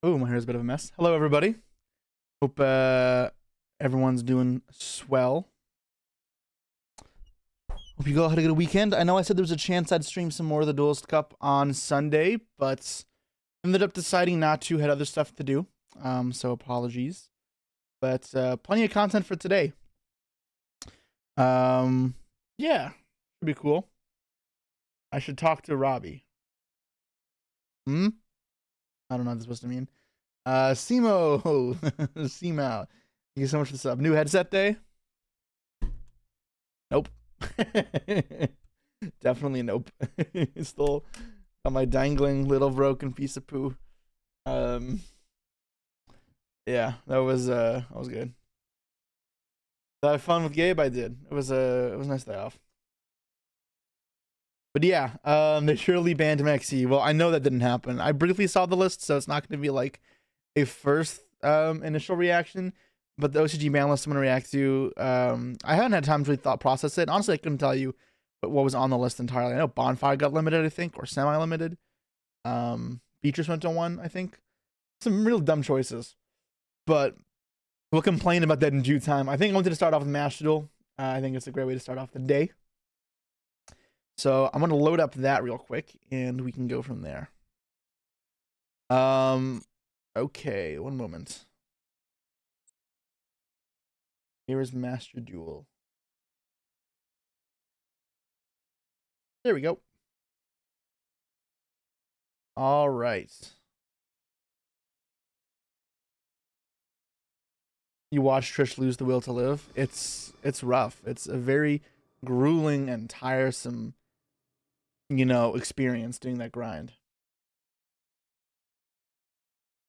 Oh, my hair's a bit of a mess. Hello, everybody. Hope everyone's doing swell. Hope you all had a good weekend. I know I said there was a chance I'd stream some more of the Duelist Cup on Sunday, but ended up deciding not to. Had other stuff to do, so apologies. But plenty of content for today. Yeah, should be cool. I should talk to Robbie. I don't know what that's supposed to mean. Simo, Simo, thank you so much for the sub. New headset day? Nope. Definitely nope. Still got my dangling little broken piece of poo. Yeah, that was good. Did I have fun with Gabe? I did. It was a nice day off. But yeah, they surely banned Maxi. Well, I know that didn't happen. I briefly saw the list, so it's not going to be like a first initial reaction. But the OCG ban list I'm going to react to, I haven't had time to really thought process it. Honestly, I couldn't tell you what was on the list entirely. I know Bonfire got limited, I think, or semi-limited. Beatrice went to 1, I think. Some real dumb choices. But we'll complain about that in due time. I think I wanted to start off with Master Duel. I think it's a great way to start off the day. So I'm going to load up that real quick, and we can go from there. Okay, one moment. Here is Master Duel. There we go. All right. You watch Trish lose the will to live. It's rough. It's a very grueling and tiresome, experience doing that grind.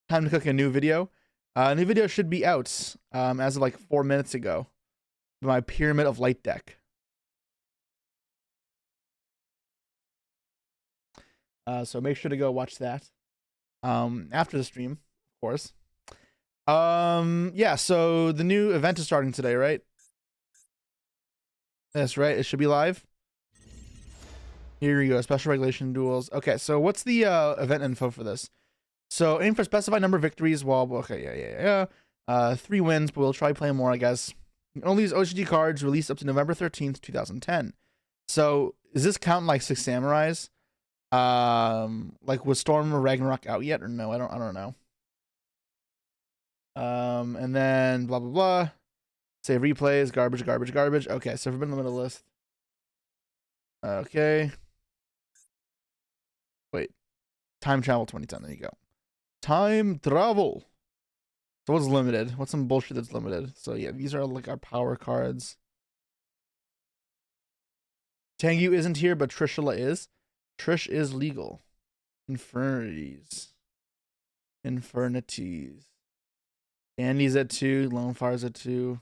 Time to cook a new video. A new video should be out as of like 4 minutes ago. My Pyramid of Light deck. So make sure to go watch that after the stream, of course. Yeah, so the new event is starting today, right? That's right. It should be live. Here you go. Special regulation duels. Okay, so what's the event info for this? So aim for specified number of victories. Well, okay, yeah. 3 wins, but we'll try playing more, I guess. Only use OCG cards released up to November 13th, 2010. So is this counting like 6 Samurais? Like was Storm or Ragnarok out yet or no? I don't know. And then blah blah blah. Save replays, garbage. Okay, so we've been in the middle list. Okay. Wait. Time travel 2010. There you go. Time travel. So what's limited? What's some bullshit that's limited? So yeah, these are like our power cards. Tengu isn't here, but Trishula is. Trish is legal. Infernities. Andy's at 2. Lone Fire's at 2.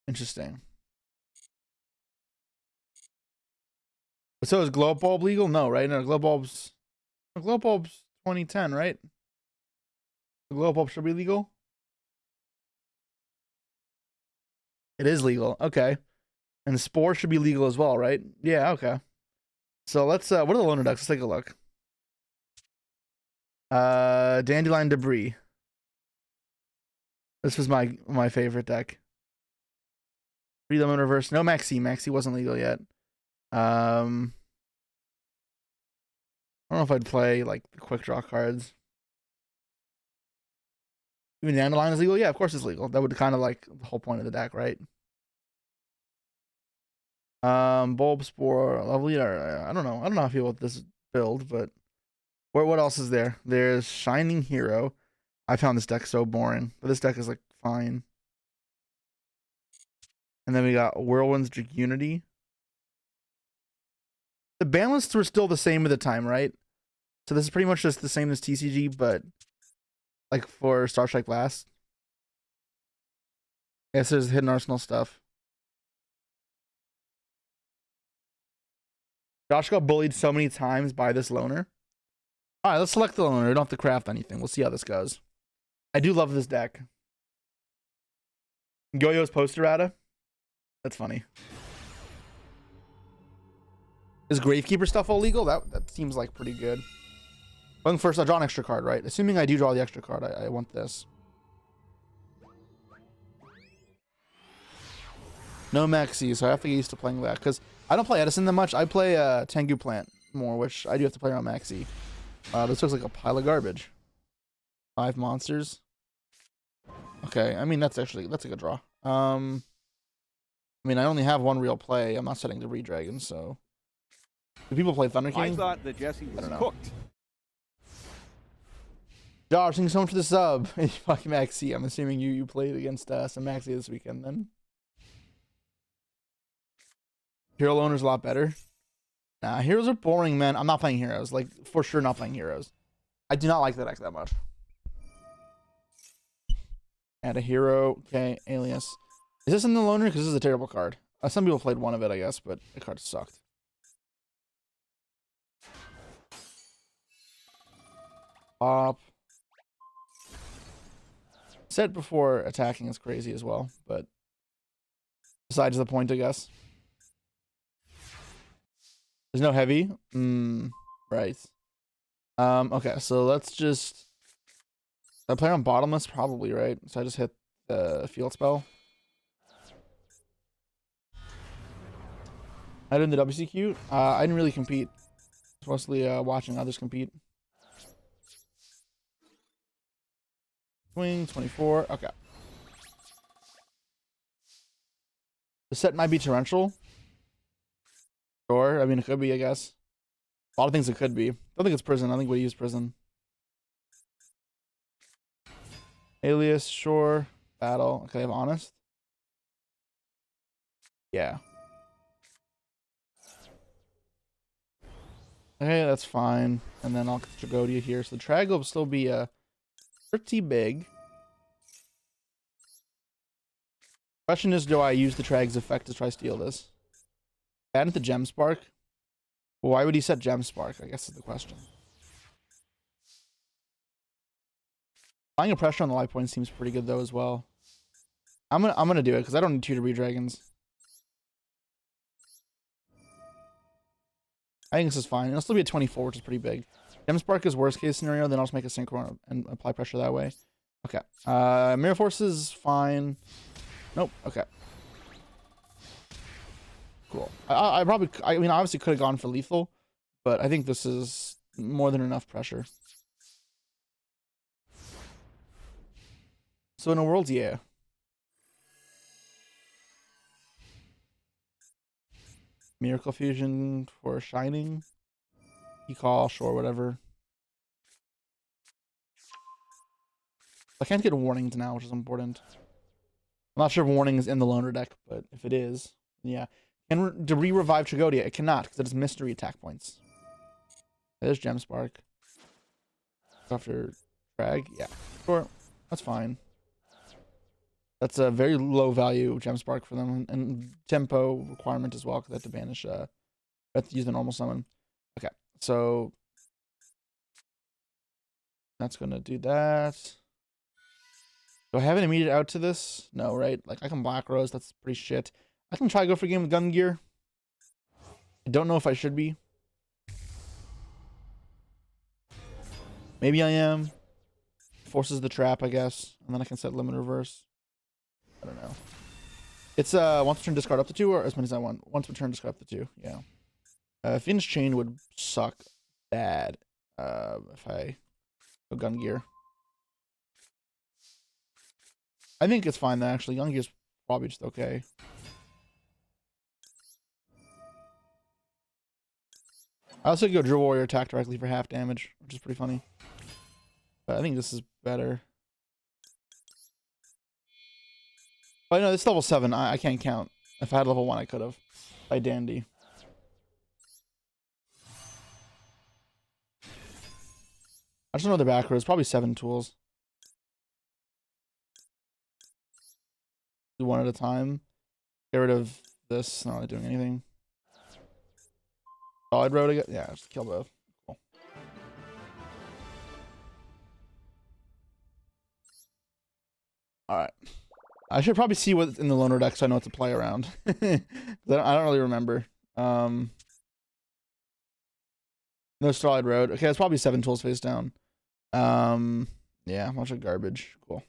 Interesting. So is Glow Bulb legal? No, right? No, Glow Bulb's 2010, right? The Glow Bulb should be legal. It is legal. Okay. And Spore should be legal as well, right? Yeah, okay. So let's what are the loner decks? Let's take a look. Dandelion Debris. This was my favorite deck. Freedom in reverse. No Maxi. Maxi wasn't legal yet. I don't know if I'd play like the quick draw cards. Even Dandelion is legal? Yeah, of course it's legal. That would kind of like the whole point of the deck, right? Bulb Spore, lovely. I don't know. I don't know how I feel with this build, but what else is there? There's Shining Hero. I found this deck so boring, but this deck is like fine. And then we got Whirlwind's Dragunity. The ban lists were still the same at the time, right? So this is pretty much just the same as TCG, but like for Star Strike Blast. Yes, there's Hidden Arsenal stuff. Josh got bullied so many times by this loner. All right, let's select the loner. We don't have to craft anything. We'll see how this goes. I do love this deck. Goyo's poster errata. That's funny. Is Gravekeeper stuff all legal? That seems like pretty good. Going first, I draw an extra card, right? Assuming I do draw the extra card, I want this. No Maxi, so I have to get used to playing that. Because I don't play Edison that much. I play Tengu Plant more, which I do have to play around Maxi. This looks like a pile of garbage. 5 monsters. Okay, I mean, that's a good draw. I mean, I only have 1 real play. I'm not setting the Redragon, so... Do people play Thunder King? I thought that Jesse was cooked. Josh, thank you so much for the sub. Fucking Maxi. I'm assuming you played against some Maxi this weekend then. Hero Loaner's a lot better. Nah, heroes are boring, man. I'm not playing heroes. Like, for sure not playing heroes. I do not like that deck that much. Add a hero. Okay, Alias. Is this in the Loner? Because this is a terrible card. Some people played one of it, I guess, but the card sucked. Pop. Set before attacking is crazy as well, but besides the point, I guess. There's no heavy. Right. Okay, so let's just... I play on bottomless, probably, right? So I just hit the field spell. I did in the WCQ. I didn't really compete. I was mostly watching others compete. Swing, 24. Okay. The set might be torrential. Sure. I mean, it could be, I guess. A lot of things it could be. I don't think it's prison. I think we use prison. Alias, sure. Battle. Okay, I have honest. Yeah. Okay, that's fine. And then I'll get Tragodia here. So the Trag will still be pretty big. Question is, do I use the Trag's effect to try steal this? Add it to Gem Spark? Well, why would he set Gem Spark? I guess is the question. Applying a pressure on the life point seems pretty good though as well. I'm gonna do it because I don't need 2 to Redragons. I think this is fine. It'll still be at 24, which is pretty big. Gem Spark is worst case scenario, then I'll just make a synchro and apply pressure that way. Okay. Mirror Force is fine. Nope. Okay. Cool. I mean, I obviously could have gone for lethal, but I think this is more than enough pressure. So in a world, yeah. Miracle Fusion for Shining. You call, sure, whatever. I can't get warnings now, which is important. I'm not sure if warning is in the Loner deck, but if it is, yeah. Can revive Tragodia? It cannot, because it has mystery attack points. There's Gem Spark. After Drag, yeah. Sure, that's fine. That's a very low value Gem Spark for them, and tempo requirement as well, because they have to banish, they have to use the normal summon. Okay, so that's gonna do that. Do I have an immediate out to this? No, right? Like, I can Black Rose, that's pretty shit. I can try to go for a game with Gun Gear. I don't know if I should be. Maybe I am. Forces the trap, I guess. And then I can set limit reverse. I don't know. It's once per turn discard up to 2, or as many as I want. Once per turn discard up to 2, yeah. Phoenix Chain would suck bad if I go Gun Gear. I think it's fine though, actually. Gun Gear's probably just okay. I also go Drill Warrior attack directly for half damage, which is pretty funny. But I think this is better. But no, this level 7, I can't count. If I had level 1, I could have. By Dandy. I just know the back rows. Probably 7 tools. Do one at a time. Get rid of this. Not really doing anything. Solid road again? Yeah, just kill both. Cool. Alright. I should probably see what's in the Loner deck so I know what to play around. I don't really remember. No Starlight Road. Okay, it's probably 7 tools face down. Yeah, a bunch of garbage. Cool.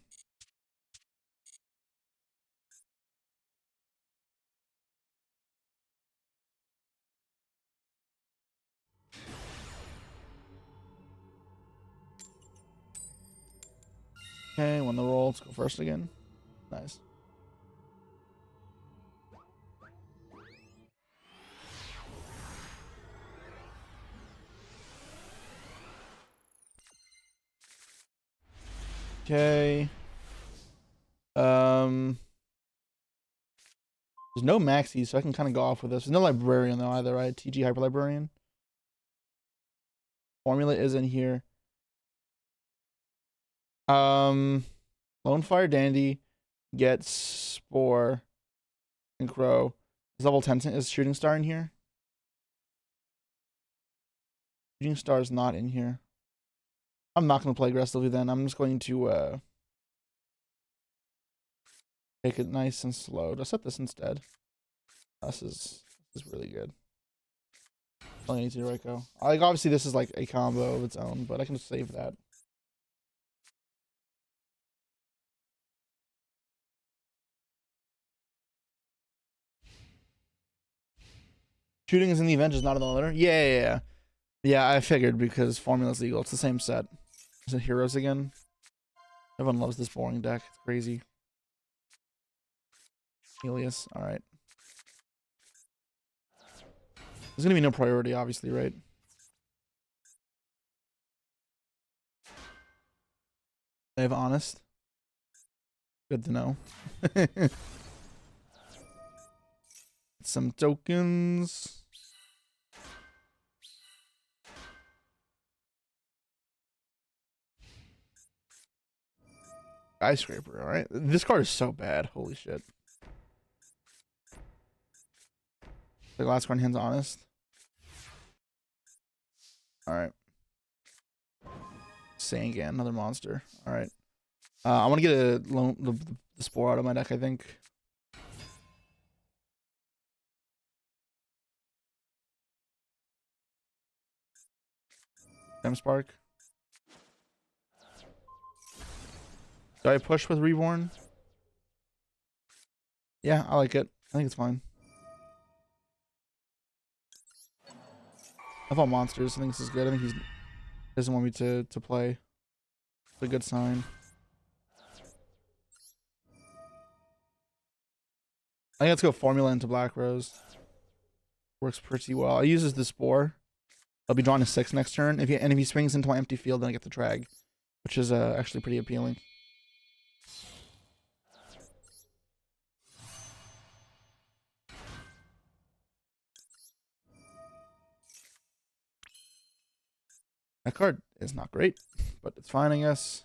Okay, won the roll. Let's go first again. Nice. Okay. There's no maxi, so I can kind of go off with this. There's no librarian though either, right? TG Hyper Librarian. Formula is in here. Lone Fire Dandy gets Spore and Crow. Is level 10 is Shooting Star in here? Shooting Star is not in here. I'm not going to play aggressively then. I'm just going to take it nice and slow. Just set this instead. This is really good. Only need to Reiko. Like obviously this is like a combo of its own, but I can just save that. Shooting is in the event, is not in the letter. Yeah. Yeah, I figured because Formula's legal. It's the same set. Is it Heroes again? Everyone loves this boring deck. It's crazy. Helios. Alright. There's gonna be no priority, obviously, right? They have Honest. Good to know. Some tokens. Skyscraper, alright. This card is so bad. Holy shit. The last card hands Honest. Alright. Sangan, another monster. Alright. I want to get the Spore out of my deck, I think. Gem Spark. Do I push with Reborn? Yeah, I like it. I think it's fine. I thought monsters. I think this is good. I think he doesn't want me to play. It's a good sign. I think let's go Formula into Black Rose. Works pretty well. He uses the Spore. I'll be drawing a 6 next turn. If he swings into my empty field, then I get the drag, which is actually pretty appealing. That card is not great, but it's fine, I guess.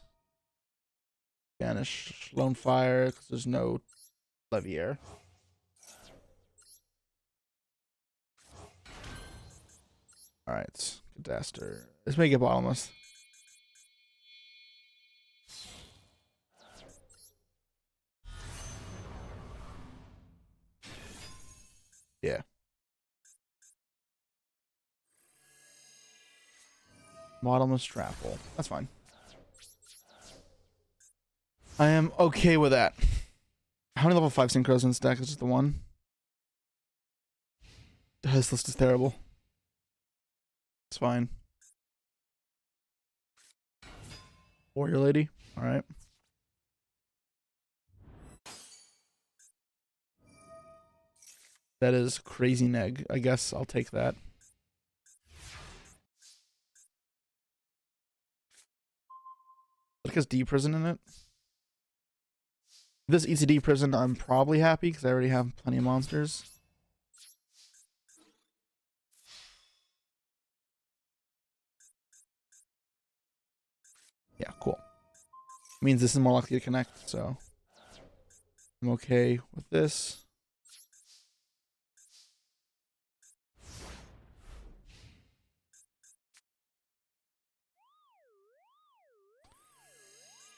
Banish Lone Fire because there's no Levier. Alright, Cadaster. Let's make it bottomless. Yeah. Bottomless Trapple. That's fine. I am okay with that. How many level 5 synchros in this deck? Is just the one? This list is terrible. It's fine. Warrior Lady. Alright. That is crazy neg. I guess I'll take that. It has D prison in it. If this eats a D prison, I'm probably happy because I already have plenty of monsters. Yeah, cool. Means this is more likely to connect, so I'm okay with this.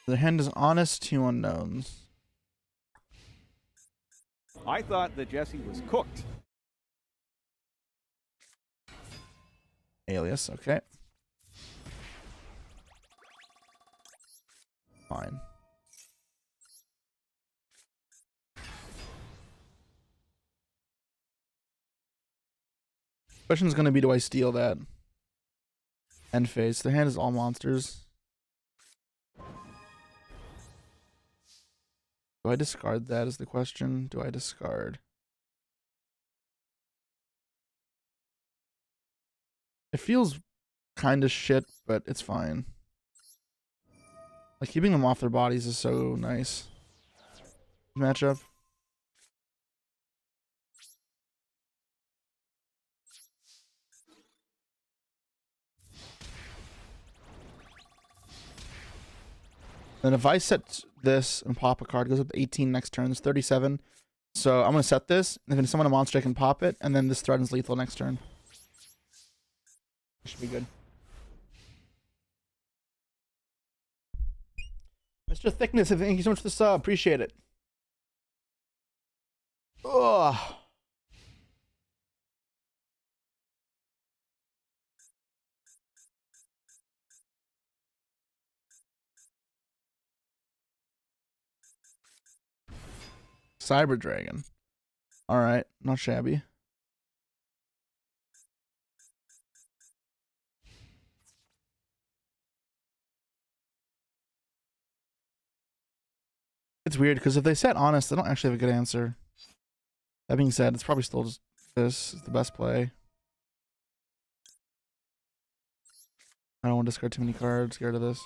The hand is Honest, 2 unknowns. I thought that Jesse was cooked. Alias, okay. Fine. Question is going to be, do I steal that? End phase. Their hand is all monsters. Do I discard that is the question. Do I discard? It feels kind of shit, but it's fine. Like, keeping them off their bodies is so nice. Matchup. Then if I set this and pop a card, it goes up to 18 next turn. It's 37. So I'm going to set this, and if someone a monster, I can pop it, and then this threatens lethal next turn. Should be good. Mr. Thickness, thank you so much for the sub. Appreciate it. Ugh. Cyber Dragon. Alright, not shabby. It's weird, because if they set Honest, they don't actually have a good answer. That being said, it's probably still just this is the best play. I don't want to discard too many cards. Scared of this.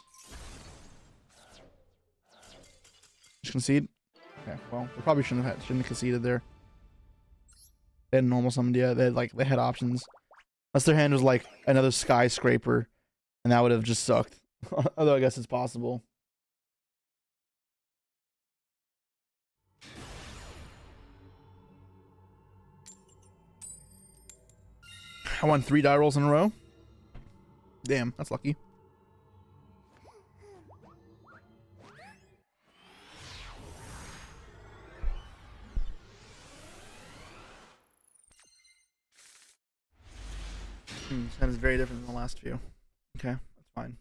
Just concede? Okay, well, they probably shouldn't have conceded there. They had normal summoned, yeah. They had options. Unless their hand was like another skyscraper, and that would have just sucked. Although I guess it's possible. I won 3 die rolls in a row. Damn, that's lucky. This hand is very different than the last few. Okay, that's fine.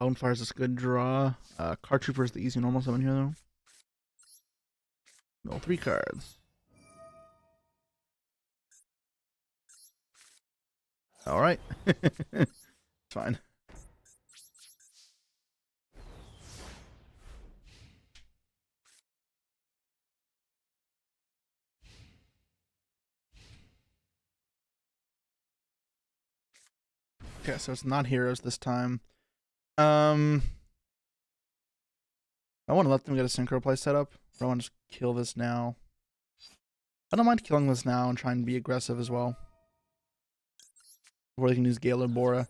Bonefire is a good draw. Card Trooper is the easy normal summon here, though. Roll 3 cards. Alright. It's fine. Okay, so it's not heroes this time. I want to let them get a synchro play set up. Or I want to just kill this now. I don't mind killing this now and trying to be aggressive as well. Before they can use Gale or Bora.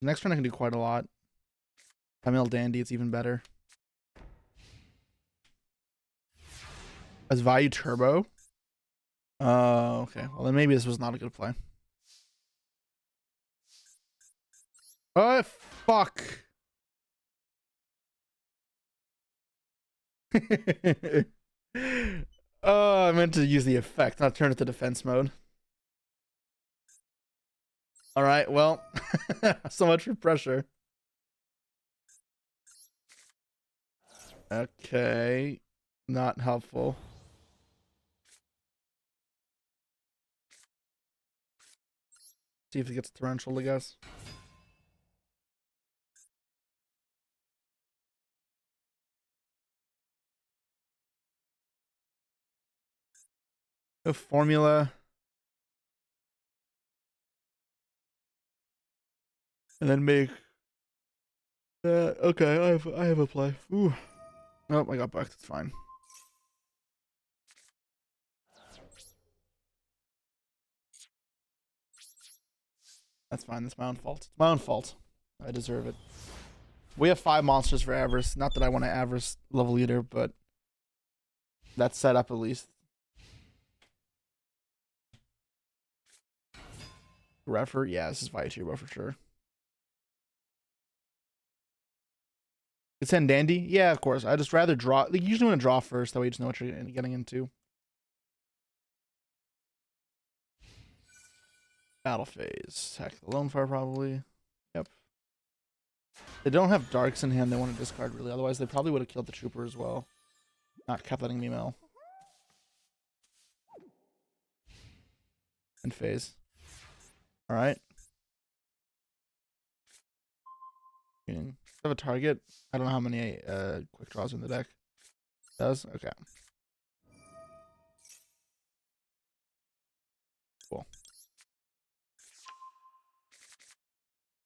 Next turn I can do quite a lot. If I mill Dandy, it's even better. As Value Turbo? Oh, okay. Well, then maybe this was not a good play. Oh, fuck. Oh, I meant to use the effect, not turn it to defense mode. Alright, well, so much for pressure. Okay, not helpful. See if he gets torrential, I guess. A formula. And then make. Okay, I have a play. Ooh. Oh, I got back. That's fine. That's fine. That's my own fault. It's my own fault. I deserve it. We have 5 monsters for Avarice. Not that I want to Avarice level either, but that's set up at least. Refer? Yeah, this is Via Turbo for sure. It's send dandy. Yeah, of course. I just rather draw. Like, you usually want to draw first. That way you just know what you're getting into. Battle phase. Attack the lone fire probably. Yep. They don't have darks in hand. They want to discard really. Otherwise, they probably would have killed the trooper as well. Not kept letting me mill. And phase. All right. Have a target. I don't know how many quick draws in the deck. Does? Okay. Cool.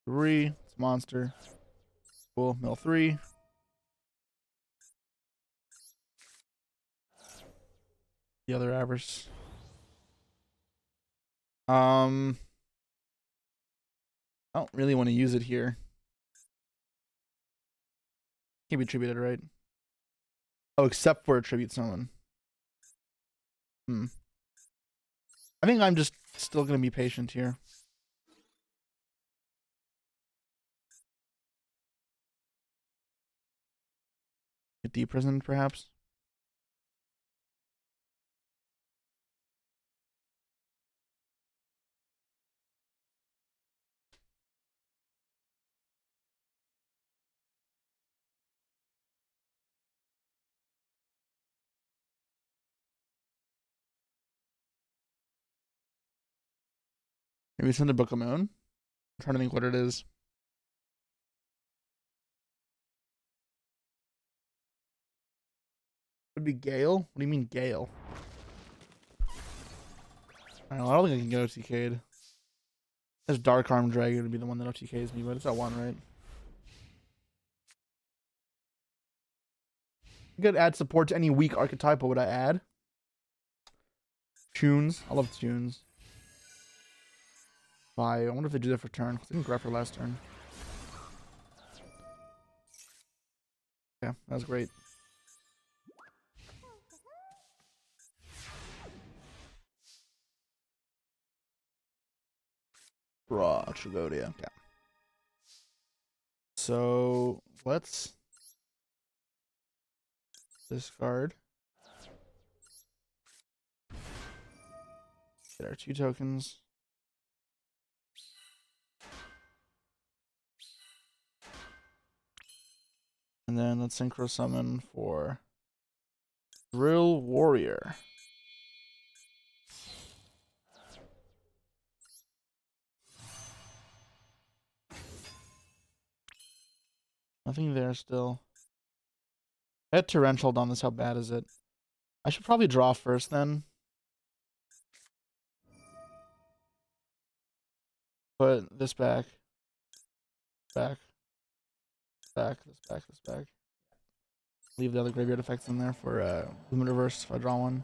3. It's monster. Cool. Mill 3. The other avarice. I don't really want to use it here. Can't be attributed, right? Oh, except for attribute summon. I think I'm just still gonna be patient here. Get deprisoned, perhaps. Maybe send a Book of Moon. I'm trying to think what it is. Would be Gale? What do you mean Gale? I don't think I can get OTK'd. There's Dark Arm Dragon would be the one that OTKs me, but it's that one, right? I could add support to any weak archetype. What would I add? Tunes. I love tunes. I wonder if they do that for turn. I didn't grab for last turn. Yeah, that was great. Raw Trigodia. Yeah. So let's discard. Get our 2 tokens. And then let's synchro summon for Drill Warrior. Nothing there still. I had Torrential on this. How bad is it? I should probably draw first then. Put this back. Back. Back. This back. This back. Leave the other graveyard effects in there for Movement Reverse if I draw one.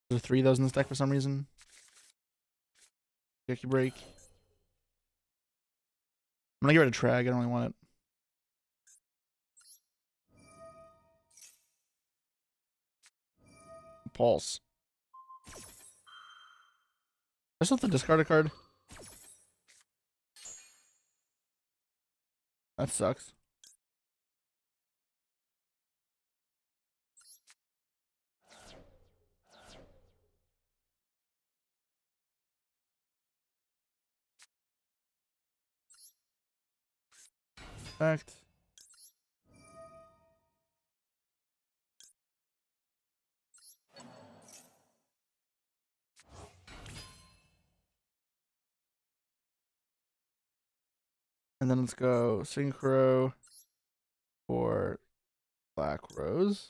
There's 3 of those in this deck for some reason. Yucky Break. I'm gonna get rid of Trag. I don't really want it. Pulse. I still have to discard a card. That sucks. Fact. And then let's go Synchro for Black Rose.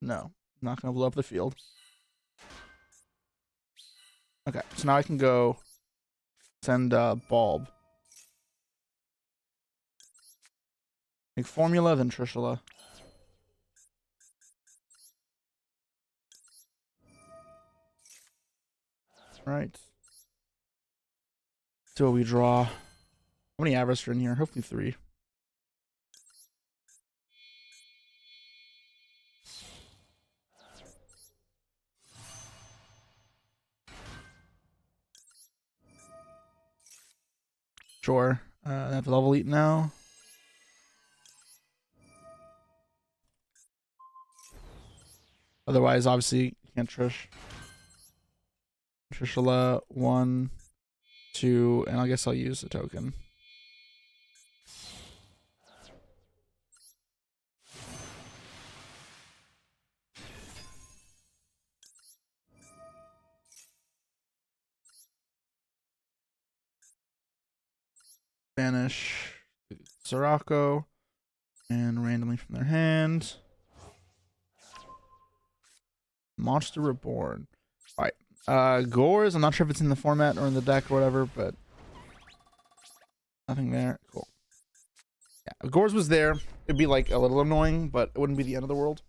No, not gonna blow up the field. Okay, so now I can go send Bulb. Make Formula, then Trishula. Right. So we draw. How many Avarice are in here? Hopefully 3. Sure. I have to level eat now. Otherwise, obviously, you can't Trish. Trishula, 1, 2, and I guess I'll use a token. Banish Sirocco and randomly from their hand. Monster Reborn. Alright. Gores, I'm not sure if it's in the format or in the deck or whatever, but nothing there. Cool. Yeah, if Gores was there, it'd be like a little annoying, but it wouldn't be the end of the world.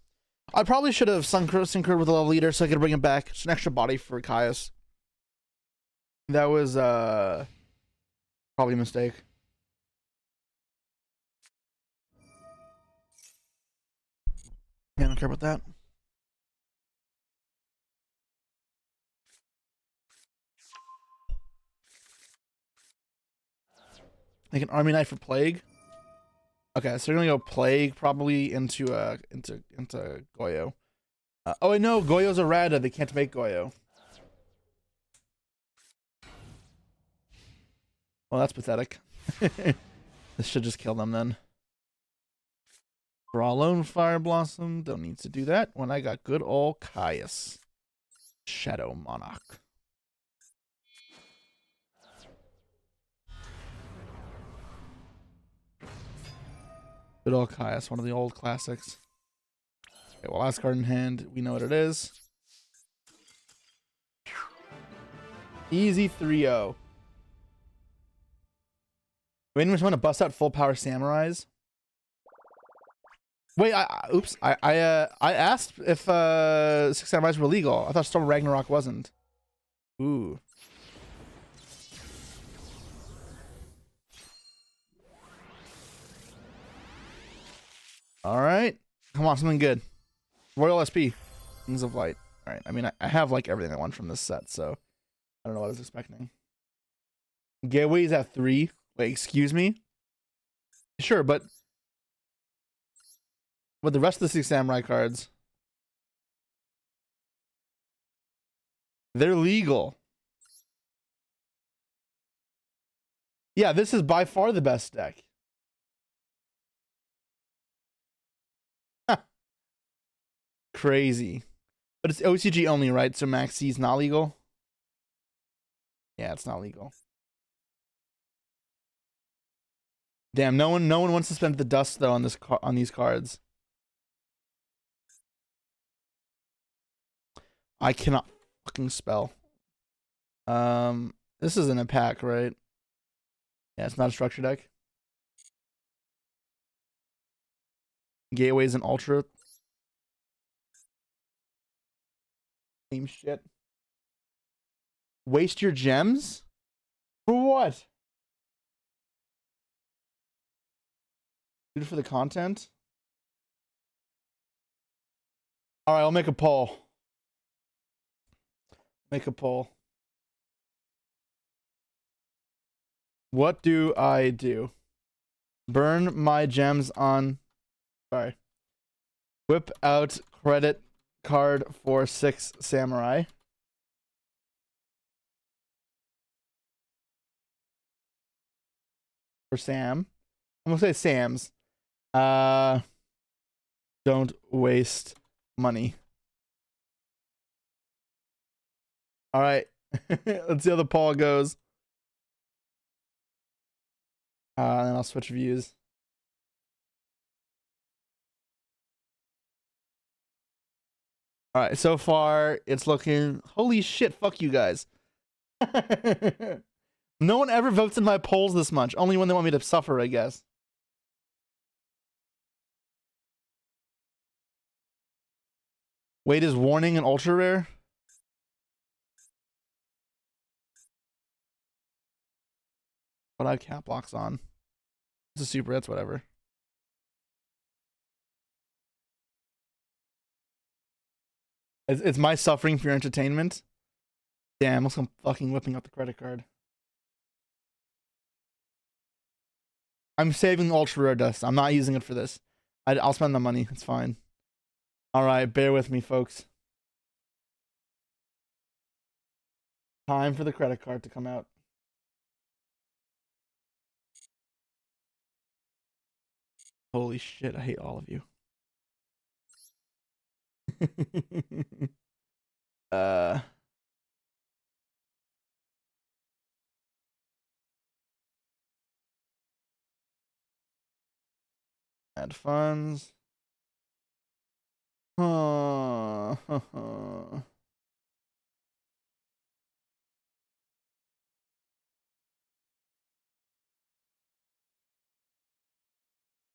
I probably should have synchroned with a level leader so I could bring him back. It's an extra body for Caius. That was probably a mistake. Yeah, I don't care about that. Make an army knight for plague. Okay, so we're gonna go plague probably into Goyo. Oh wait, no, Goyo's a Rada. They can't make Goyo. Well, that's pathetic. This should just kill them then. Draw alone, Fire Blossom. Don't need to do that when I got good old Caius. Shadow Monarch. Good old Caius, one of the old classics. Okay, well, last card in hand, we know what it is. Easy 3-0. Anyone want to bust out full power samurais? Wait, oops. I asked if 6 samurais were legal. I thought Storm Ragnarok wasn't. Ooh. All right. Come on, something good. Royal SP. Wings of Light. All right. I mean, I have like everything I want from this set, so I don't know what I was expecting. Gateway's at 3. Wait, excuse me? Sure, but the rest of the 6 samurai cards, they're legal. Yeah, this is by far the best deck. Crazy. But it's OCG only, right? So Max C's not legal? Yeah, it's not legal. Damn, no one wants to spend the dust though on these cards. I cannot fucking spell. This isn't a pack, right? Yeah, it's not a structure deck. Gateway's an ultra. Same shit. Waste your gems? For what? Do it for the content? Alright, I'll make a poll. Make a poll. What do I do? Burn my gems on... Sorry. Whip out credit card for 6 samurai. For Sam. I'm gonna say Sam's. Don't waste money. All right. Let's see how the poll goes. And then I'll switch views. All right, so far it's looking... Holy shit, fuck you guys. No one ever votes in my polls this much. Only when they want me to suffer, I guess. Wait, is warning an ultra rare? But I have cap locks on. It's a super, it's whatever. It's my suffering for your entertainment. Damn, I'm fucking whipping up the credit card. I'm saving ultra rare dust. I'm not using it for this. I'll spend the money. It's fine. All right, bear with me, folks. Time for the credit card to come out. Holy shit, I hate all of you. Add funds.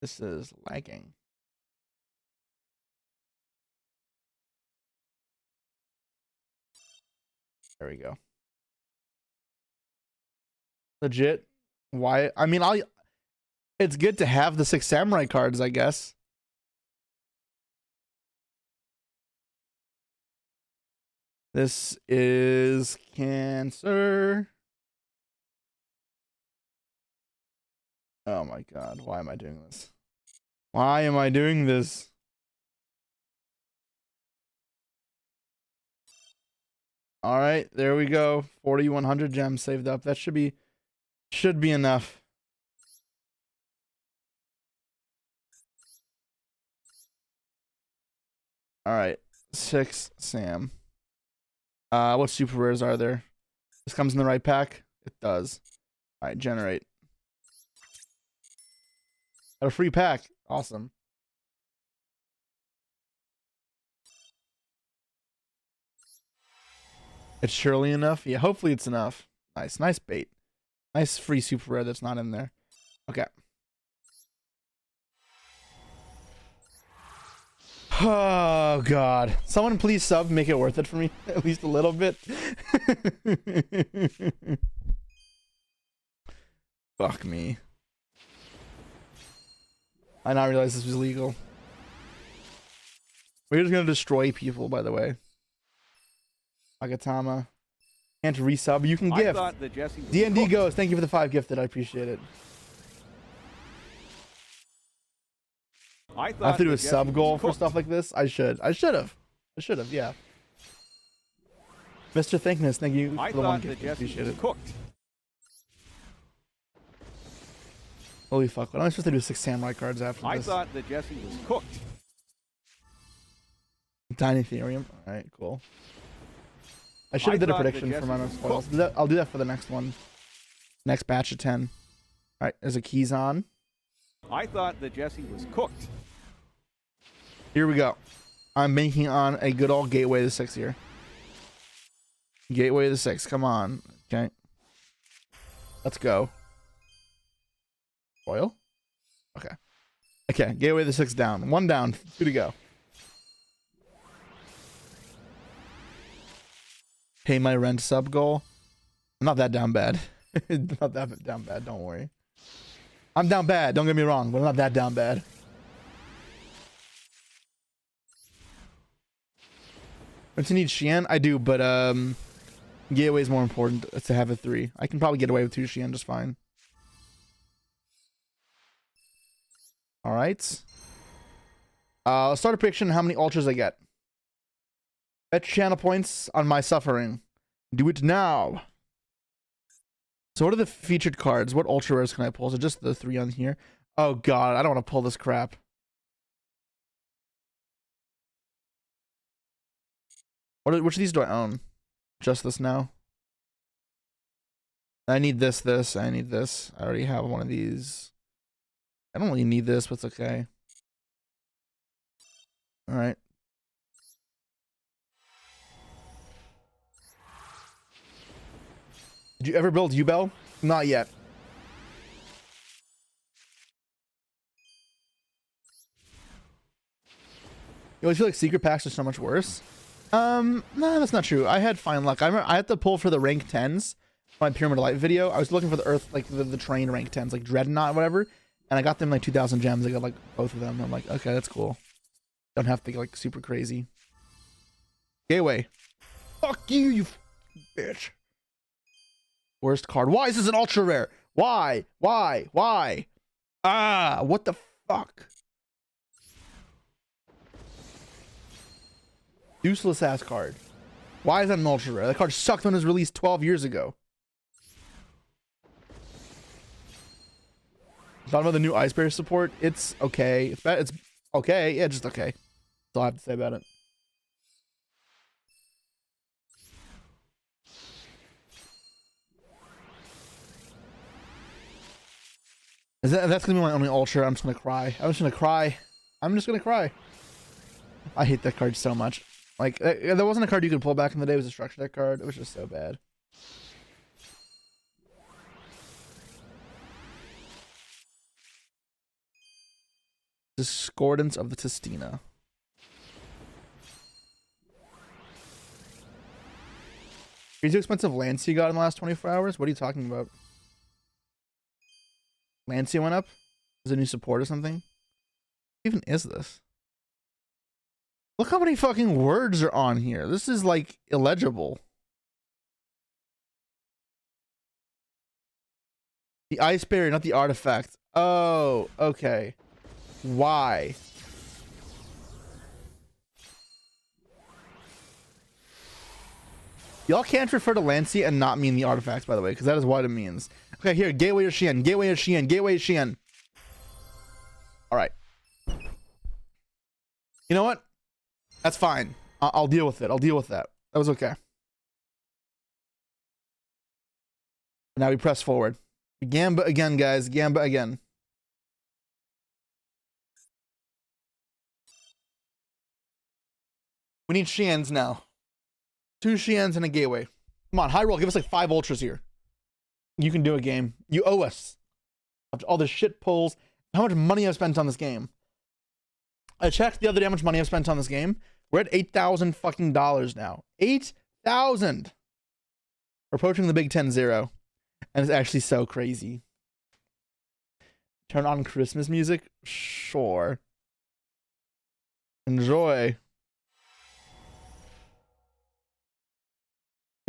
This is lagging. There we go. Legit. Why? I mean, it's good to have the 6 samurai cards, I guess. This is Cancer. Oh my god, why am I doing this? Why am I doing this? All right, there we go. 4,100 gems saved up. That should be enough. All right, 6 Sam. What super rares are there? This comes in the right pack? It does. All right, generate. Got a free pack. Awesome. It's surely enough. Yeah, hopefully it's enough. Nice bait. Nice free super rare that's not in there. Okay. Oh god. Someone please sub, make it worth it for me. At least a little bit. Fuck me. I not realize this was legal. We're just gonna destroy people, by the way. Agatama. Can't resub. You can gift. D&D goes. Thank you for the 5 gifted. I appreciate it. I have to do a sub goal for stuff like this. I should have, yeah. Mr. Thankness, thank you for the 1 gift. I appreciate it. Holy fuck, what am I supposed to do with 6 samurai cards after this? I thought that Jesse was cooked. Tiny Ethereum. Alright, cool. I should have did a prediction for my spoils. I'll do that for the next one. Next batch of 10. Alright, there's a keys on. I thought that Jesse was cooked. Here we go. I'm banking on a good old Gateway to 6 here. Gateway to 6, come on. Okay. Let's go. Oil? Okay. Okay, Gateway to 6 down. 1 down, 2 to go. Pay my rent sub goal. I'm not that down bad. Not that down bad, don't worry. I'm down bad, don't get me wrong, but I'm not that down bad. Don't you need Xian? I do, but Gateway is more important to have a 3. I can probably get away with 2 Xian just fine. Alright. Let's start a prediction how many ultras I get. Bet channel points on my suffering. Do it now. So what are the featured cards? What ultra rares can I pull? So just the 3 on here. Oh god, I don't want to pull this crap. Which of these do I own? Just this now? I need this. I need this. I already have one of these. I don't really need this, but it's okay. Alright. Did you ever build Yubel? Not yet. You always feel like secret packs are so much worse. No, that's not true. I had fine luck. I remember I had to pull for the rank 10s. My Pyramid of Light video. I was looking for the Earth, like the train rank 10s, like Dreadnought, whatever. And I got them like 2,000 gems. I got like both of them. I'm like, okay, that's cool. Don't have to get like super crazy. Gateway. Fuck you, you bitch. Worst card. Why is this an ultra rare? Why? Ah, what the fuck? Useless ass card. Why is that an ultra rare? That card sucked when it was released 12 years ago. Thought about the new Ice Bear support. It's okay. It's bad. It's okay. Yeah, just okay. That's all I have to say about it. That's gonna be my only ultra. I'm just gonna cry. I'm just gonna cry. I'm just gonna cry. I hate that card so much. Like, there wasn't a card you could pull back in the day. It was a structure deck card. It was just so bad. Discordance of the Testina. Crazy expensive Lancey got in the last 24 hours? What are you talking about? Lancey went up? Is it a new support or something? What even is this? Look how many fucking words are on here. This is like illegible. The Ice Barrier, not the artifact. Oh, okay. Why? Y'all can't refer to Lancey and not mean the artifacts, by the way, because that is what it means. Okay, here, Gateway or Xian, Gateway or Xian, Gateway or Xian. All right. You know what? That's fine. I'll deal with it. I'll deal with that. That was okay. Now we press forward. Gamba again, guys. Gamba again. We need Xians now. 2 Xians and a Gateway. Come on, high roll. Give us like 5 ultras here. You can do a game. You owe us. After all the shit pulls. How much money I've spent on this game. I checked the other day how much money I've spent on this game. We're at $8,000 fucking dollars now. 8,000. We're approaching the big 10-0. And it's actually so crazy. Turn on Christmas music? Sure. Enjoy.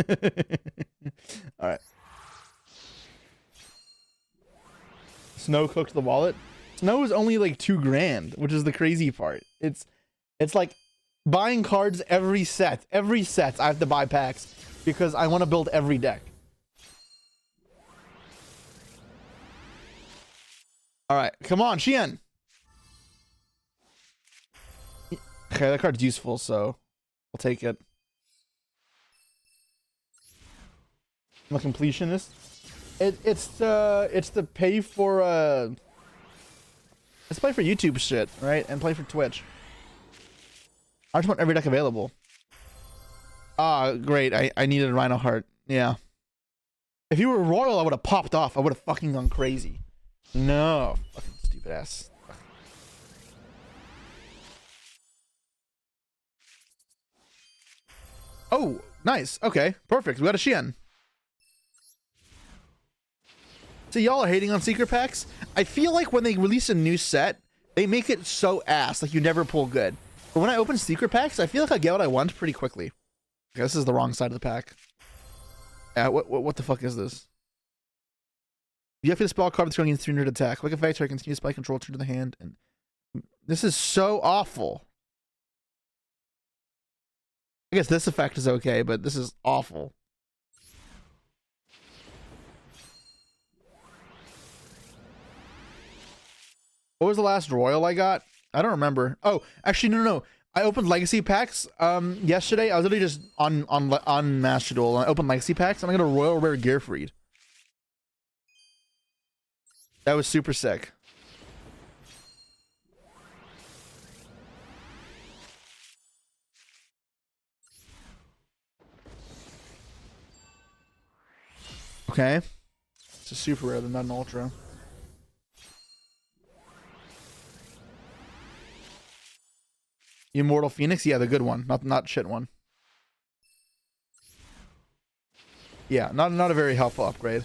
All right. Snow cooked the wallet. Snow is only like $2,000, which is the crazy part. It's like buying cards every set. Every set I have to buy packs because I want to build every deck. All right, come on, Xian. Okay, that card's useful, so I'll take it. I'm a completionist. It's the pay for let's play for YouTube shit, right? And play for Twitch. I just want every deck available. Ah, great. I needed a Rhino Heart. Yeah. If you were Royal, I would have popped off. I would have fucking gone crazy. No. Fucking stupid ass. Oh, nice. Okay, perfect. We got a Xian. So y'all are hating on secret packs? I feel like when they release a new set, they make it so ass, like you never pull good. But when I open secret packs, I feel like I get what I want pretty quickly. Okay, this is the wrong side of the pack. What the fuck is this? You have to spell a card that's going against 300 attack. Like a factor, continue spell control, turn to the hand. And this is so awful. I guess this effect is okay, but this is awful. What was the last Royal I got? I don't remember. Oh, actually, no. I opened Legacy packs yesterday. I was literally just on Master Duel. And I opened Legacy packs, and I got a Royal Rare Gearfried. That was super sick. Okay. It's a super rare, not an ultra. Immortal Phoenix? Yeah, the good one. Not shit one. Yeah, not a very helpful upgrade.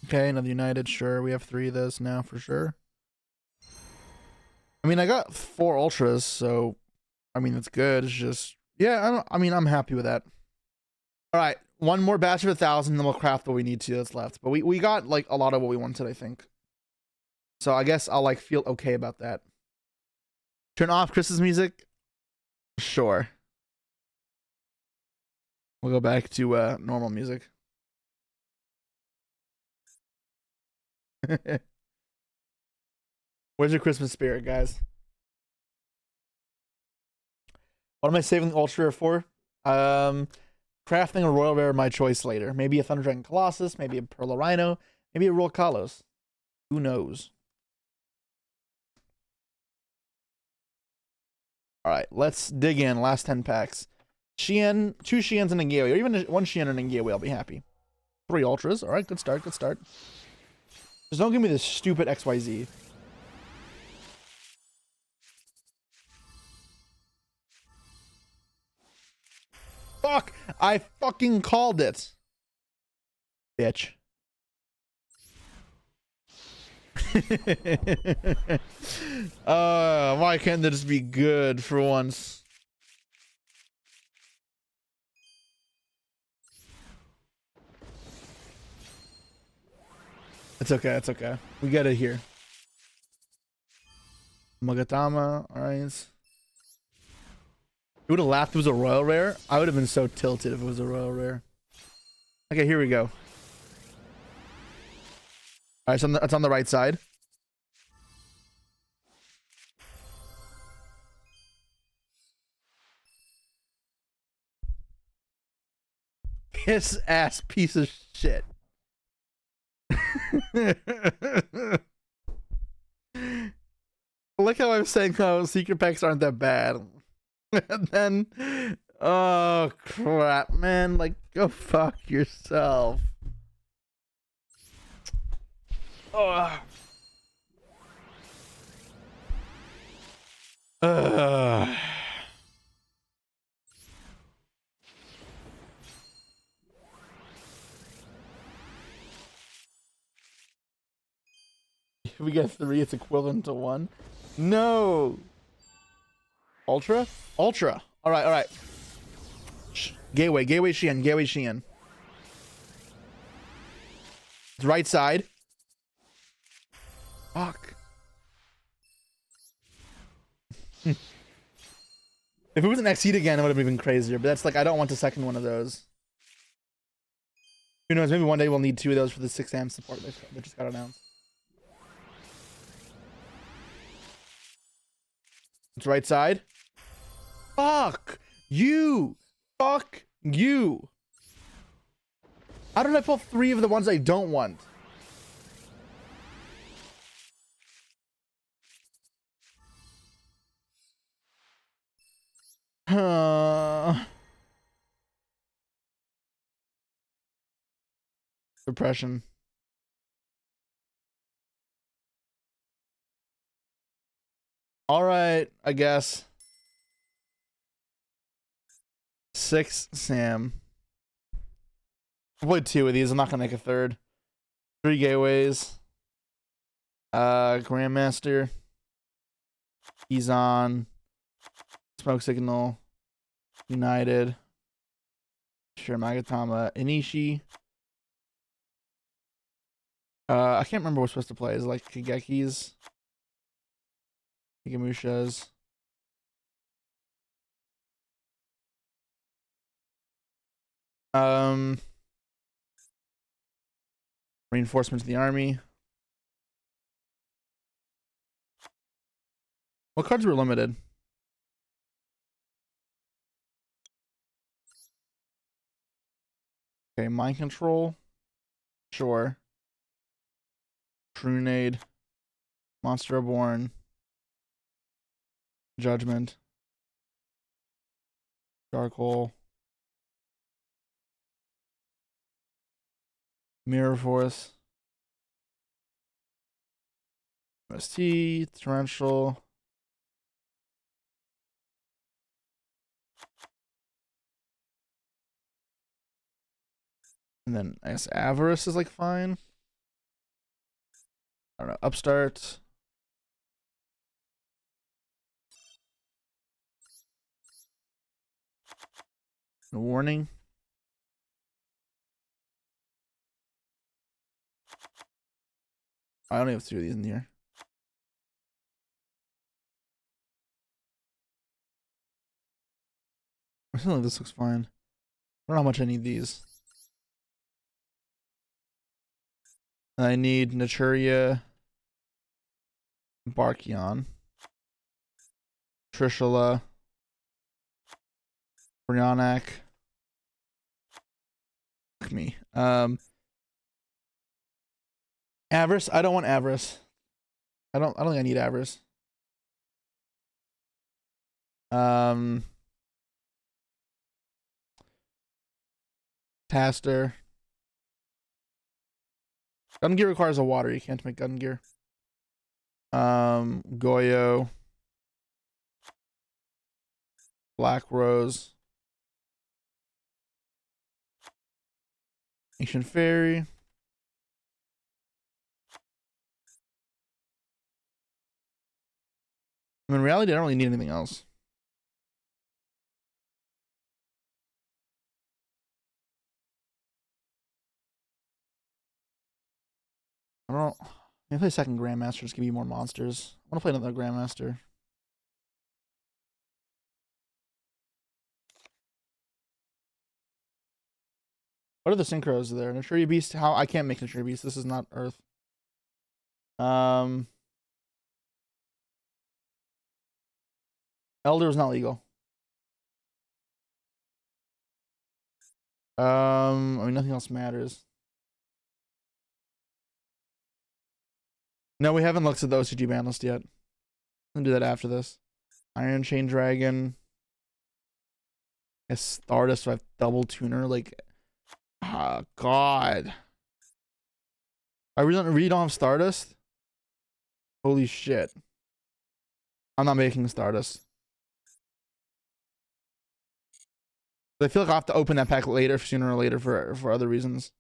Okay, another United. Sure, we have 3 of those now for sure. I mean, I got 4 ultras, so I mean, it's good. It's just Yeah, I mean, I'm happy with that. All right, one more batch of 1,000, then we'll craft what we need to that's left. But we got like a lot of what we wanted, I think. So I guess I'll like feel okay about that. Turn off Chris's music. Sure. We'll go back to normal music. Where's your Christmas spirit, guys? What am I saving the Ultra Rare for? Crafting a Royal Rare, my choice later. Maybe a Thunder Dragon Colossus, maybe a Pearl Rhino, maybe a Royal Kalos. Who knows? All right, let's dig in. Last 10 packs. Xian, 2 Xians and a Gateway, or even 1 Xian and a Gateway, I'll be happy. 3 Ultras. All right, good start, good start. Just don't give me this stupid XYZ. Fuck! I fucking called it. Bitch. Why can't this be good for once? It's okay, it's okay. We get it here. Magatama, alright. You would have laughed if it was a Royal Rare. I would have been so tilted if it was a Royal Rare. Okay, here we go. Alright, so it's on the right side. Piss ass piece of shit. Look how I'm saying how secret packs aren't that bad. And then, oh crap, man, like go fuck yourself. Oh. If we get 3, it's equivalent to 1. No. Ultra? Ultra. All right, all right. Gateway, Gateway Xian, Gateway Xian. It's right side. Fuck. If it was an Exceed again, it would have been crazier. But that's like, I don't want the second one of those. Who knows? Maybe one day we'll need 2 of those for the 6 AM support that just got announced. It's right side. Fuck you. Fuck you. How did I pull 3 of the ones I don't want? Depression. All right, I guess. 6 Sam. I'll play 2 of these. I'm not gonna make a third. 3 gateways. Grandmaster. He's on. Smoke Signal. United. Sure, Magatama. Inishi. I can't remember what we're supposed to play. Is it like Kageki's? Higamusha's. Reinforcement to the army. What cards were limited? Okay, Mind Control. Sure. Trunade. Monster Reborn. Judgment. Dark Hole. Mirror Force. MST. Torrential. And then I guess Avarice is like fine. I don't know. Upstart. And warning. I only have 2 of these in here. I feel like this looks fine. I don't know how much I need these. I need Naturia, Barkion, Trishula, Brionac. Fuck me. Avarice. I don't want Avarice. I don't think I need Avarice. Taster. Gun Gear requires a water. You can't make Gun Gear. Goyo. Black Rose. Ancient Fairy. I mean, in reality, I don't really need anything else. I don't. Maybe play second Grandmaster. Just give me more monsters. I want to play another Grandmaster. What are the synchros there? Naturia Beast. How I can't make Naturia Beast. This is not Earth. Elder is not legal. I mean, nothing else matters. No, we haven't looked at the OCG ban list yet. I'll do that after this. Iron Chain Dragon. Yes, Stardust. So I have double tuner. Like, God. I really don't have Stardust. Holy shit. I'm not making Stardust. I feel like I'll have to open that pack later, sooner or later, for other reasons.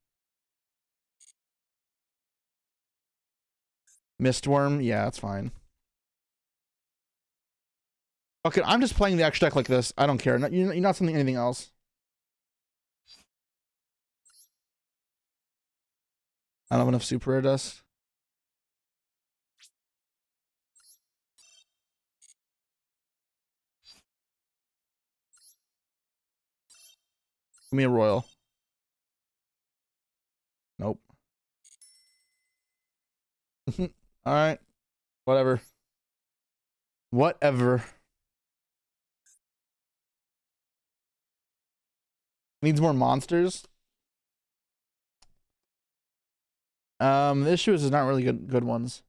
Mistworm, yeah, that's fine. Okay, I'm just playing the extra deck like this. I don't care. You're not sending anything else. I don't have enough super rare dust. Give me a royal. Nope. Alright. Whatever. Whatever. Needs more monsters. The issue is there's not really good ones.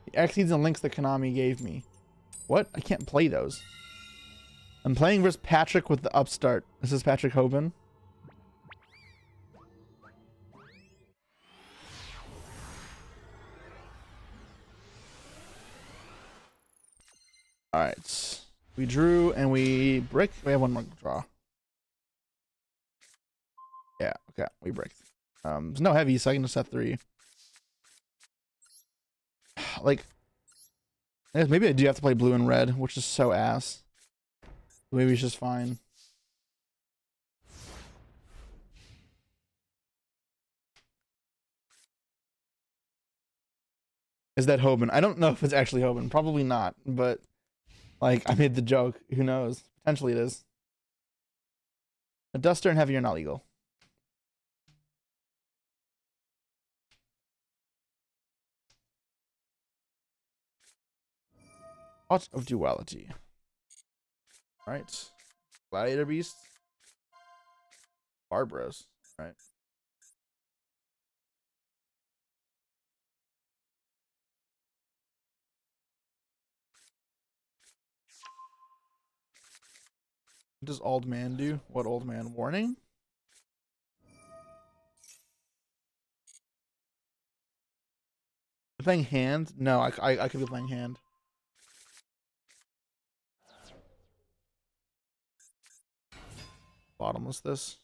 The Exceeds and links that Konami gave me. What? I can't play those. I'm playing versus Patrick with the upstart. This is Patrick Hoban. Alright. We drew and we brick. We have one more draw. Yeah, okay. We bricked. There's no heavy, so I can just set 3. Like, I guess maybe I do have to play blue and red, which is so ass. Maybe it's just fine. Is that Hoban? I don't know if it's actually Hoban. Probably not, but like I made the joke. Who knows? Potentially it is. A Duster and Heavy are not legal. Art of Duality. Alright. Gladiator Beast. Barbaros. Alright. What does Old Man do? What Old Man? Warning? Playing hand? No, I could be playing hand. Bottomless this.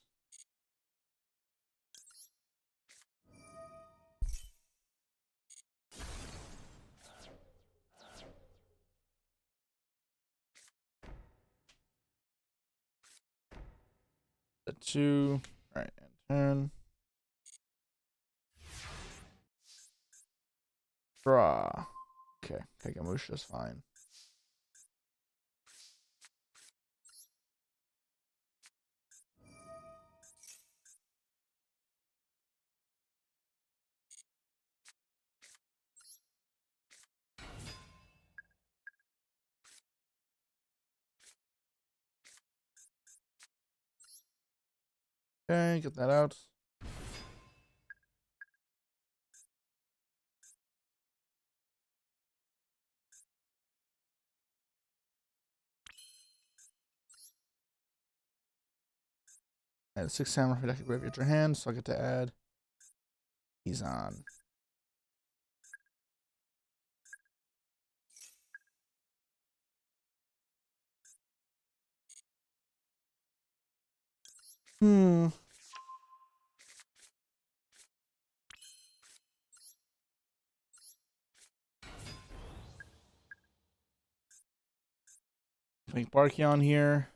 at 2. All right, and turn. Draw. Okay, Kagemusha is fine. Okay, get that out. Add 6 samurai for deck to graveyard your hand, so I get to add these on. Make Barkion here.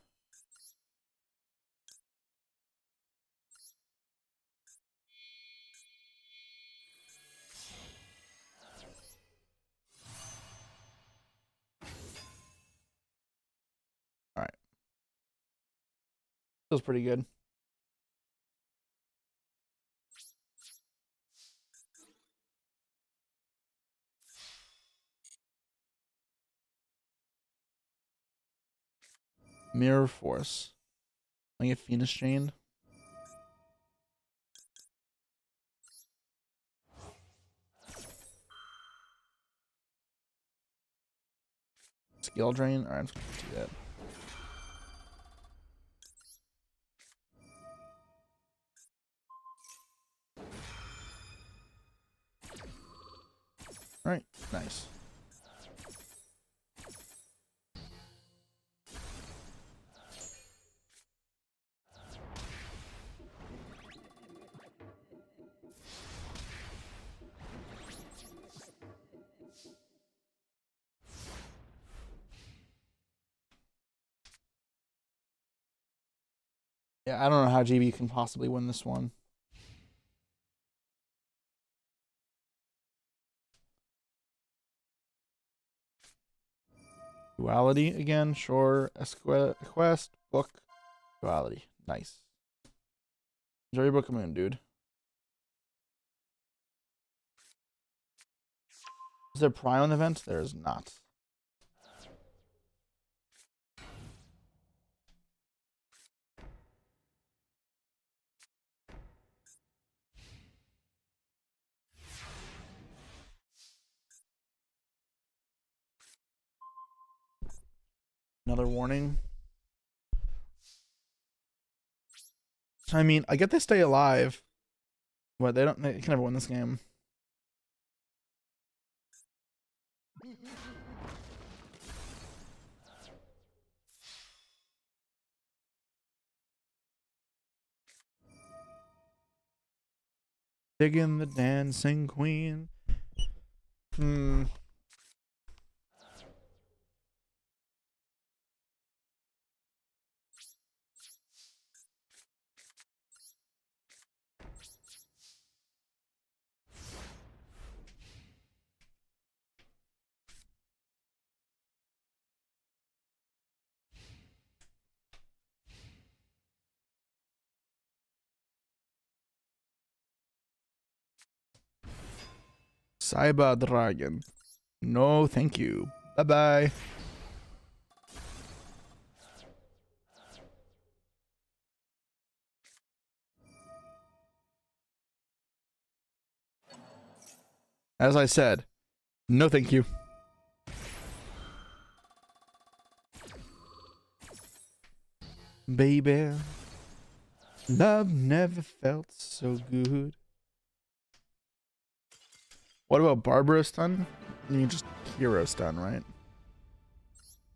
All right. Feels pretty good. Mirror Force. I get Phoenix Chained. Skill Drain. Alright, I'm just gonna do that. Alright, nice. Yeah, I don't know how GB can possibly win this one. Duality again, sure. Quest, book, duality. Nice. Enjoy your Book of Moon, dude. Is there Prion event? There is not. Another warning. I mean, I get they stay alive, but they don't. They can never win this game. Digging the Dancing Queen. Cyber Dragon. No, thank you. Bye bye. As I said, no, thank you. Baby, love never felt so good. What about Barbara stun? You mean just hero stun, right?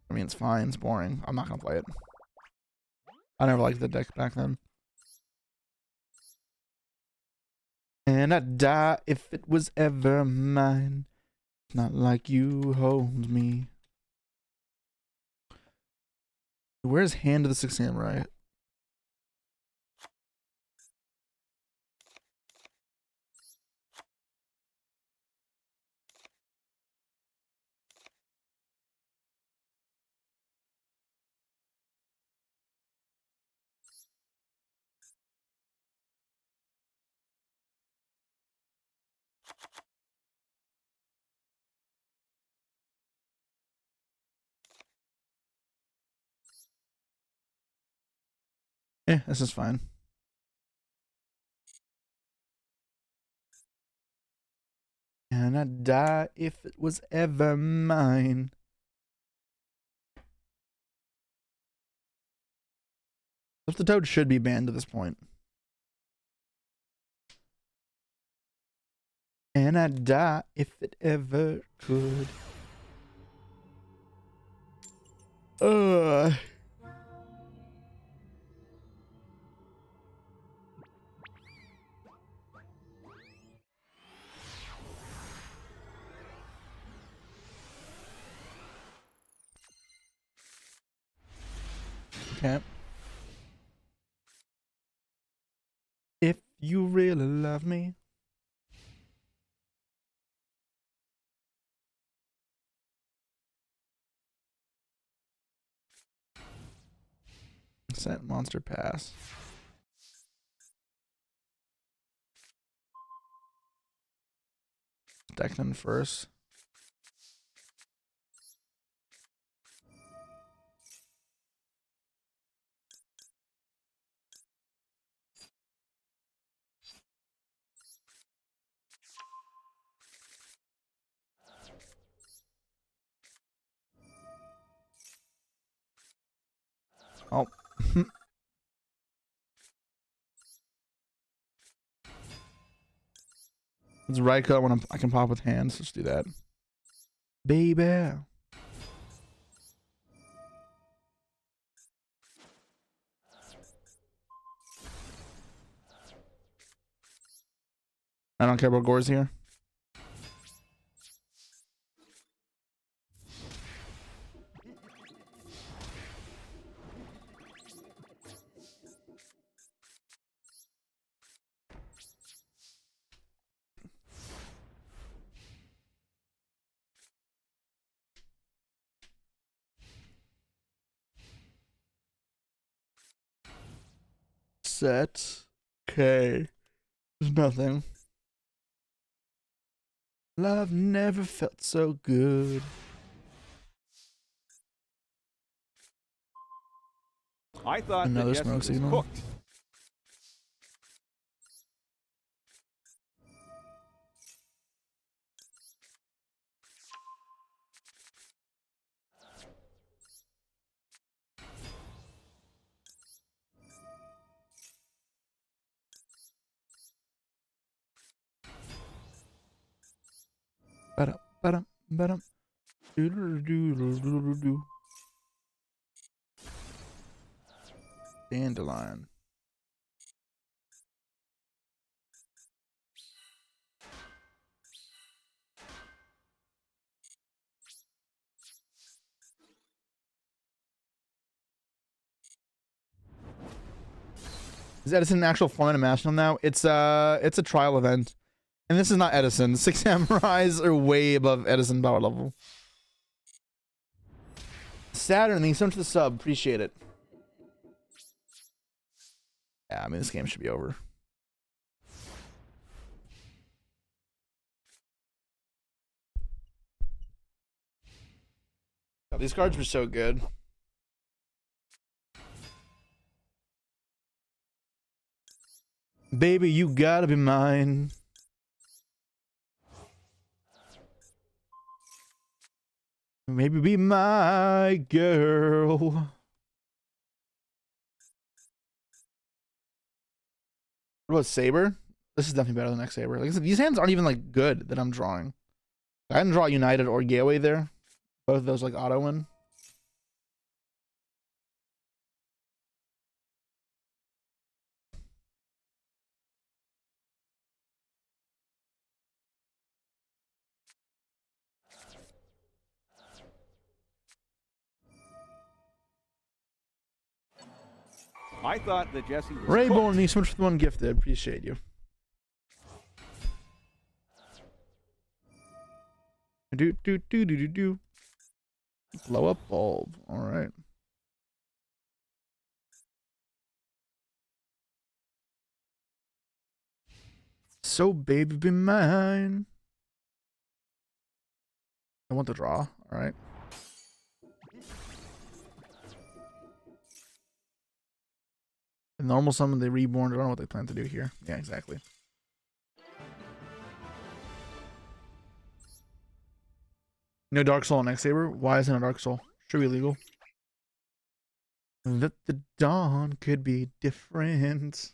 I mean, it's fine. It's boring. I'm not gonna play it. I never liked the deck back then. And I'd die if it was ever mine. Not like you hold me. Where's Hand of the Six Samurai? Yeah, this is fine. And I'd die if it was ever mine. The Toad should be banned at this point. And I'd die if it ever could. Ugh. Okay. If you really love me. Set monster pass. Declan first. Oh. It's Raikou when I can pop with hands. Let's do that. Baby. I don't care about Gores here. Set. Okay. There's nothing. Love never felt so good. I thought Another that Jesse smoke was signal. cooked. Ba-dum, ba-dum, ba-dum. Doodle-doo-doo-doo-doo-doo. Dandelion. Is Edison an actual format of National now? It's a trial event. And this is not Edison. Six Samurais are way above Edison power level. Saturn, thanks so much for the sub. Appreciate it. Yeah, I mean, this game should be over. God, these cards were so good. Baby, you gotta be mine. Maybe be my girl. What about Saber? This is definitely better than X Saber. Like I said, these hands aren't even like good that I'm drawing. I didn't draw United or Gateway there. Both of those like auto win. I thought that Jesse was Rayborn, cooked. thanks so much for the one gifted. Appreciate you. Do do do do do do. Blow up bulb. All right. So baby be mine. I want the draw. All right. The normal summon, the reborn. I don't know what they plan to do here. Yeah, exactly. No Dark Soul on X Saber. Why isn't a Dark Soul? Should be illegal. That the dawn could be different.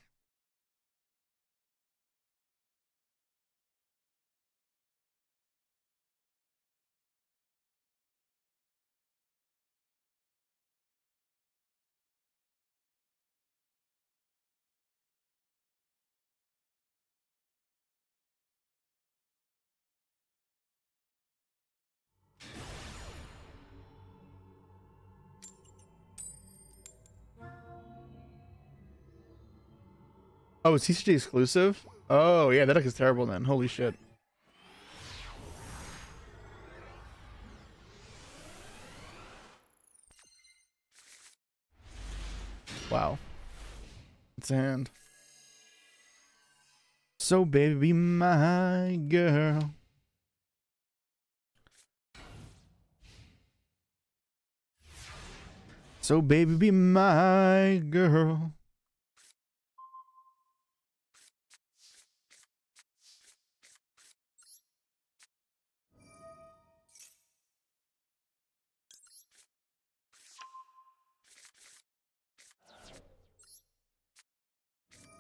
Oh, it's TCG exclusive? Oh, yeah, that deck is terrible then. Holy shit. Wow. It's a hand. So, baby, be my girl. So, baby, be my girl.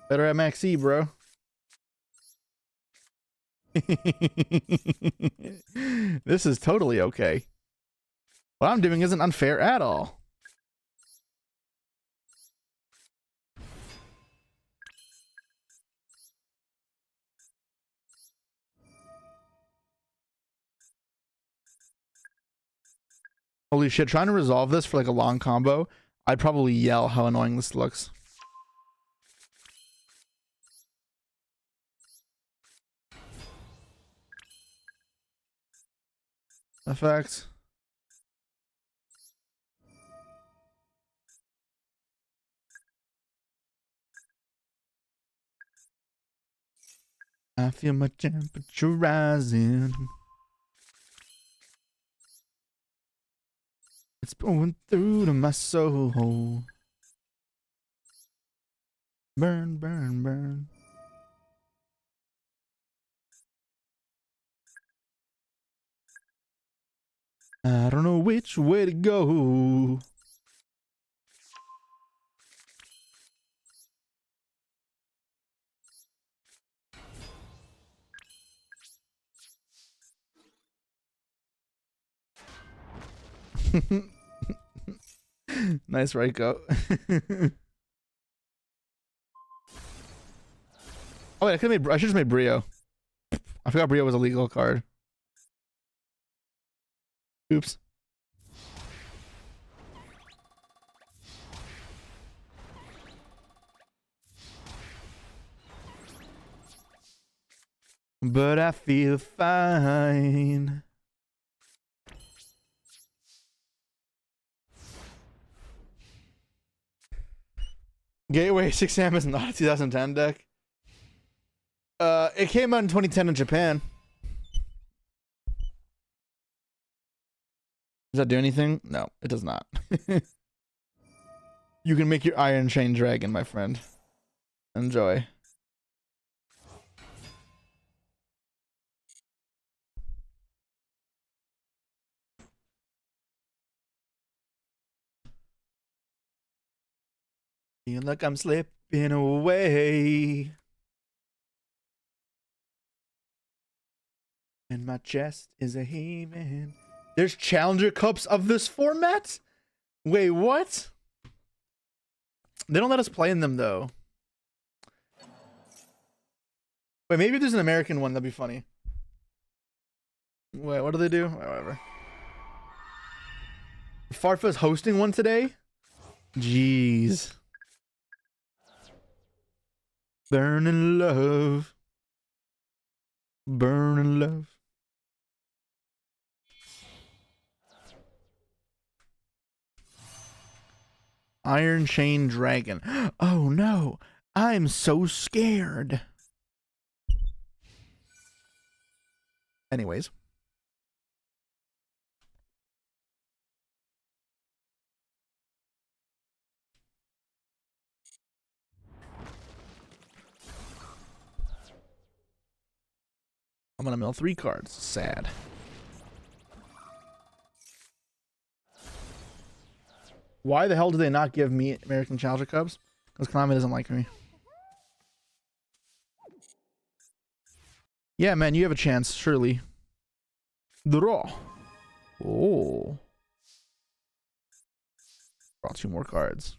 Better at Max E, bro. This is totally okay. What I'm doing isn't unfair at all. Holy shit, trying to resolve this for like a long combo, I'd probably yell how annoying this looks. Effect. I feel my temperature rising. It's going through to my soul. Burn, burn, burn. I don't know which way to go. Nice Raiko. Oh wait, I should just made Brio. I forgot Brio was a legal card. Oops. But I feel fine. Gateway 6M is not a 2010 deck. It came out in 2010 in Japan. Does that do anything? No, it does not. You can make your Iron Chain Dragon, my friend. Enjoy. Feel like I'm slipping away. And my chest is a haven. There's Challenger Cups of this format? Wait, what? They don't let us play in them, though. Wait, maybe there's an American one. That'd be funny. Wait, what do they do? Whatever. Farfa's hosting one today? Jeez. Burning love. Burning love. Iron Chain Dragon. Oh no. I'm so scared. Anyways. gonna mill 3 cards. Sad. Why the hell do they not give me American Challenger Cubs? Because Konami doesn't like me. Yeah, man, you have a chance, surely. Draw. Oh. Draw 2 more cards.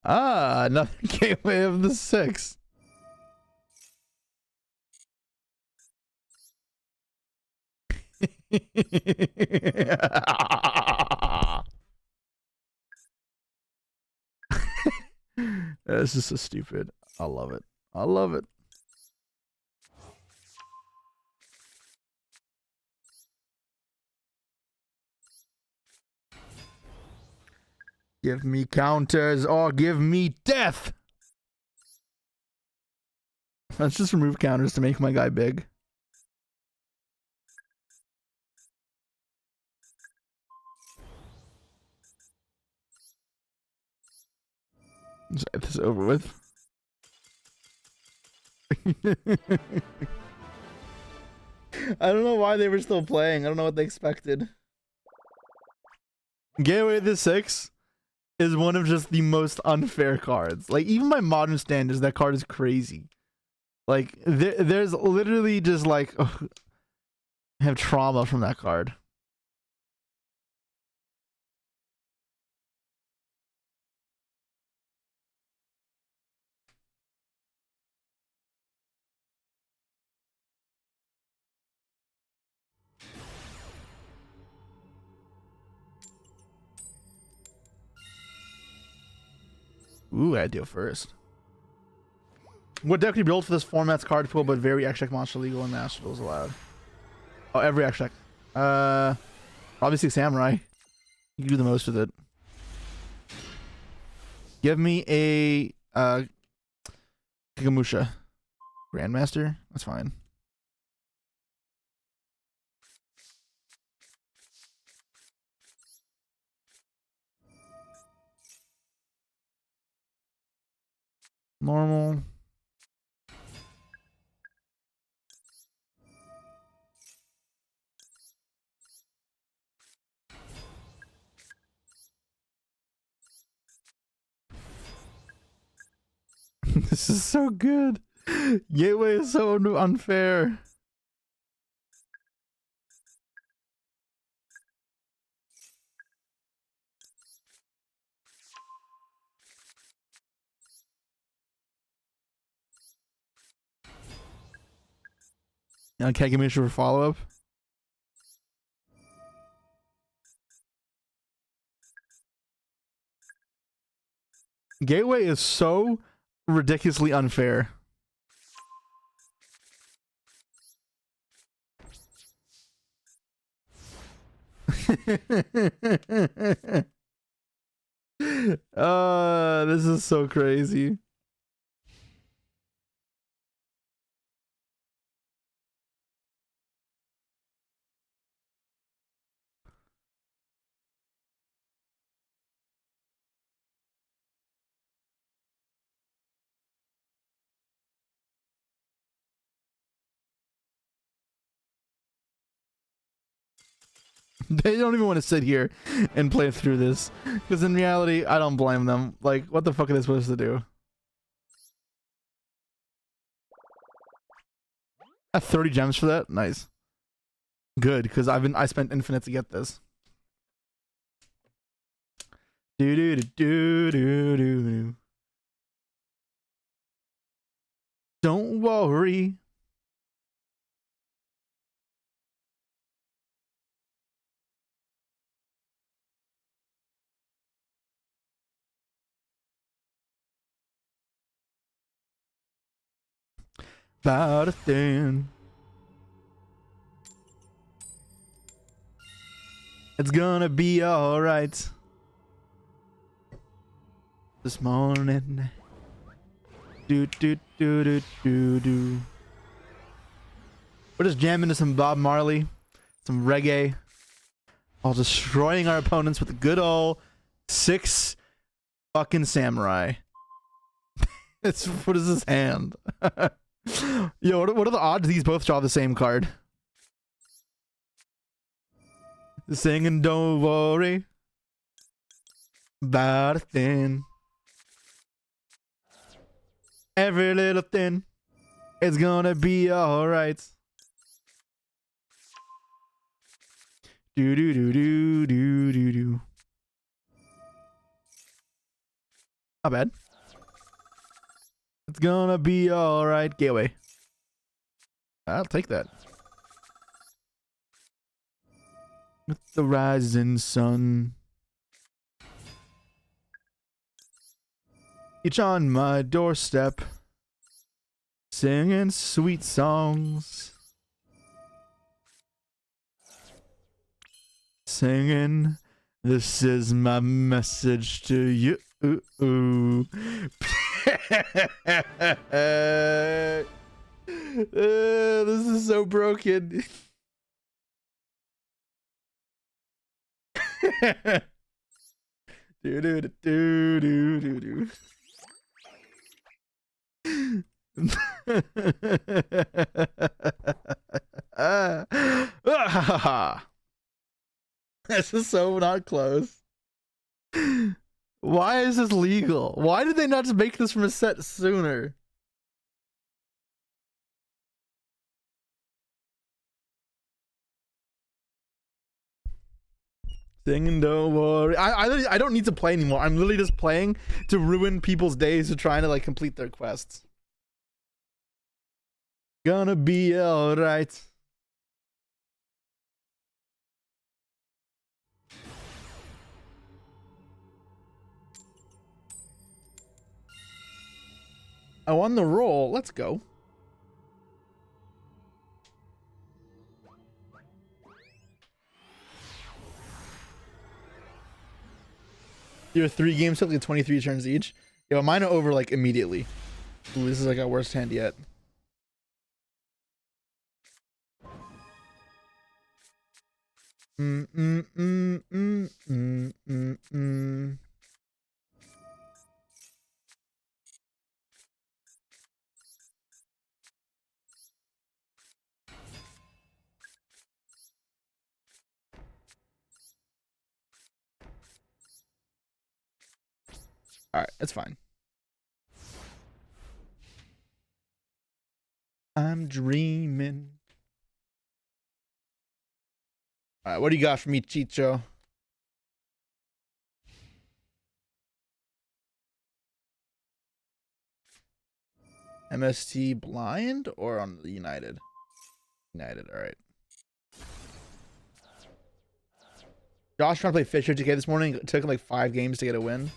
Ah, another gateway of the 6. This is so stupid. I love it. I love it. Give me counters or give me death. Let's just remove counters to make my guy big. Let's get this over with. I don't know why they were still playing. I don't know what they expected. Gateway the 6 is one of just the most unfair cards. Like, even by modern standards, that card is crazy. Like, there's literally just like, ugh, I have trauma from that card. Ooh, I deal first. What deck do you build for this format's card pool, but very extra monster legal and Master Duel is allowed? Oh, every extra. Obviously Samurai. You can do the most with it. Give me a Kikamusha. Grandmaster? That's fine. Normal. This is so good. Gateway is so unfair. Now, Kagamisha for follow-up. Gateway is so ridiculously unfair. This is so crazy. They don't even want to sit here and play through this. Because in reality, I don't blame them. Like, what the fuck are they supposed to do? I have 30 gems for that? Nice. Good, because I spent infinite to get this. Do do do do do do. Don't worry. About a thing. It's gonna be alright. This morning. Do do do do do do. We're just jamming to some Bob Marley, some reggae, while destroying our opponents with a good old 6 fucking samurai. It's what is his hand? Yo, what are the odds these both draw the same card? Singing, don't worry about a thing. Every little thing is gonna be alright. Do do do do do do do. Not bad. It's gonna be alright. Gateway. I'll take that. With the rising sun. Each on my doorstep. Singing sweet songs. Singing, this is my message to you. This is so broken. do do do do do do. This is so not close. Why is this legal? Why did they not just make this from a set sooner? Singing, don't worry. I don't need to play anymore. I'm literally just playing to ruin people's days of trying to like complete their quests. Gonna be alright. I won the roll. Let's go. Your 3 games took like 23 turns each. Yo, mine are over like immediately. Ooh, this is like our worst hand yet. All right, it's fine. I'm dreaming. All right, what do you got for me, Chicho? MST blind or on the United? United, all right. Josh trying to play Fisher 2K this morning. It took him like 5 games to get a win.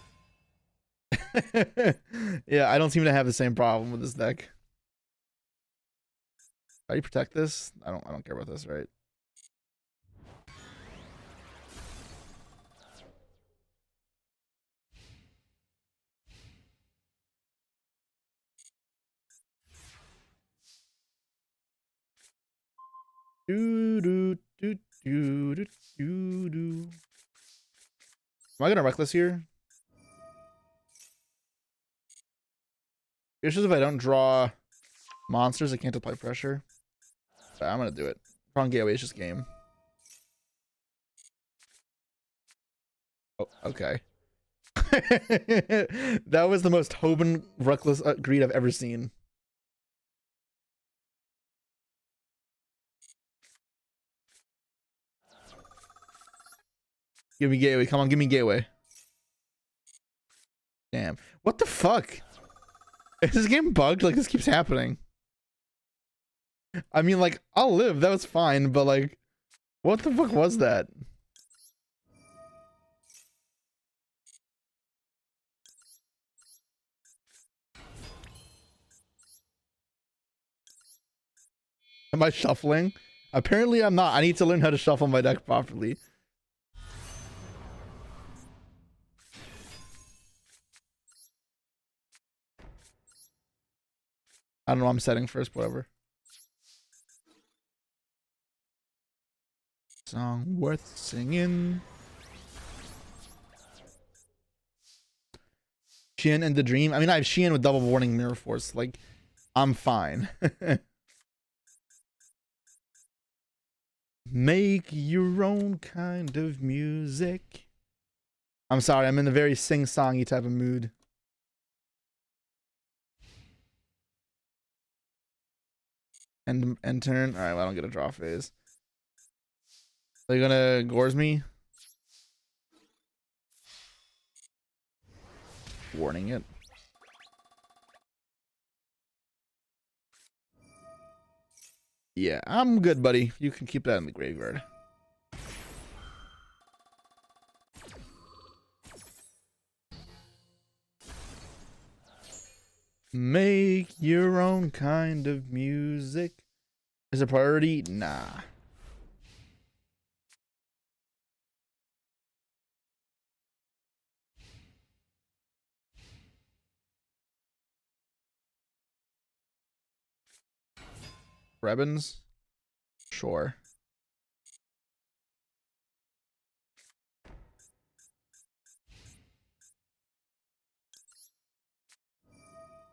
Yeah, I don't seem to have the same problem with this deck. How do you protect this? I don't care about this, right? Do do do do do do do. Am I gonna reckless here? It's just if I don't draw monsters, I can't apply pressure. But I'm gonna do it. Wrong gateway, it's just game. Oh, okay. That was the most Hoban reckless greed I've ever seen. Give me gateway. Come on, give me gateway. Damn. What the fuck? Is this game bugged? Like, this keeps happening. I mean, like, I'll live. That was fine, but, like, what the fuck was that? Am I shuffling? Apparently, I'm not. I need to learn how to shuffle my deck properly. I don't know. I'm setting first, whatever. Song worth singing. Shin and the Dream. I mean, I have Shin with double warning Mirror Force. Like, I'm fine. Make your own kind of music. I'm sorry, I'm in a very sing-songy type of mood. End turn. Alright, well, I don't get a draw phase. Are you gonna Gores me? Warning it. Yeah, I'm good, buddy. You can keep that in the graveyard. Make your own kind of music. Is a priority? Nah. Rebens? Sure.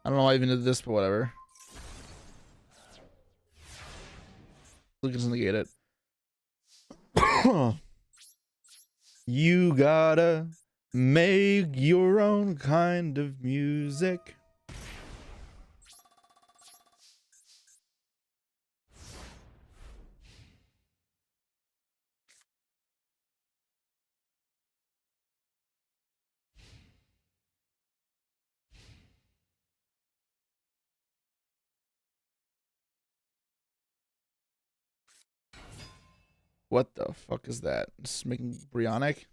I don't know why I even did this, but whatever. Look at negate it. You gotta make your own kind of music. What the fuck is that? Just making Brionic?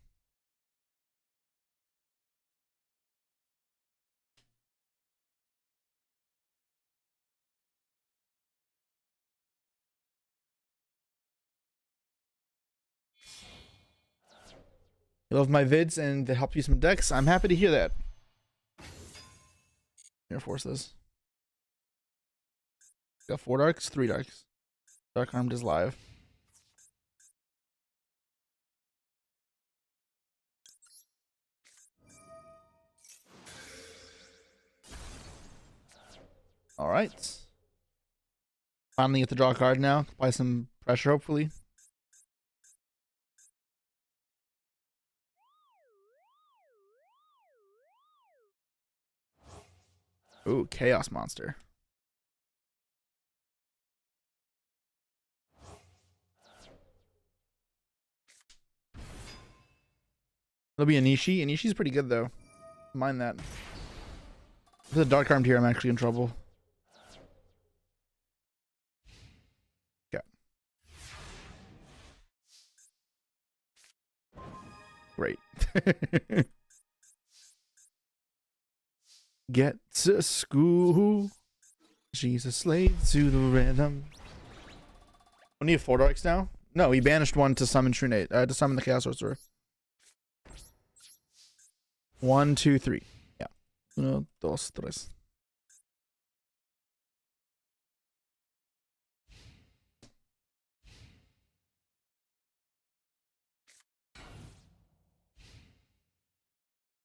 You love my vids and they help you some decks. I'm happy to hear that. Air Force this. Got 4 darks, 3 darks. Dark Armed is live. All right. Finally get to draw a card now. Apply some pressure, hopefully. Ooh, Chaos Monster. It'll be Anishi. Anishi's pretty good, though. Mind that. If there's a Dark Armed here, I'm actually in trouble. Okay. Great. Get to school. She's a slave to the rhythm. We need 4 darks now? No, he banished one to summon Trunate. To summon the Chaos Sorcerer. 1, 2, 3. Yeah. 1, 2, 3.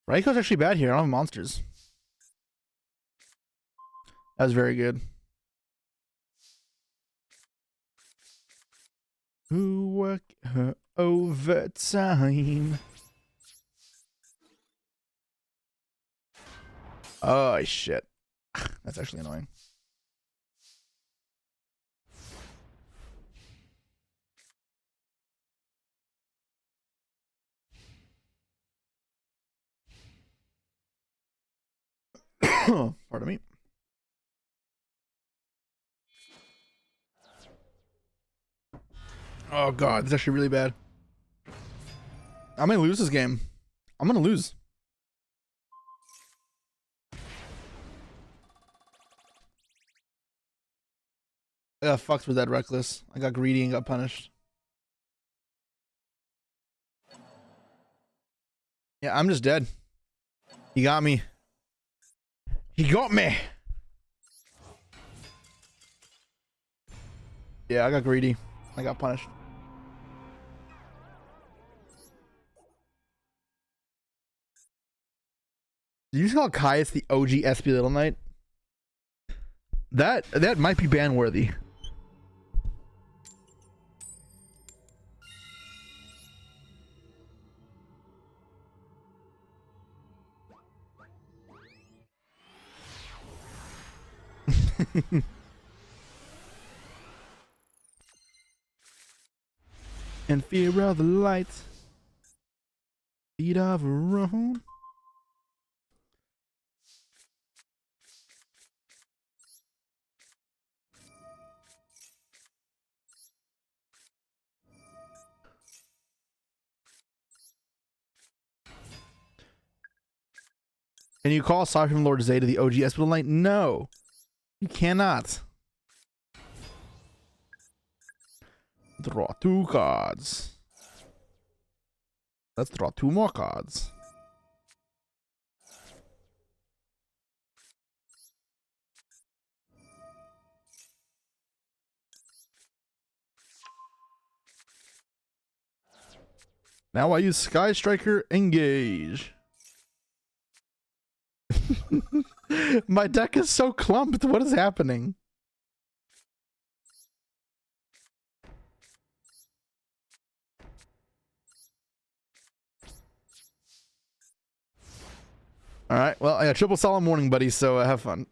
Raiko's actually bad here. I don't have monsters. That was very good. Who work her overtime? Oh shit. That's actually annoying. Pardon me. Oh god, this is actually really bad. I'm gonna lose this game. I'm gonna lose. I got fucked with that reckless. I got greedy and got punished. Yeah, I'm just dead. He got me. He got me. Yeah, I got greedy. I got punished. Did you call Caius the OG SP Little Knight? That might be ban worthy. In fear of the light, beat of a road. Can you call aside from Lord Zeta the OG Espidal Knight? No, you cannot. Draw 2 cards. Let's draw 2 more cards. Now I use Sky Striker, engage. My deck is so clumped. What is happening? All right. Well, I got triple solemn warning, buddy. So have fun.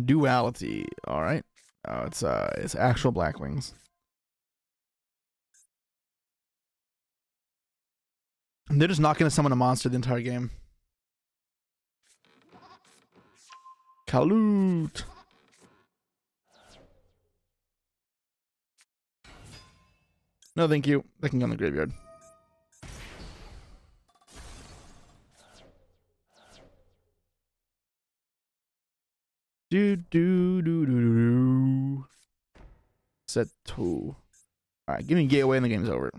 Duality. All right. Oh, it's actual Black Wings. They're just not going to summon a monster the entire game. Kaloot. No, thank you. They can go in the graveyard. Do. Set 2. Alright, give me Gateway and the game's over.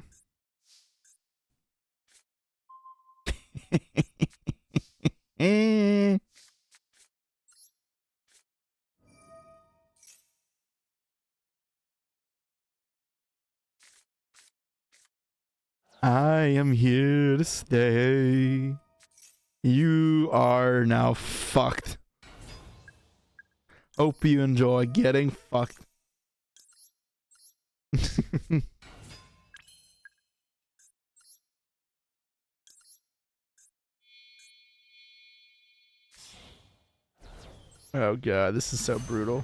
I am here to stay. You are now fucked. Hope you enjoy getting fucked. Oh god, this is so brutal.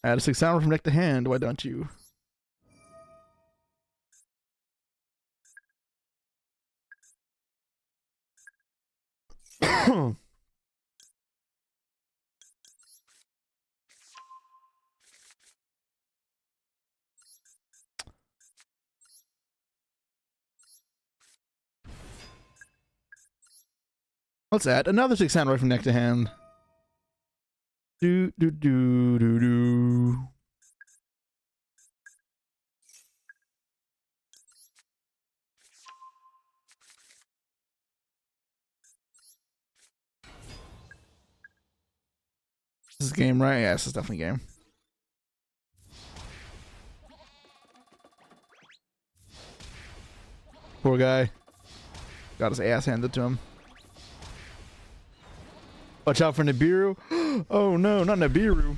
Add a 6 sound from deck to hand, why don't you? Let's add another 6 sound right from neck to hand. Do. This is game, right? Yeah, this is definitely game. Poor guy. Got his ass handed to him. Watch out for Nibiru. Oh no, not Nibiru.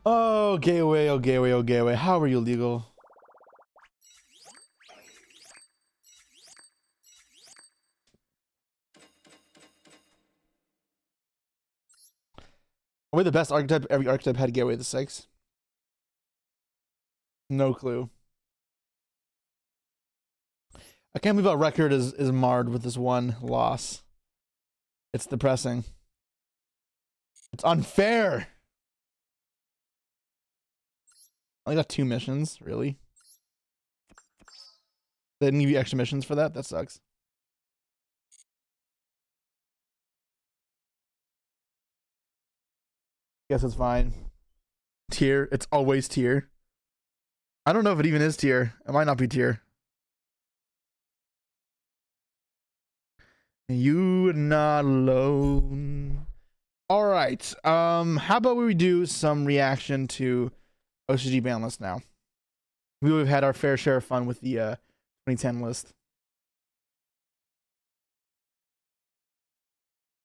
Oh, Gateway, oh Gateway, oh Gateway. How are you legal? Are we the best archetype? Every archetype had Gateway the 6. No clue. I can't believe our record is marred with this one loss. It's depressing. It's unfair. I only got 2 missions, really. They didn't give you extra missions for that? That sucks. Guess it's fine. Tier. It's always tier. I don't know if it even is tier. It might not be tier. You are not alone. All right. How about we do some reaction to OCG ban list now? We've had our fair share of fun with the 2010 list.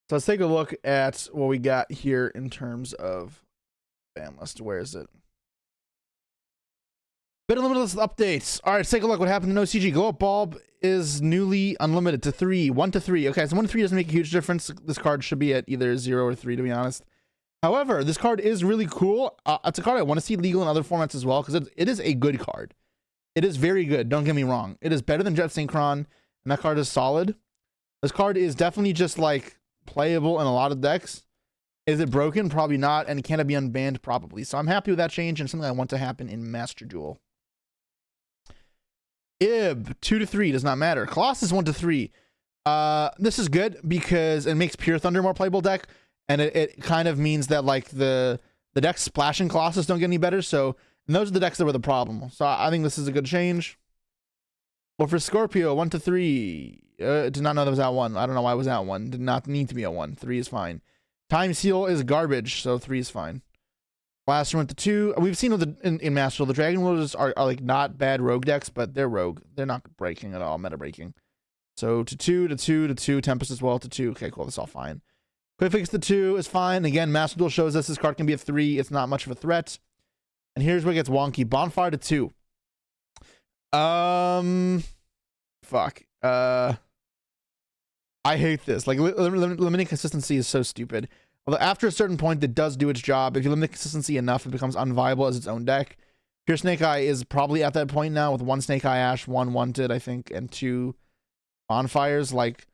So let's take a look at what we got here in terms of ban list. Where is it? Bit of limited list updates. All right, let's take a look. What happened in OCG? Glow Up Bulb is newly unlimited to 3. 1 to 3. Okay, so 1 to 3 doesn't make a huge difference. This card should be at either 0 or 3, to be honest. However, this card is really cool. It's a card I want to see legal in other formats as well, because it is a good card. It is very good. Don't get me wrong. It is better than Jet Synchron, and that card is solid. This card is definitely just like playable in a lot of decks. Is it broken? Probably not. And can it be unbanned? Probably. So I'm happy with that change, and something I want to happen in Master Duel. Ib 2 to 3 does not matter. Colossus 1 to 3. This is good because it makes Pure Thunder more playable deck, and it kind of means that like the decks splashing Colossus don't get any better. So and those are the decks that were the problem. So I think this is a good change. Well, for Scorpio 1 to 3, did not know that was at 1. I don't know why it was at 1. Did not need to be at 1. 3 is fine. Time Seal is garbage, so 3 is fine. Blaster went to 2. We've seen in Master Duel, the Dragon Wielders are like not bad rogue decks, but they're rogue. They're not breaking at all, meta breaking. So to 2, to 2, to 2. Tempest as well to 2. Okay, cool. That's all fine. Quick Fix to 2 is fine. Again, Master Duel shows us this card can be a 3. It's not much of a threat. And here's where it gets wonky. Bonfire to 2. Fuck. I hate this. Like, limiting consistency is so stupid. Although after a certain point, it does do its job. If you limit consistency enough, it becomes unviable as its own deck. Pure Snake Eye is probably at that point now with 1 Snake Eye Ash, 1 Wanted, I think, and 2 Bonfires. Like,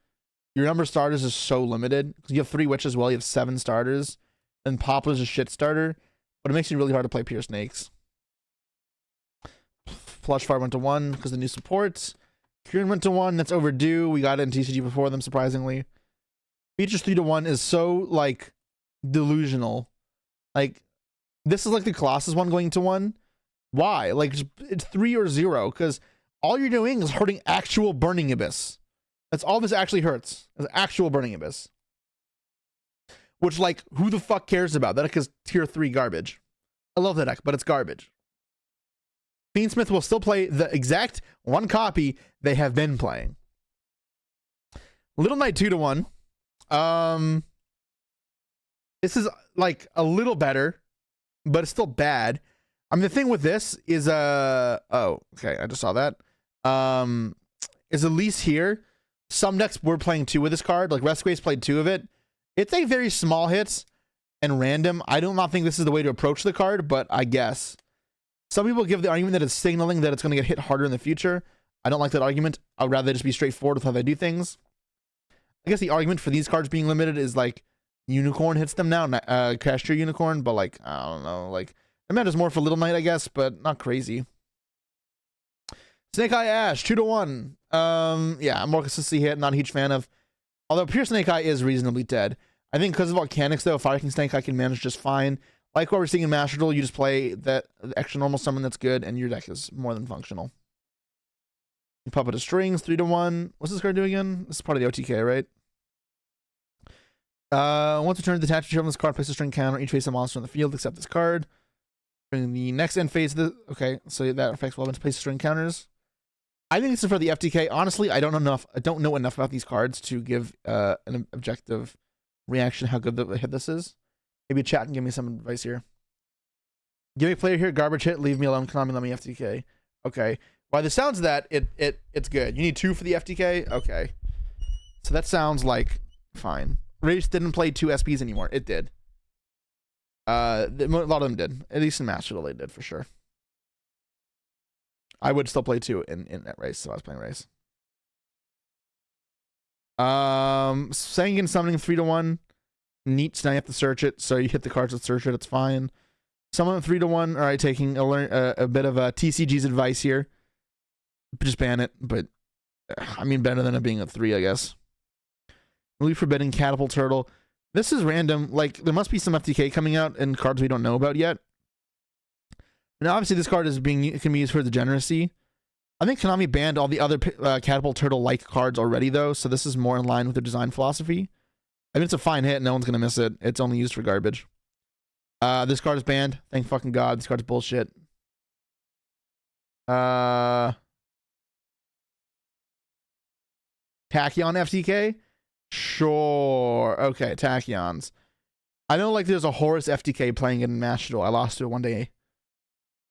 your number of starters is so limited. Because you have 3 Witches, well, you have 7 starters. And Poplar's a shit starter. But it makes it really hard to play Pure Snakes. Flush Fire went to 1 because of the new supports. Kieran went to 1. That's overdue. We got it in TCG before them, surprisingly. Features 3 to 1 is so, like, delusional. Like, this is like the Colossus one going to 1. Why? Like, it's 3 or 0, because all you're doing is hurting actual Burning Abyss. That's all this actually hurts. Is actual Burning Abyss. Which, like, who the fuck cares about? That deck is tier 3 garbage. I love that deck, but it's garbage. Fiendsmith will still play the exact 1 copy they have been playing. Little Knight 2 to 1. This is like a little better, but it's still bad. I mean, the thing with this is oh, okay, I just saw that. Is at least here, some decks were playing 2 with this card. Like Rescua's played 2 of it. It's a very small hit and random. I do not think this is the way to approach the card, but I guess. Some people give the argument that it's signaling that it's going to get hit harder in the future. I don't like that argument. I would rather just be straightforward with how they do things. I guess the argument for these cards being limited is like Unicorn hits them now, Castor Unicorn, but like, I don't know, like, it matters more for Little Knight, I guess, but not crazy. Snake Eye Ash, 2 to 1. Yeah, more consistency hit, not a huge fan of. Although Pure Snake Eye is reasonably dead. I think because of Volcanics, though, Fire King Snake Eye can manage just fine. Like what we're seeing in Master Duel, you just play that extra normal summon that's good, and your deck is more than functional. You pop it to Strings, 3 to 1. What's this card do again? This is part of the OTK, right? Once returned to the attachment on this card, place a string counter each face a monster on the field except this card. During the next end phase, okay, so that affects weapons, place string counters. I think this is for the FTK. Honestly, I don't know enough about these cards to give an objective reaction how good the hit this is. Maybe chat and give me some advice here. Give me a player here, garbage hit, leave me alone, Konami, let me FTK. Okay. By the sounds of that, it's good. You need 2 for the FTK? Okay. So that sounds like fine. Race didn't play 2 SPs anymore. It did. A lot of them did. At least in Master Duel they did, for sure. I would still play 2 in that race, so I was playing race. Sanguine Summoning 3 to 1. Neat, so now you have to search it, so you hit the cards with search it, it's fine. Summon 3 to 1. Alright, taking a bit of TCG's advice here. Just ban it, but I mean better than it being a 3, I guess. Really Forbidden, Catapult Turtle. This is random. Like, there must be some FTK coming out and cards we don't know about yet. And obviously this card is can be used for Degeneracy. I think Konami banned all the other Catapult Turtle-like cards already, though, so this is more in line with their design philosophy. I mean, it's a fine hit. No one's going to miss it. It's only used for garbage. This card is banned. Thank fucking God. This card's bullshit. Tachyon FTK? Sure. Okay, Tachyons. I know, like, there's a Horus FTK playing it in Master Duel. I lost to it one day.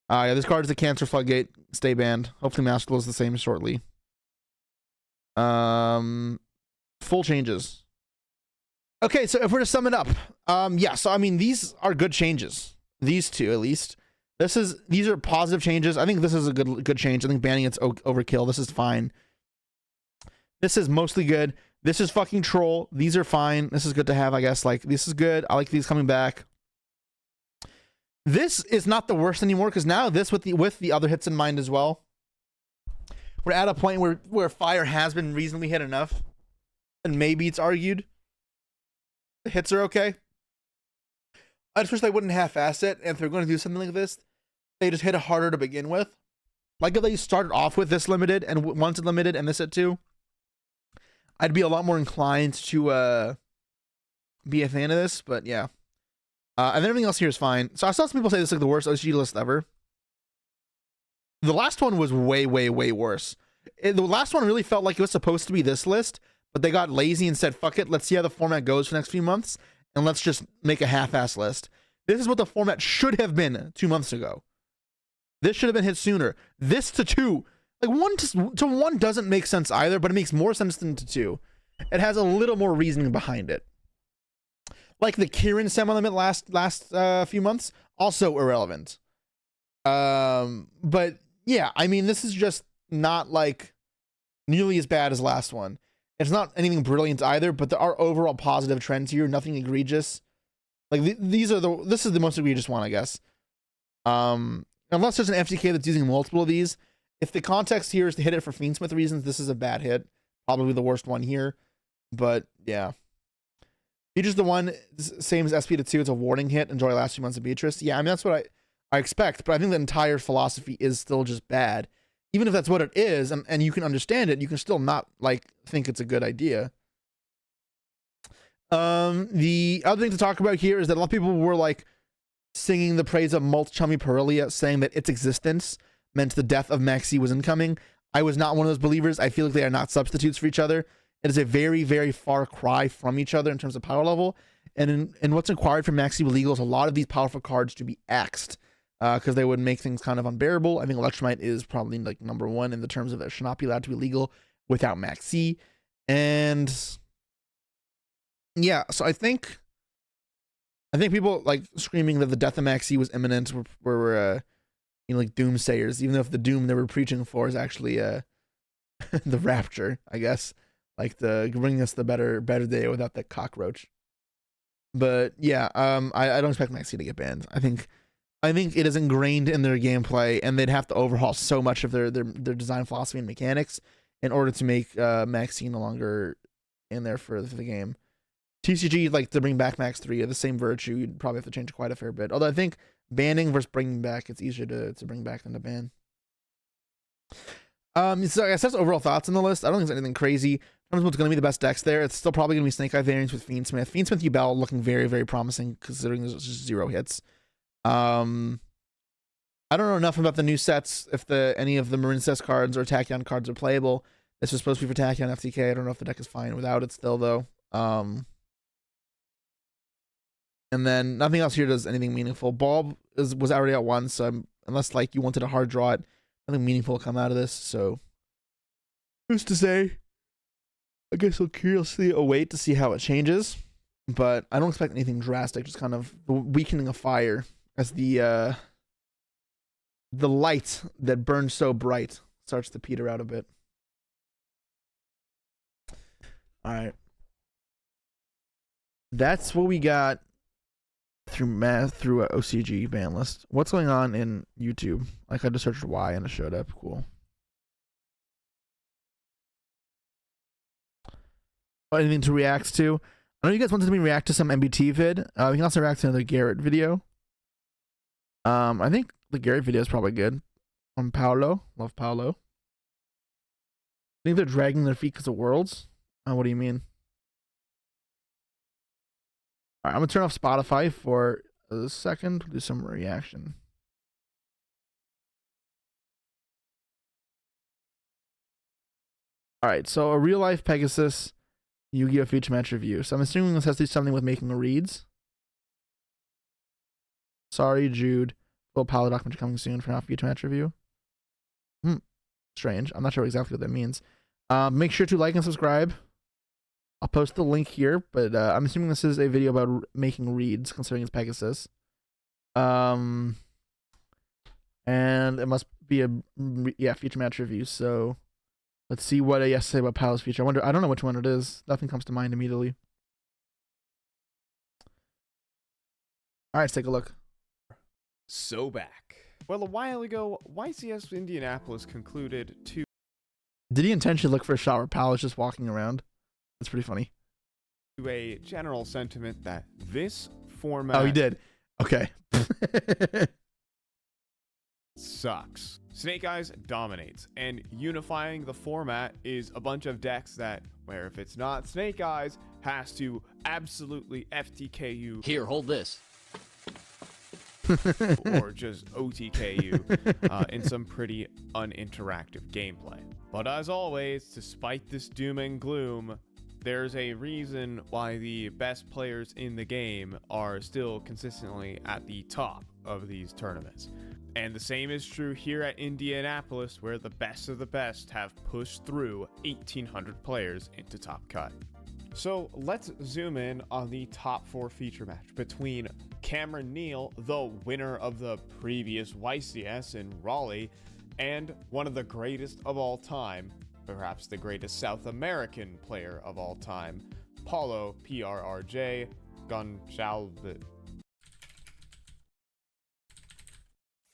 Yeah, this card is the Cancer Floodgate. Stay banned. Hopefully Master Duel is the same shortly. Full changes. Okay, so if we're to sum it up, yeah, so I mean, these are good changes. These two, at least. These are positive changes. I think this is a good change. I think banning it's overkill. This is fine. This is mostly good. This is fucking troll. These are fine. This is good to have, I guess. Like, this is good. I like these coming back. This is not the worst anymore, because now this with the other hits in mind as well, we're at a point where fire has been reasonably hit enough, and maybe it's argued the hits are okay. I just wish they wouldn't half-ass it, and if they're going to do something like this, they just hit it harder to begin with. Like if they started off with this limited and once it limited and this at 2, I'd be a lot more inclined to be a fan of this. But yeah, and everything else here is fine. So I saw some people say this is like the worst OCG list ever. The last one was way worse. The last one really felt like it was supposed to be this list, but they got lazy and said, fuck it, let's see how the format goes for the next few months, and let's just make a half-ass list. This is what the format should have been 2 months ago. This should have been hit sooner. This to 2. Like 1 to 1 doesn't make sense either, but it makes more sense than to 2. It has a little more reasoning behind it. Like the Kirin semi-limit last few months, also irrelevant. But yeah, I mean, this is just not like nearly as bad as last one. It's not anything brilliant either, but there are overall positive trends here. Nothing egregious. Like this is the most egregious one, I guess. Unless there's an FTK that's using multiple of these. If the context here is to hit it for Fiendsmith reasons, this is a bad hit. Probably the worst one here. But yeah. Beatrice the one, same as SP to 2. It's a warning hit. Enjoy last few months of Beatrice. Yeah, I mean, that's what I expect. But I think the entire philosophy is still just bad. Even if that's what it is, and you can understand it, you can still not, like, think it's a good idea. The other thing to talk about here is that a lot of people were, like, singing the praise of Mult Chummy Perilia, saying that its existence meant the death of Maxi was incoming. I was not one of those believers. I feel like they are not substitutes for each other. It is a very far cry from each other in terms of power level. And in what's required for Maxi Legal is a lot of these powerful cards to be axed, because they would make things kind of unbearable. I think Electromite is probably like #1 in the terms of it should not be allowed to be legal without Maxi. And yeah, so I think people like screaming that the death of Maxi was imminent were like doomsayers, even though if the doom they were preaching for is actually the rapture, I guess, like the bringing us the better day without that cockroach. But yeah, I don't expect Maxi to get banned. I think it is ingrained in their gameplay, and they'd have to overhaul so much of their design philosophy and mechanics in order to make Maxi no longer in there for the game. TCG, like, to bring back Max 3, the same virtue, you'd probably have to change quite a fair bit. Although I think banning versus bringing back, it's easier to bring back than to ban. So I guess that's overall thoughts on the list. I don't think it's anything crazy. In terms of what's going to be the best decks there, it's still probably going to be Snake Eye variants with Fiendsmith. Fiendsmith Yubel looking very promising, considering there's just 0 hits. I don't know enough about the new sets, if any of the Marincess cards or Tachyon cards are playable. This was supposed to be for Tachyon FTK. I don't know if the deck is fine without it still, though. And then nothing else here does anything meaningful. Bulb was already at 1, so unless like you wanted a hard draw it, nothing meaningful will come out of this. So who's to say? I guess we'll curiously await to see how it changes. But I don't expect anything drastic, just kind of the weakening of fire as the light that burned so bright starts to peter out a bit. All right. That's what we got through OCG ban list. What's going on in YouTube? Like, I just searched Y and it showed up. Cool. Anything to react to? I know you guys wanted me to react to some MBT vid. We can also react to another Garrett video. I think the Garrett video is probably good. On Paolo. Love Paolo. think they're dragging their feet because of Worlds? What do you mean? All right, I'm gonna turn off Spotify for a second. Do some reaction. All right, so a real life Pegasus Yu-Gi-Oh feature match review. So I'm assuming this has to do something with making reads. Sorry, Jude. Full Palo documentary coming soon for now feature match review. Strange. I'm not sure exactly what that means. Make sure to like and subscribe. I'll post the link here, but I'm assuming this is a video about making reads, considering it's Pegasus. And it must be a feature match review. So let's see what it has to say about Palo's feature. I don't know which one it is. Nothing comes to mind immediately. All right, let's take a look. So back. Well, a while ago, YCS Indianapolis concluded to Did he intentionally look for a shot where Palo's just walking around? That's pretty funny. a general sentiment that this format Oh, he did. Okay. sucks. Snake Eyes dominates, and unifying the format is a bunch of decks that, where if it's not Snake Eyes, has to absolutely FTKU Here, hold this. or just OTKU in some pretty uninteractive gameplay. But as always, despite this doom and gloom, there's a reason why the best players in the game are still consistently at the top of these tournaments. And the same is true here at Indianapolis, where the best of the best have pushed through 1,800 players into Top Cut. So let's zoom in on the top 4 feature match between Cameron Neal, the winner of the previous YCS in Raleigh, and one of the greatest of all time, perhaps the greatest South American player of all time, Paulo PRRJ Gonçalves.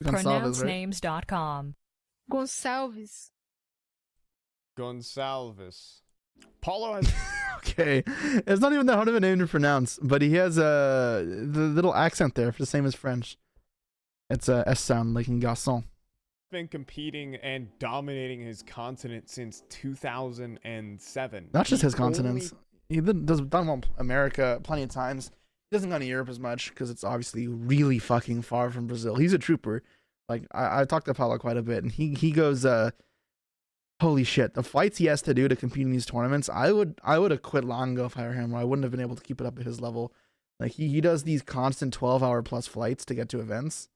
pronouncenames.com. Gonçalves. Gonçalves. Paulo has Okay. It's not even that hard of a name to pronounce, but he has the little accent there, the same as French. It's a S sound, like in garçon. been competing and dominating his continent since 2007. Not just He his continents. only- He does done well America plenty of times. He doesn't go to Europe as much because it's obviously really fucking far from Brazil. He's a trooper. Like I talked to Paulo quite a bit, and he goes, holy shit, the fights he has to do to compete in these tournaments. I would have quit long ago if I were him, or I wouldn't have been able to keep it up at his level. Like he does these constant 12-hour plus flights to get to events,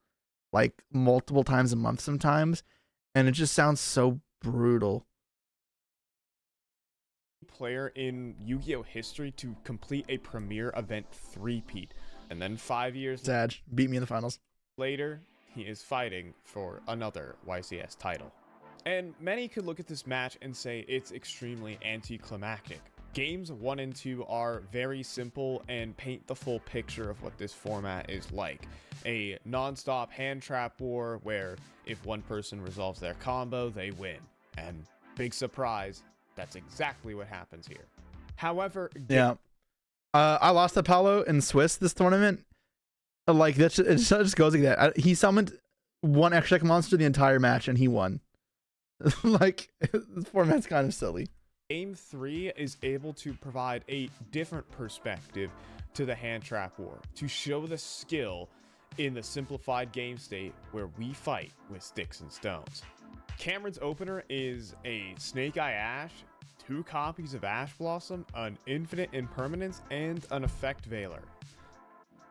like multiple times a month sometimes, and it just sounds so brutal. Player in Yu-Gi-Oh history to complete a premier event three-peat, and then 5 years Sad, beat me in the finals. later, he is fighting for another YCS title. And many could look at this match and say it's extremely anticlimactic. Games 1 and 2 are very simple and paint the full picture of what this format is like. A non-stop hand trap war where if one person resolves their combo, they win. And big surprise, that's exactly what happens here. However, Yeah. I lost to Paulo in Swiss this tournament. Like it just goes like that. He summoned one extra monster the entire match and he won. Like this format's kind of silly. Game 3 is able to provide a different perspective to the hand trap war, to show the skill in the simplified game state where we fight with sticks and stones. Cameron's opener is a Snake Eye Ash, 2 copies of Ash Blossom, an Infinite Impermanence, and an Effect Veiler.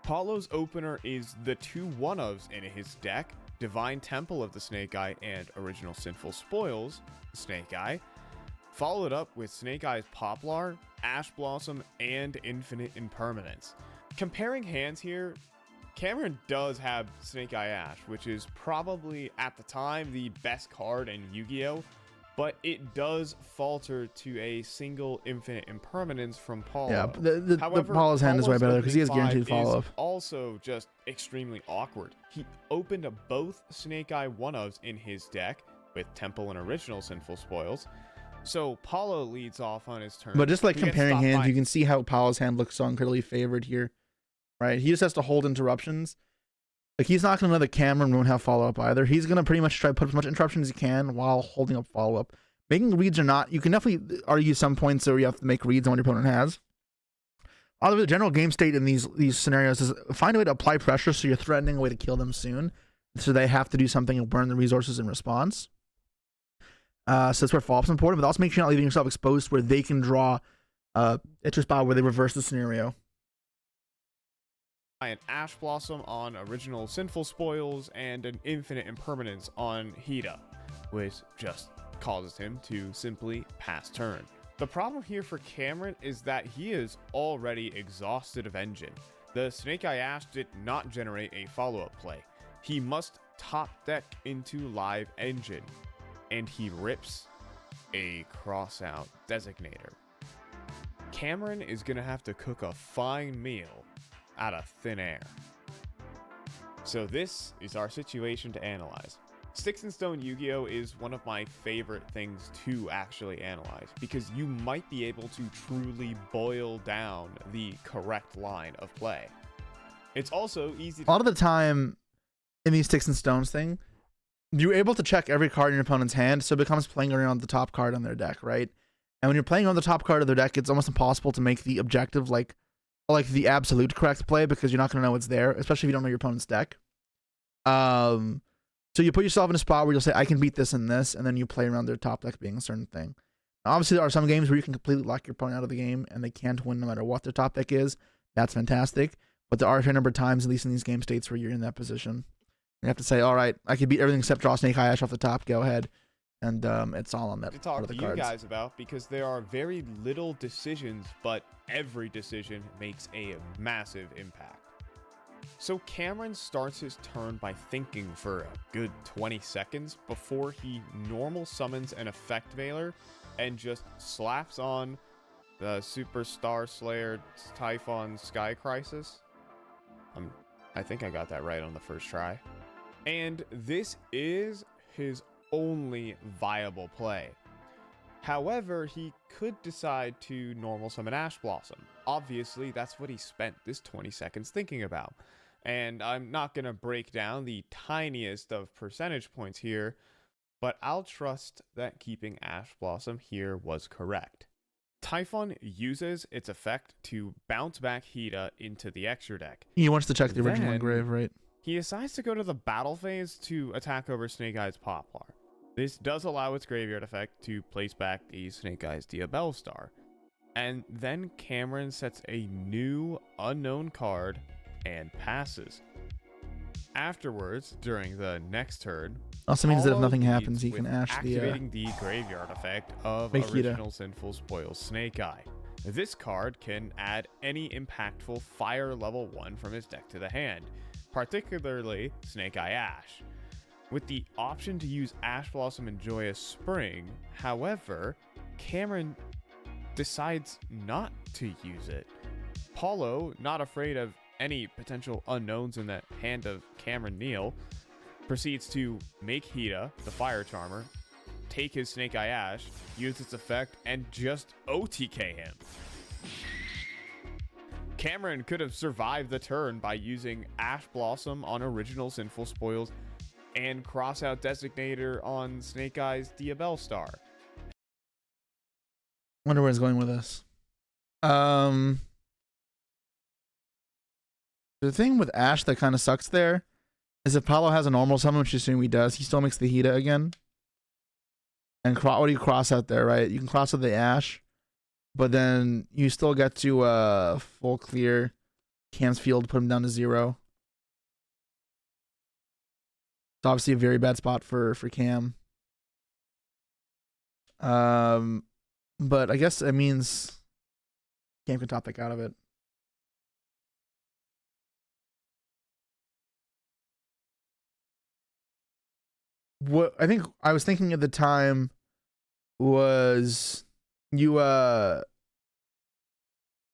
Paulo's opener is the 2 one-ofs in his deck, Divine Temple of the Snake Eye and Original Sinful Spoils, Snake Eye, followed up with Snake Eye's Poplar, Ash Blossom, and Infinite Impermanence. Comparing hands here, Cameron does have Snake Eye Ash, which is probably at the time the best card in Yu-Gi-Oh, but it does falter to a single Infinite Impermanence from Paulo. Yeah, the However, Paulo's hand is way Paulo's better because he has opening guaranteed five follow up. is also just extremely awkward. He opened both Snake Eye one-ofs in his deck with Temple and Original Sinful Spoils. So Paulo leads off on his turn. But just like He gets comparing stopped hands, by- you can see how Paulo's hand looks so incredibly favored here. Right? He just has to hold interruptions. Like he's not gonna let the Cameron won't have follow up either. He's gonna pretty much try to put as much interruption as he can while holding up follow up. Making reads or not, you can definitely argue some points where you have to make reads on what your opponent has. Although the general game state in these scenarios is find a way to apply pressure so you're threatening a way to kill them soon. So they have to do something and burn the resources in response. So that's where follow-up's important, but also make sure you're not leaving yourself exposed where they can draw extra spot where they reverse the scenario. An Ash Blossom on original Sinful Spoils and an Infinite Impermanence on Hida, which just causes him to simply pass turn. The problem here for Cameron is that he is already exhausted of engine. The Snake Eye Ash did not generate a follow-up play. He must top deck into live engine, and he rips a crossout designator. Cameron is going to have to cook a fine meal out of thin air. So this is our situation to analyze. Sticks and Stone Yu-Gi-Oh! Is one of my favorite things to actually analyze because you might be able to truly boil down the correct line of play. It's also easy to... A lot of the time in these Sticks and Stones thing, you're able to check every card in your opponent's hand, so it becomes playing around the top card on their deck, right? And when you're playing on the top card of their deck, it's almost impossible to make the objective, like the absolute correct play because you're not going to know what's there, especially if you don't know your opponent's deck. So you put yourself in a spot where you'll say, I can beat this and this, and then you play around their top deck being a certain thing. Now, obviously, there are some games where you can completely lock your opponent out of the game, and they can't win no matter what their top deck is. That's fantastic. But there are a fair number of times, at least in these game states, where you're in that position. You have to say, all right, I can beat everything except draw Snake Eye Ash off the top. Go ahead. And it's all on that to part talk of the to cards. you guys about because there are very little decisions, but every decision makes a massive impact. So Cameron starts his turn by thinking for a good 20 seconds before he normal summons an Effect Veiler and just slaps on the Superstar Slayer Typhon Sky Crisis. I think I got that right on the first try. And this is his only viable play. However, he could decide to normal summon Ash Blossom. Obviously, that's what he spent this 20 seconds thinking about. And I'm not going to break down the tiniest of percentage points here, but I'll trust that keeping Ash Blossom here was correct. Typhon uses its effect to bounce back Hida into the extra deck. He wants to check the original Then engrave, right? he decides to go to the battle phase to attack over Snake Eye's Poplar. This does allow its graveyard effect to place back the Snake Eye's Diabell Star. And then Cameron sets a new unknown card and passes. Afterwards, during the next turn, Also means that if Paulo nothing happens, he leads can with ash the activating the graveyard effect of Make Hida. original Sinful Spoils Snake Eye. This card can add any impactful fire level 1 from his deck to the hand, particularly Snake Eye Ash, with the option to use Ash Blossom and Joyous Spring. However, Cameron decides not to use it. Paulo, not afraid of any potential unknowns in the hand of Cameron Neal, proceeds to make Hida, the Fire Charmer, take his Snake Eye Ash, use its effect, and just OTK him. Cameron could have survived the turn by using Ash Blossom on original Sinful Spoils and Crossout Designator on Snake Eye's Diabell Star. Wonder where it's going with this. The thing with Ash that kind of sucks there is if Paulo has a normal summon, which I assume he does, he still makes the Hida again. And what do you cross out there, right? You can cross out the Ash, but then you still get to full clear Cam's field, put him down to 0. It's obviously a very bad spot for Cam. But I guess it means Cam can top deck out of it. What I think I was thinking at the time was you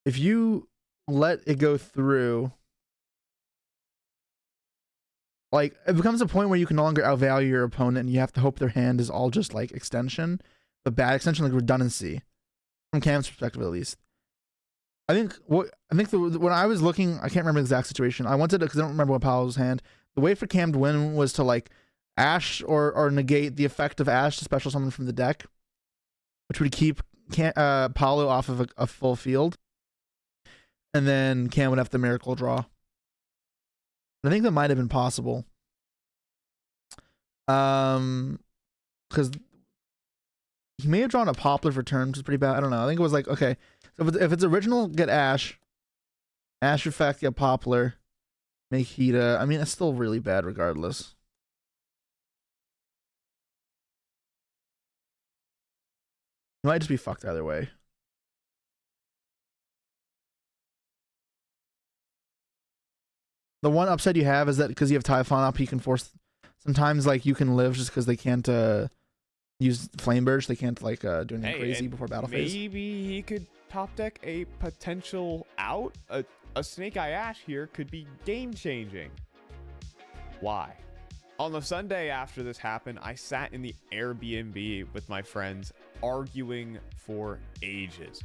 if you let it go through, like it becomes a point where you can no longer outvalue your opponent and you have to hope their hand is all just like extension, but bad extension, like redundancy from Cam's perspective at least. When I was looking, I can't remember the exact situation. I wanted to, because I don't remember what Paulo's hand. The way for Cam to win was to like Ash or negate the effect of Ash to special summon from the deck which would keep Paulo off of a full field, and then Cam would have the miracle draw. I think that might have been possible. Because he may have drawn a Poplar for turn, which is pretty bad. I don't know. I think it was like, okay, so if it's original, get Ash effect, get Poplar, make Hita. I mean, it's still really bad regardless. You might just be fucked either way. The one upside you have is that because you have Typhon up, you can force. Sometimes like you can live just because they can't use Flame Burst. They can't like do anything crazy before battle phase. Maybe he could top deck a potential out. A Snake Eye Ash here could be game changing. Why? On the Sunday after this happened, I sat in the Airbnb with my friends arguing for ages.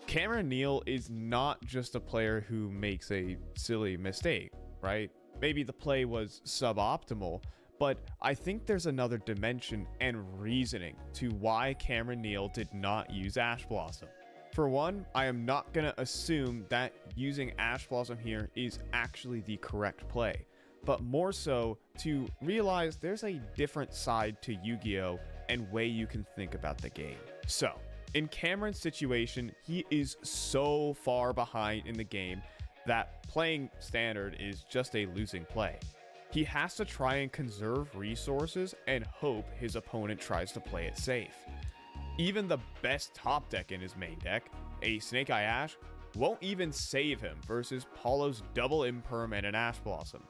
Cameron Neal is not just a player who makes a silly mistake, right? Maybe the play was suboptimal, but I think there's another dimension and reasoning to why Cameron Neal did not use Ash Blossom. For one, I am not going to assume that using Ash Blossom here is actually the correct play, but more so to realize there's a different side to Yu-Gi-Oh! And way you can think about the game. So, in Cameron's situation, he is so far behind in the game that playing standard is just a losing play. He has to try and conserve resources and hope his opponent tries to play it safe. Even the best top deck in his main deck, a Snake Eye Ash, won't even save him versus Paulo's double Imperm and an Ash Blossom.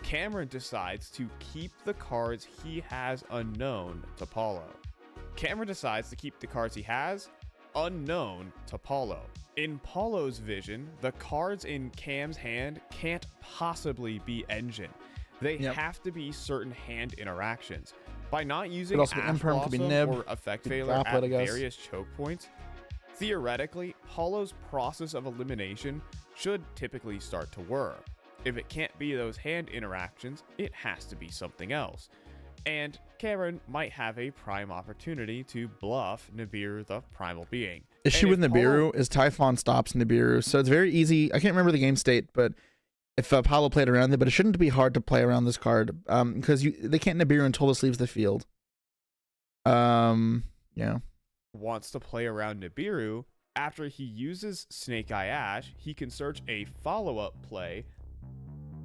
Cameron decides to keep the cards he has unknown to Paulo. Cameron decides to keep the cards he has unknown to Paulo. In Paulo's vision, the cards in Cam's hand can't possibly be Engine. They have to be certain hand interactions. By not using Ash Blossom or Effect Failure at various choke points, theoretically, Paulo's process of elimination should typically start to work. If it can't be those hand interactions, it has to be something else. And Cameron might have a prime opportunity to bluff Nibiru the Primal Being. Issue with Nibiru is Typhon stops Nibiru, so it's very easy. I can't remember the game state, but if Paulo played around it, but it shouldn't be hard to play around this card because they can't Nibiru until this leaves the field. Yeah. Wants to play around Nibiru. After he uses Snake Eye Ash, he can search a follow-up play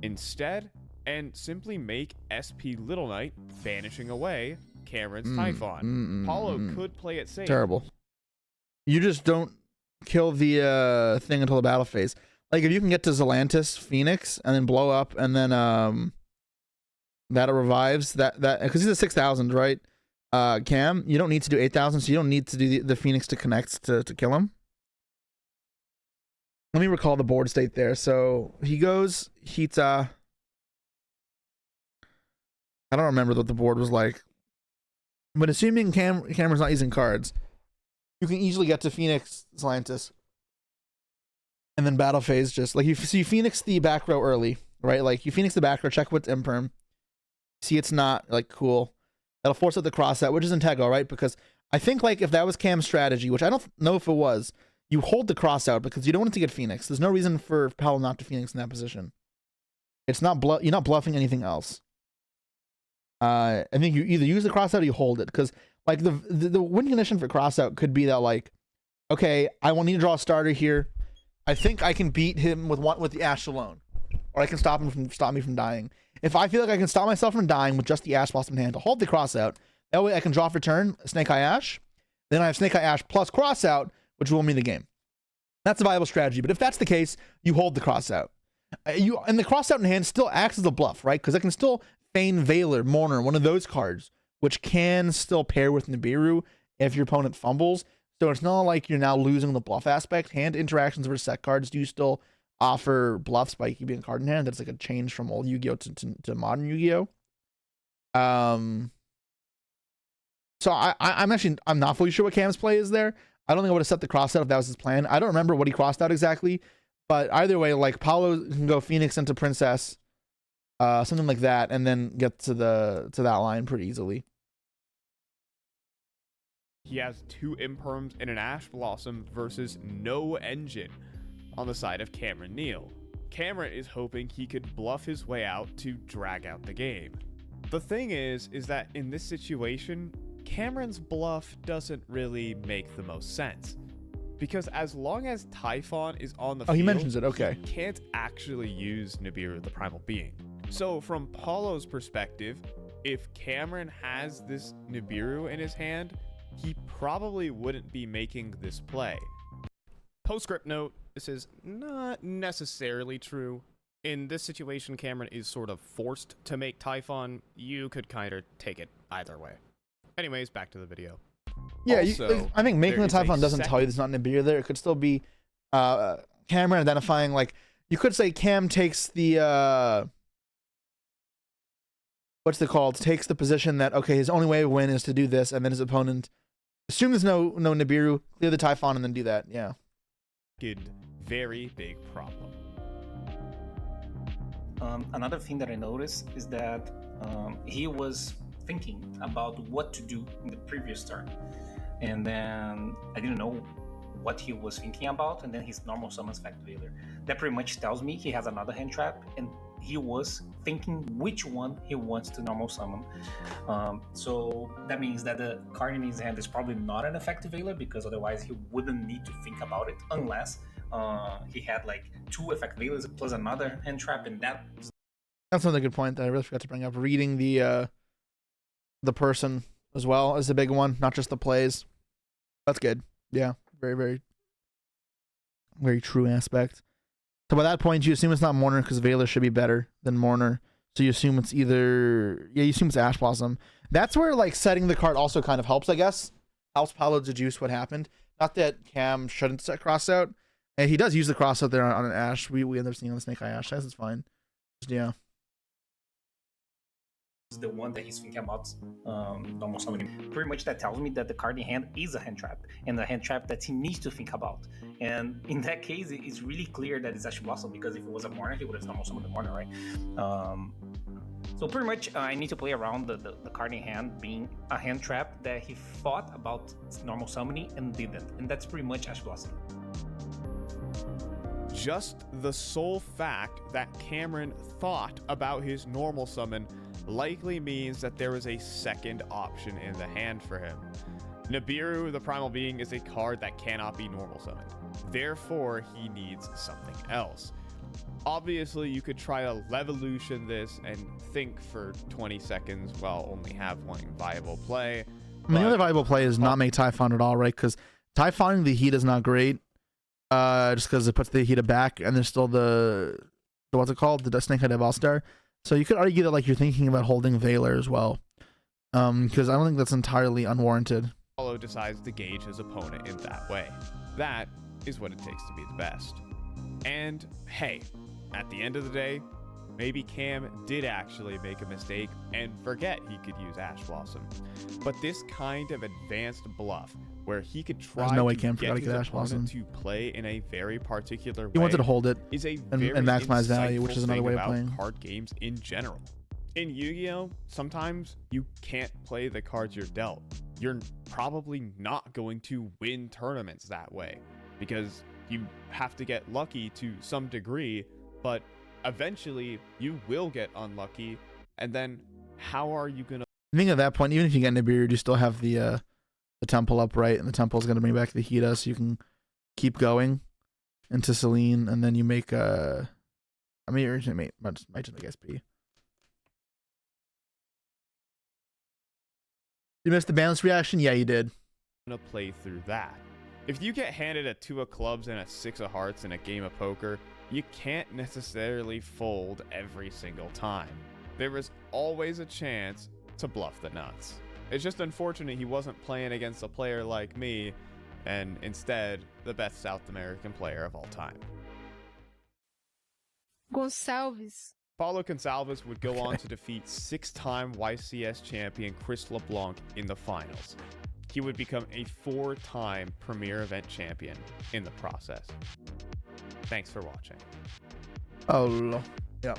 instead and simply make SP Little Knight banishing away Cameron's Typhon. Paulo could play it safe. Terrible. You just don't kill the thing until the battle phase. Like if you can get to Zelantis Phoenix and then blow up and then that revives that because he's a 6,000, right? Cam, you don't need to do 8,000, so you don't need to do the Phoenix to connect to kill him. Let me recall the board state there. So he goes Hita. I don't remember what the board was like. But assuming Cameron's not using cards, you can easily get to Phoenix Zelantis. And then battle phase just like you Phoenix the back row early, right? Like you Phoenix the back row, check what's Imperm. See it's not like cool. That'll force out the cross out, which is integral, right? Because I think like if that was Cam's strategy, which I don't know if it was, you hold the cross out because you don't want it to get Phoenix. There's no reason for Paulo not to Phoenix in that position. It's not you're not bluffing anything else. I think you either use the cross out or you hold it because like the win condition for cross out could be that like, okay, I will need to draw a starter here. I think I can beat him with the Ash alone, or I can stop me from dying. If I feel like I can stop myself from dying with just the Ash Blossom in hand, to hold the cross out. That way I can draw for turn Snake Eye Ash. Then I have Snake Eye Ash plus cross out, which will win me the game. That's a viable strategy. But if that's the case, you hold the cross out. And the cross out in hand still acts as a bluff, right? Because I can still feign Veiler, Mourner, one of those cards, which can still pair with Nibiru if your opponent fumbles. So it's not like you're now losing the bluff aspect. Hand interactions versus set cards do still offer bluffs by keeping a card in hand. That's like a change from old Yu-Gi-Oh to modern Yu-Gi-Oh. So I'm not fully sure what Cam's play is there. I don't think I would have set the cross out if that was his plan. I don't remember what he crossed out exactly, but either way, like Paulo can go Phoenix into Princess, something like that, and then get to that line pretty easily. He has 2 imperms and an Ash Blossom versus no engine on the side of Cameron Neal. Cameron is hoping he could bluff his way out to drag out the game. The thing is that in this situation, Cameron's bluff doesn't really make the most sense. Because as long as Typhon is on the field, he mentions it, okay. he can't actually use Nibiru the Primal Being. So from Paulo's perspective, if Cameron has this Nibiru in his hand, he probably wouldn't be making this play. Postscript note, this is not necessarily true. In this situation, Cameron is sort of forced to make Typhon. You could kind of take it either way. Anyways, back to the video. Yeah, Also, I think making the there is a Typhon doesn't tell you there's not Nibiru there. It could still be Cameron identifying, like, you could say Cam takes the, what's it called? Takes the position that, okay, his only way to win is to do this, and then his opponent, assume there's no Nibiru, clear the Typhon, and then do that, yeah. Very big problem. Another thing that I noticed is that he was thinking about what to do in the previous turn, and then I didn't know what he was thinking about, and then his normal summons Factivator. That pretty much tells me he has another hand trap, and he was thinking which one he wants to normal summon. So that means that the card in his hand is probably not an Effectivator, because otherwise he wouldn't need to think about it, unless he had like 2 Effectivators plus another hand trap, and That's another good point that I really forgot to bring up. Reading the person as well is a big one, not just the plays. That's good. Yeah, very, very, very true aspect. So by that point, you assume it's not Mourner because Veiler should be better than Mourner. So you assume it's either, you assume it's Ash Blossom. That's where like setting the card also kind of helps, I guess. Helps Paulo deduce what happened. Not that Cam shouldn't set cross out. And he does use the cross out there on an Ash. We end up seeing on the Snake Eye Ash. That's fine. Yeah. the one that he's thinking about normal summoning. Pretty much that tells me that the card in hand is a hand trap, and a hand trap that he needs to think about. And in that case, it's really clear that it's Ash Blossom, because if it was a Mourner, he would have normal summoned the Mourner, right? So pretty much I need to play around the card in hand being a hand trap that he thought about normal summoning and didn't. And that's pretty much Ash Blossom. Just the sole fact that Cameron thought about his normal summon likely means that there is a second option in the hand for him. Nibiru, the Primal Being, is a card that cannot be normal summoned. Therefore, he needs something else. Obviously, you could try to Levolution this and think for 20 seconds while only have one viable play. I mean, the other viable play is not make Typhon at all, right? Because Typhoning the heat is not great. Just because it puts the Hida back, and there's still the what's it called, the Snakehead All-Star. So you could argue that like you're thinking about holding Veiler as well, because I don't think that's entirely unwarranted. Paulo decides to gauge his opponent in that way. That is what it takes to be the best. And hey, at the end of the day, maybe Cam did actually make a mistake and forget he could use Ash Blossom. But this kind of advanced bluff, where he could try to get his opponent to play in a very particular way, he wanted to hold it is a and very maximize value, which is another way of about playing card games in general. In Yu-Gi-Oh, sometimes you can't play the cards you're dealt. You're probably not going to win tournaments that way, because you have to get lucky to some degree, but eventually you will get unlucky, and then how are you gonna... I think at that point, even if you get Nibiru, you still have the temple upright, and the temple is going to bring back the Hida, so you can keep going into Celine, and then you make I mean, originally might just make SP. You missed the balance reaction? Yeah, you did. Gonna play through that. If you get handed a 2 of clubs and a 6 of hearts in a game of poker, you can't necessarily fold every single time. There is always a chance to bluff the nuts. It's just unfortunate he wasn't playing against a player like me, and instead the best South American player of all time. Gonçalves. Paulo Gonçalves would go on to defeat 6-time YCS champion Chris LeBlanc in the finals. He would become a 4-time Premier Event champion in the process. Thanks for watching. Oh, yeah.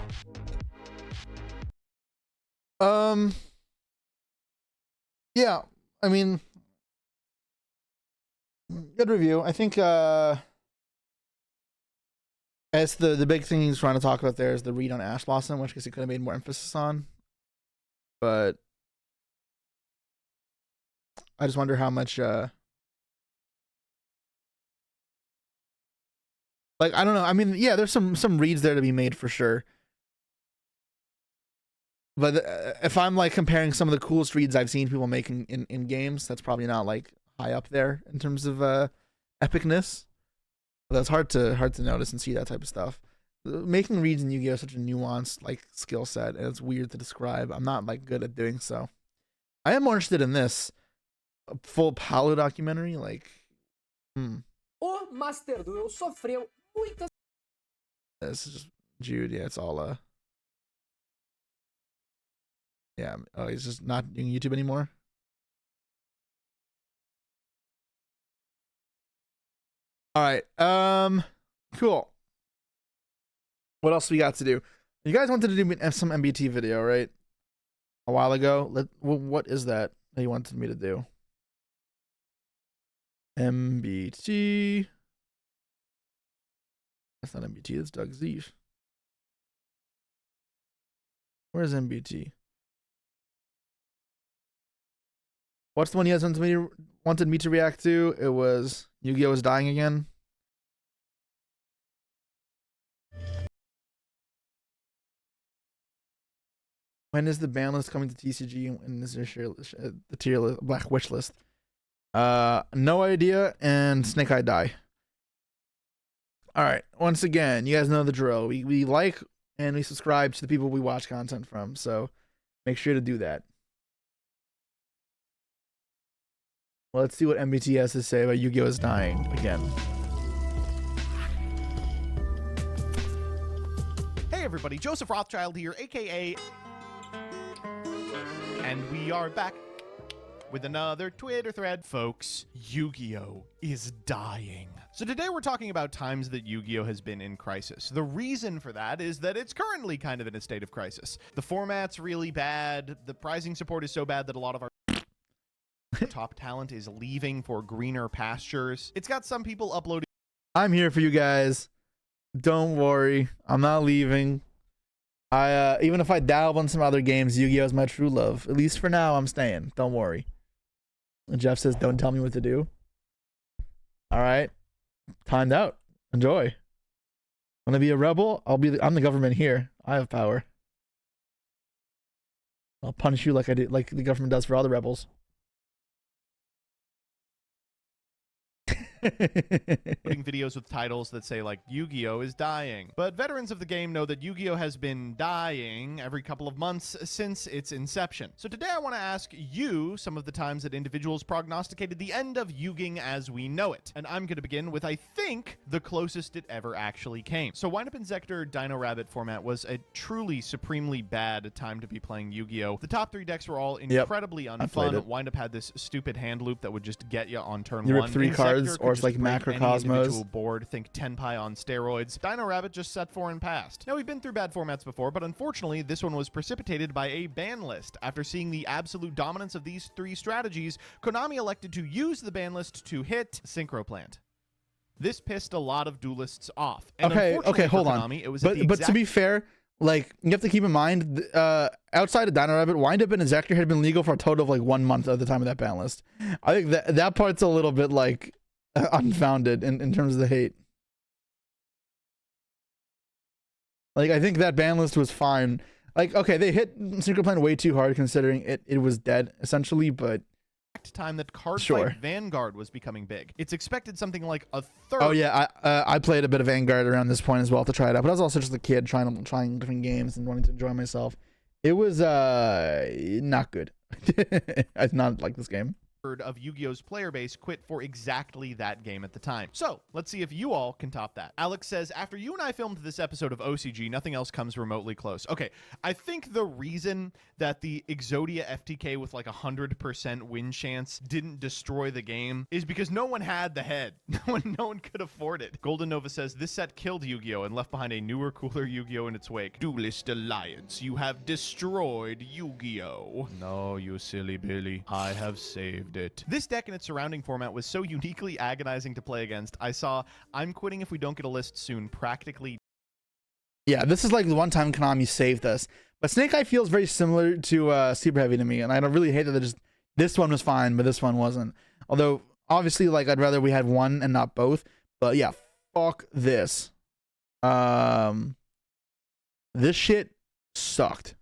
Yeah, I mean, good review. I think as the big thing he's trying to talk about there is the read on Ash Blossom, which I guess he could have made more emphasis on. But I just wonder how much like, I don't know. I mean, yeah, there's some reads there to be made for sure. But if I'm like comparing some of the coolest reads I've seen people making in games, that's probably not like high up there in terms of epicness. But that's hard to notice and see that type of stuff. Making reads in Yu-Gi-Oh is such a nuanced like skill set, and it's weird to describe. I'm not like good at doing so. I am more interested in this a full Paolo documentary. Like, O Master Duel sofreu muitas. This is just Jude. Yeah, it's all yeah. Oh, he's just not doing YouTube anymore. All right. Cool. What else we got to do? You guys wanted to do some MBT video, right? A while ago. What is that you wanted me to do? MBT. That's not MBT. That's Doug Zeev. Where's MBT? What's the one you guys wanted me to react to? It was Yu-Gi-Oh is dying again. When is the ban list coming to TCG? And is there the tier list, black wish list? No idea. And Snake Eye die. All right. Once again, you guys know the drill. We like and we subscribe to the people we watch content from. So make sure to do that. Well, let's see what MBT has to say about Yu-Gi-Oh is dying again. Hey everybody, Joseph Rothschild here, aka... And we are back with another Twitter thread. Folks, Yu-Gi-Oh is dying. So today we're talking about times that Yu-Gi-Oh has been in crisis. The reason for that is that it's currently kind of in a state of crisis. The format's really bad. The pricing support is so bad that a lot of our top talent is leaving for greener pastures. It's got some people uploading. I'm here for you guys. Don't worry. I'm not leaving. Even if I dabble in some other games, Yu-Gi-Oh is my true love. At least for now, I'm staying. Don't worry. And Jeff says, don't tell me what to do. All right. Timed out. Enjoy. Want to be a rebel? I'm the government here. I have power. I'll punish you like like the government does for all the rebels. Putting videos with titles that say like Yu-Gi-Oh is dying. But veterans of the game know that Yu-Gi-Oh has been dying every couple of months since its inception. So today I want to ask you some of the times that individuals prognosticated the end of Yu-Ging as we know it. And I'm going to begin with, I think, the closest it ever actually came. So Wind Up Inzektor Dino Rabbit format was a truly supremely bad time to be playing Yu-Gi-Oh. The top three decks were all incredibly unfun. Wind Up had this stupid hand loop that would just get you on turn you one. Rip 3 cards, or it's like Macrocosmos. Board, think Tenpai on steroids. Dino Rabbit just set 4 and passed. Now, we've been through bad formats before, but unfortunately, this one was precipitated by a ban list. After seeing the absolute dominance of these three strategies, Konami elected to use the ban list to hit Synchroplant. This pissed a lot of duelists off. And okay, hold on. Konami, it was but to be fair, like, you have to keep in mind, outside of Dino Rabbit, Wind Up and Inzektor had been legal for a total of like 1 month at the time of that ban list. I think that part's a little bit like unfounded in terms of the hate. Like, I think that ban list was fine. Like, okay, they hit Synchroplant way too hard considering it was dead essentially, but time that Cardfight Vanguard was becoming big. It's expected something like a third. Oh yeah, I played a bit of Vanguard around this point as well to try it out, but I was also just a kid trying different games and wanting to enjoy myself. It was not good. I did not like this game. Of Yu-Gi-Oh's player base quit for exactly that game at the time. So let's see if you all can top that. Alex says, after you and I filmed this episode of OCG, nothing else comes remotely close. Okay, I think the reason that the Exodia FTK with like 100% win chance didn't destroy the game is because no one had the head. No one could afford it. Golden Nova says, this set killed Yu-Gi-Oh and left behind a newer, cooler Yu-Gi-Oh in its wake. Duelist Alliance, you have destroyed Yu-Gi-Oh. No, you silly Billy. I have saved loved it. This deck and its surrounding format was so uniquely agonizing to play against. I saw I'm quitting if we don't get a list soon practically. Yeah, this is like the one time Konami saved us. But Snake Eye feels very similar to Super Heavy to me, and I don't really hate that just this one was fine, but this one wasn't. Although obviously, like, I'd rather we had one and not both. But yeah, fuck this. This shit sucked.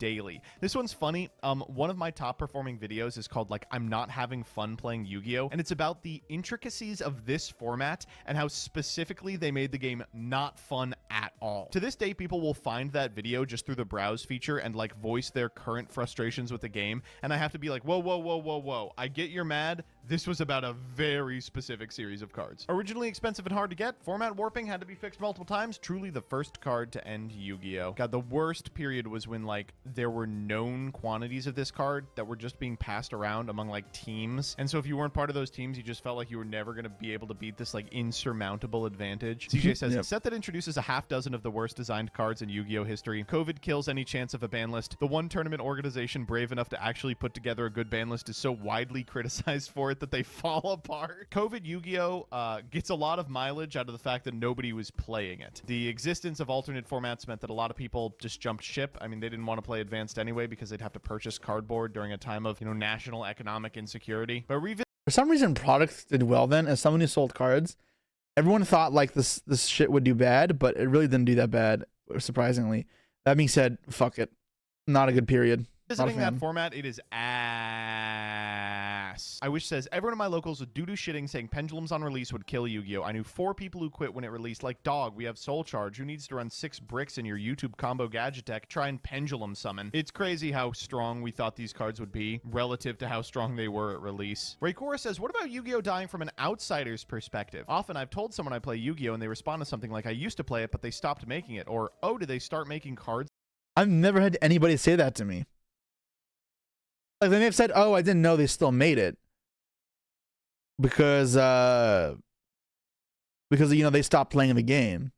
Daily. This one's funny. One of my top performing videos is called like I'm not having fun playing Yu-Gi-Oh, and it's about the intricacies of this format and how specifically they made the game not fun at all. To this day, people will find that video just through the browse feature and like voice their current frustrations with the game, and I have to be like, whoa, whoa, whoa, whoa, whoa. I get you're mad. This was about a very specific series of cards. Originally expensive and hard to get, format warping had to be fixed multiple times. Truly the first card to end Yu-Gi-Oh. God, the worst period was when like there were known quantities of this card that were just being passed around among like teams. And so if you weren't part of those teams, you just felt like you were never going to be able to beat this like insurmountable advantage. CJ says, Yep. Set that introduces a half dozen of the worst designed cards in Yu-Gi-Oh history. COVID kills any chance of a ban list. The one tournament organization brave enough to actually put together a good ban list is so widely criticized for it that they fall apart. COVID Yu-Gi-Oh gets a lot of mileage out of the fact that nobody was playing it. The existence of alternate formats meant that a lot of people just jumped ship. I mean, they didn't want to play advanced anyway because they'd have to purchase cardboard during a time of, you know, national economic insecurity. But For some reason, products did well then. As someone who sold cards, everyone thought like this shit would do bad, but it really didn't do that bad, surprisingly. That being said, fuck it. Not a good period. Visiting that format, it is ass. I wish says, everyone in my locals was doo-doo shitting saying pendulums on release would kill Yu-Gi-Oh! I knew 4 people who quit when it released. Like, dog, we have Soul Charge. Who needs to run 6 bricks in your YouTube combo gadget deck? Try and pendulum summon. It's crazy how strong we thought these cards would be relative to how strong they were at release. Raykora says, what about Yu-Gi-Oh! Dying from an outsider's perspective? Often I've told someone I play Yu-Gi-Oh! And they respond to something like, I used to play it, but they stopped making it. Or, oh, did they start making cards? I've never had anybody say that to me. Like, they may have said, oh, I didn't know they still made it. Because you know, they stopped playing the game.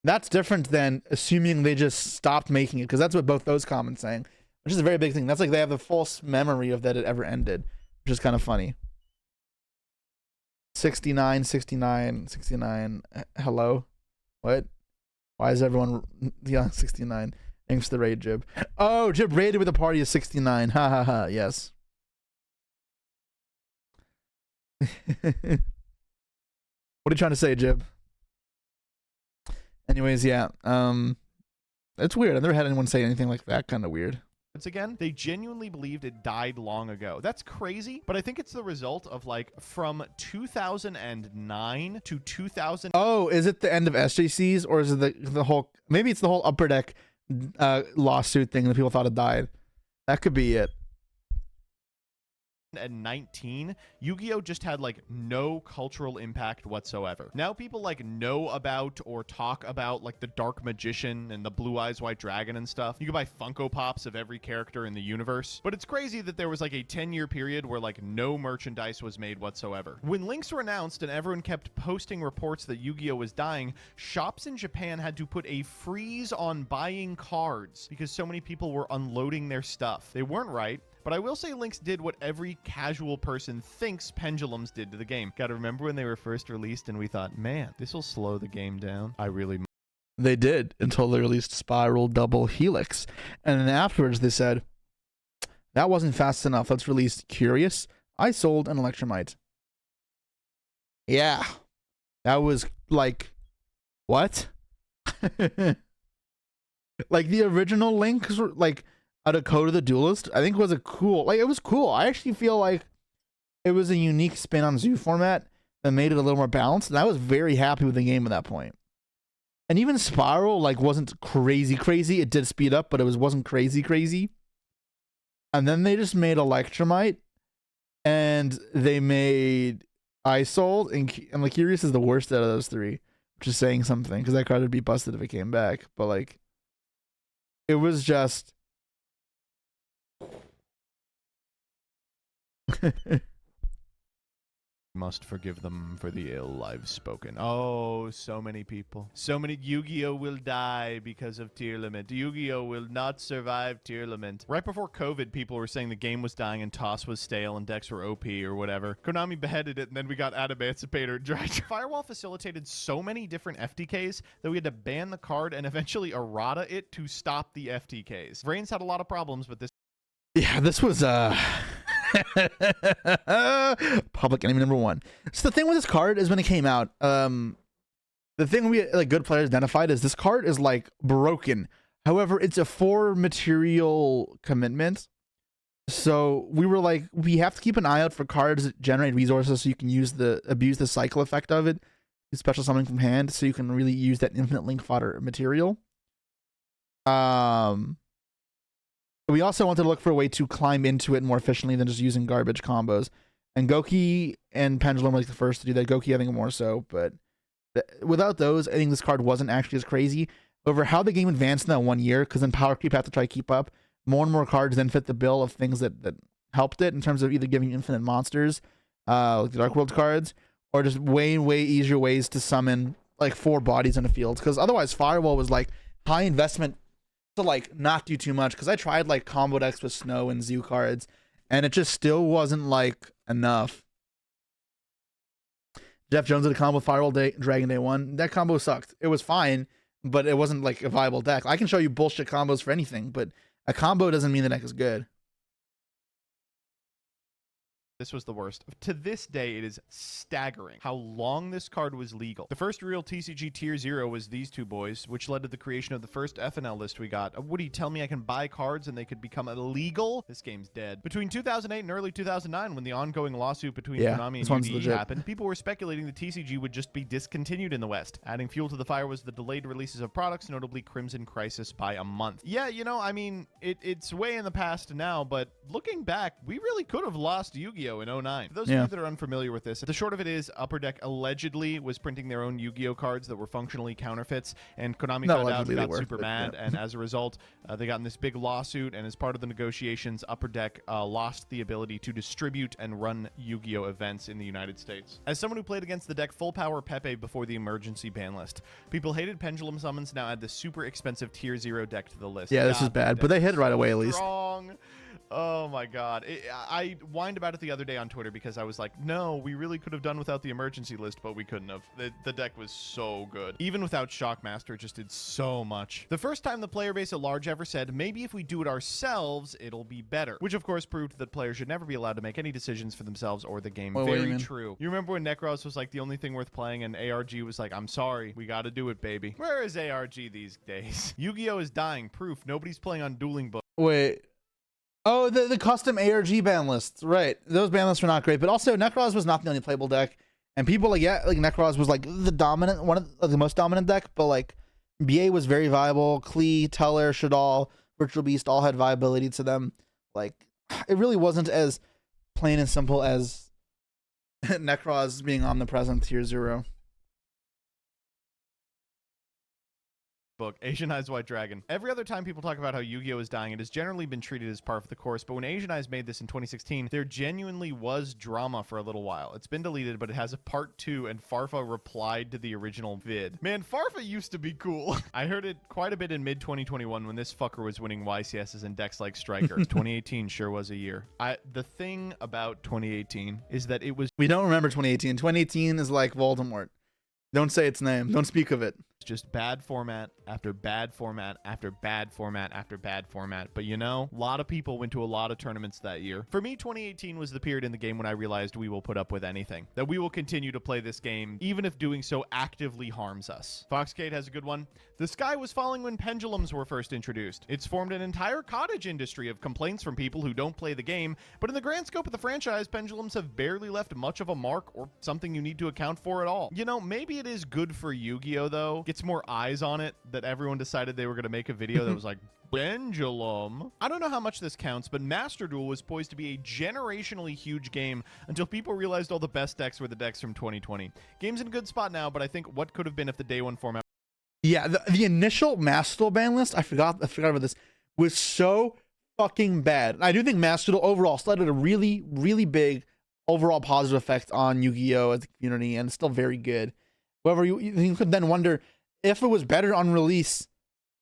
That's different than assuming they just stopped making it, because that's what both those comments saying, which is a very big thing. That's like they have the false memory of that it ever ended, which is kind of funny. 69, 69, 69. Hello? What? Why is everyone yelling 69? Thanks for the raid, Jib. Oh, Jib raided with a party of 69. Ha ha ha. Yes. What are you trying to say, Jib? Anyways, yeah. It's weird. I've never had anyone say anything like that. Kind of weird. Again, they genuinely believed it died long ago. That's crazy, but I think it's the result of like from 2009 to 2000. Oh, is it the end of SJCs, or is it the whole? Maybe it's the whole Upper Deck lawsuit thing that people thought had died. That could be it. And 19, Yu-Gi-Oh just had like no cultural impact whatsoever. Now people like know about or talk about like the Dark Magician and the Blue Eyes White Dragon and stuff. You can buy Funko Pops of every character in the universe. But it's crazy that there was like a 10-year period where like no merchandise was made whatsoever. When links were announced and everyone kept posting reports that Yu-Gi-Oh was dying, shops in Japan had to put a freeze on buying cards because so many people were unloading their stuff. They weren't right. But I will say Lynx did what every casual person thinks pendulums did to the game. Gotta remember when they were first released and we thought, man, this will slow the game down. They did, until they released Spiral Double Helix. And then afterwards they said, that wasn't fast enough. Let's release Curious, I Sold, and Electromite. Yeah. That was like, what? Like the original Lynx, like, out of Code of the Duelist, I think was a cool, like, it was cool. I actually feel like it was a unique spin on Zoo format that made it a little more balanced, and I was very happy with the game at that point. And even Spiral, like, wasn't crazy. It did speed up, but it wasn't crazy. And then they just made Electromite, and they made Isold, and like, Curious is the worst out of those three, which is saying something, because that card would be busted if it came back. But, like, it was just... Must forgive them for the ill I've spoken. Oh, so many people. So many. Yu-Gi-Oh will die because of tier limit. Yu-Gi-Oh will not survive tier limit. Right before COVID, people were saying the game was dying and Toss was stale and decks were OP or whatever. Konami beheaded it and then we got Adamantipator Dry. Firewall facilitated so many different FTKs that we had to ban the card and eventually errata it to stop the FTKs. Vrains had a lot of problems, but this... Yeah, this was public enemy number one. So the thing with this card is when it came out, the thing we like good players identified is this card is like broken. However, it's a 4 material commitment. So we were like, we have to keep an eye out for cards that generate resources so you can abuse the cycle effect of it. Special summoning from hand so you can really use that infinite link fodder material. We also wanted to look for a way to climb into it more efficiently than just using garbage combos. And Goki and Pendulum were like the first to do that. Goki, I think, more so. But without those, I think this card wasn't actually as crazy. Over how the game advanced in that 1 year, because then Power Creep had to try to keep up. More and more cards then fit the bill of things that helped it in terms of either giving you infinite monsters, like the Dark World cards, or just way easier ways to summon like 4 bodies in a field. Because otherwise, Firewall was like high investment to like not do too much, because I tried like combo decks with Snow and Zoo cards and it just still wasn't like enough. Jeff Jones did a combo with Firewall Dragon Day 1. That combo sucked. It was fine, but it wasn't like a viable deck. I can show you bullshit combos for anything, but a combo doesn't mean the deck is good. This was the worst. To this day, it is staggering how long this card was legal. The first real TCG Tier 0 was these two boys, which led to the creation of the first FNL list we got. Would he tell me I can buy cards and they could become illegal? This game's dead. Between 2008 and early 2009, when the ongoing lawsuit between Konami and UDE happened, people were speculating the TCG would just be discontinued in the West. Adding fuel to the fire was the delayed releases of products, notably Crimson Crisis by a month. Yeah, you know, I mean, it's way in the past now, but looking back, we really could have lost Yu-Gi-Oh! In 09. For those of you that are unfamiliar with this, the short of it is Upper Deck allegedly was printing their own Yu-Gi-Oh! Cards that were functionally counterfeits, and Konami found out and got super mad, and as a result, they got in this big lawsuit, and as part of the negotiations, Upper Deck lost the ability to distribute and run Yu-Gi-Oh! Events in the United States. As someone who played against the deck Full Power Pepe before the emergency ban list, people hated Pendulum Summons, now add the super expensive Tier 0 deck to the list. Yeah, this is bad, but they hit it right away at least. Wrong. Oh my god. I whined about it the other day on Twitter because I was like, no, we really could have done without the emergency list, but we couldn't have. The deck was so good. Even without Shockmaster, it just did so much. The first time the player base at large ever said, maybe if we do it ourselves, it'll be better. Which of course proved that players should never be allowed to make any decisions for themselves or the game. Very true. You remember when Necros was like the only thing worth playing and ARG was like, I'm sorry, we gotta do it, baby. Where is ARG these days? Yu-Gi-Oh! Is dying. Proof nobody's playing on Dueling Book. Wait. Oh, the custom ARG ban lists, right? Those ban lists were not great, but also Necros was not the only playable deck, and people like Necros was like the dominant one of the most dominant deck, but like BA was very viable. Klee, Teller, Shadal, Virtual Beast all had viability to them. Like it really wasn't as plain and simple as Necros being omnipresent Tier 0. Book, Asian Eyes White Dragon. Every other time people talk about how Yu-Gi-Oh! Is dying, it has generally been treated as par for the course, but when Asian Eyes made this in 2016, there genuinely was drama for a little while. It's been deleted, but it has a part 2, and Farfa replied to the original vid. Man, Farfa used to be cool. I heard it quite a bit in mid-2021 when this fucker was winning YCSs and decks like Striker. 2018 sure was a year. The thing about 2018 is that it was... We don't remember 2018. 2018 is like Voldemort. Don't say its name. Don't speak of it. Just bad format after bad format after bad format after bad format. But you know, a lot of people went to a lot of tournaments that year. For me, 2018 was the period in the game when I realized we will put up with anything. That we will continue to play this game, even if doing so actively harms us. Foxcade has a good one. The sky was falling when pendulums were first introduced. It's formed an entire cottage industry of complaints from people who don't play the game, but in the grand scope of the franchise, pendulums have barely left much of a mark or something you need to account for at all. You know, maybe it is good for Yu-Gi-Oh! Though. Gets more eyes on it that everyone decided they were going to make a video that was like, pendulum. I don't know how much this counts, but Master Duel was poised to be a generationally huge game until people realized all the best decks were the decks from 2020. Game's in a good spot now, but I think what could have been if the day one format... Yeah, the initial Master Duel ban list, I forgot about this, was so fucking bad. I do think Master Duel overall still had a really, really big overall positive effect on Yu-Gi-Oh as a community, and it's still very good. However, you could then wonder if it was better on release,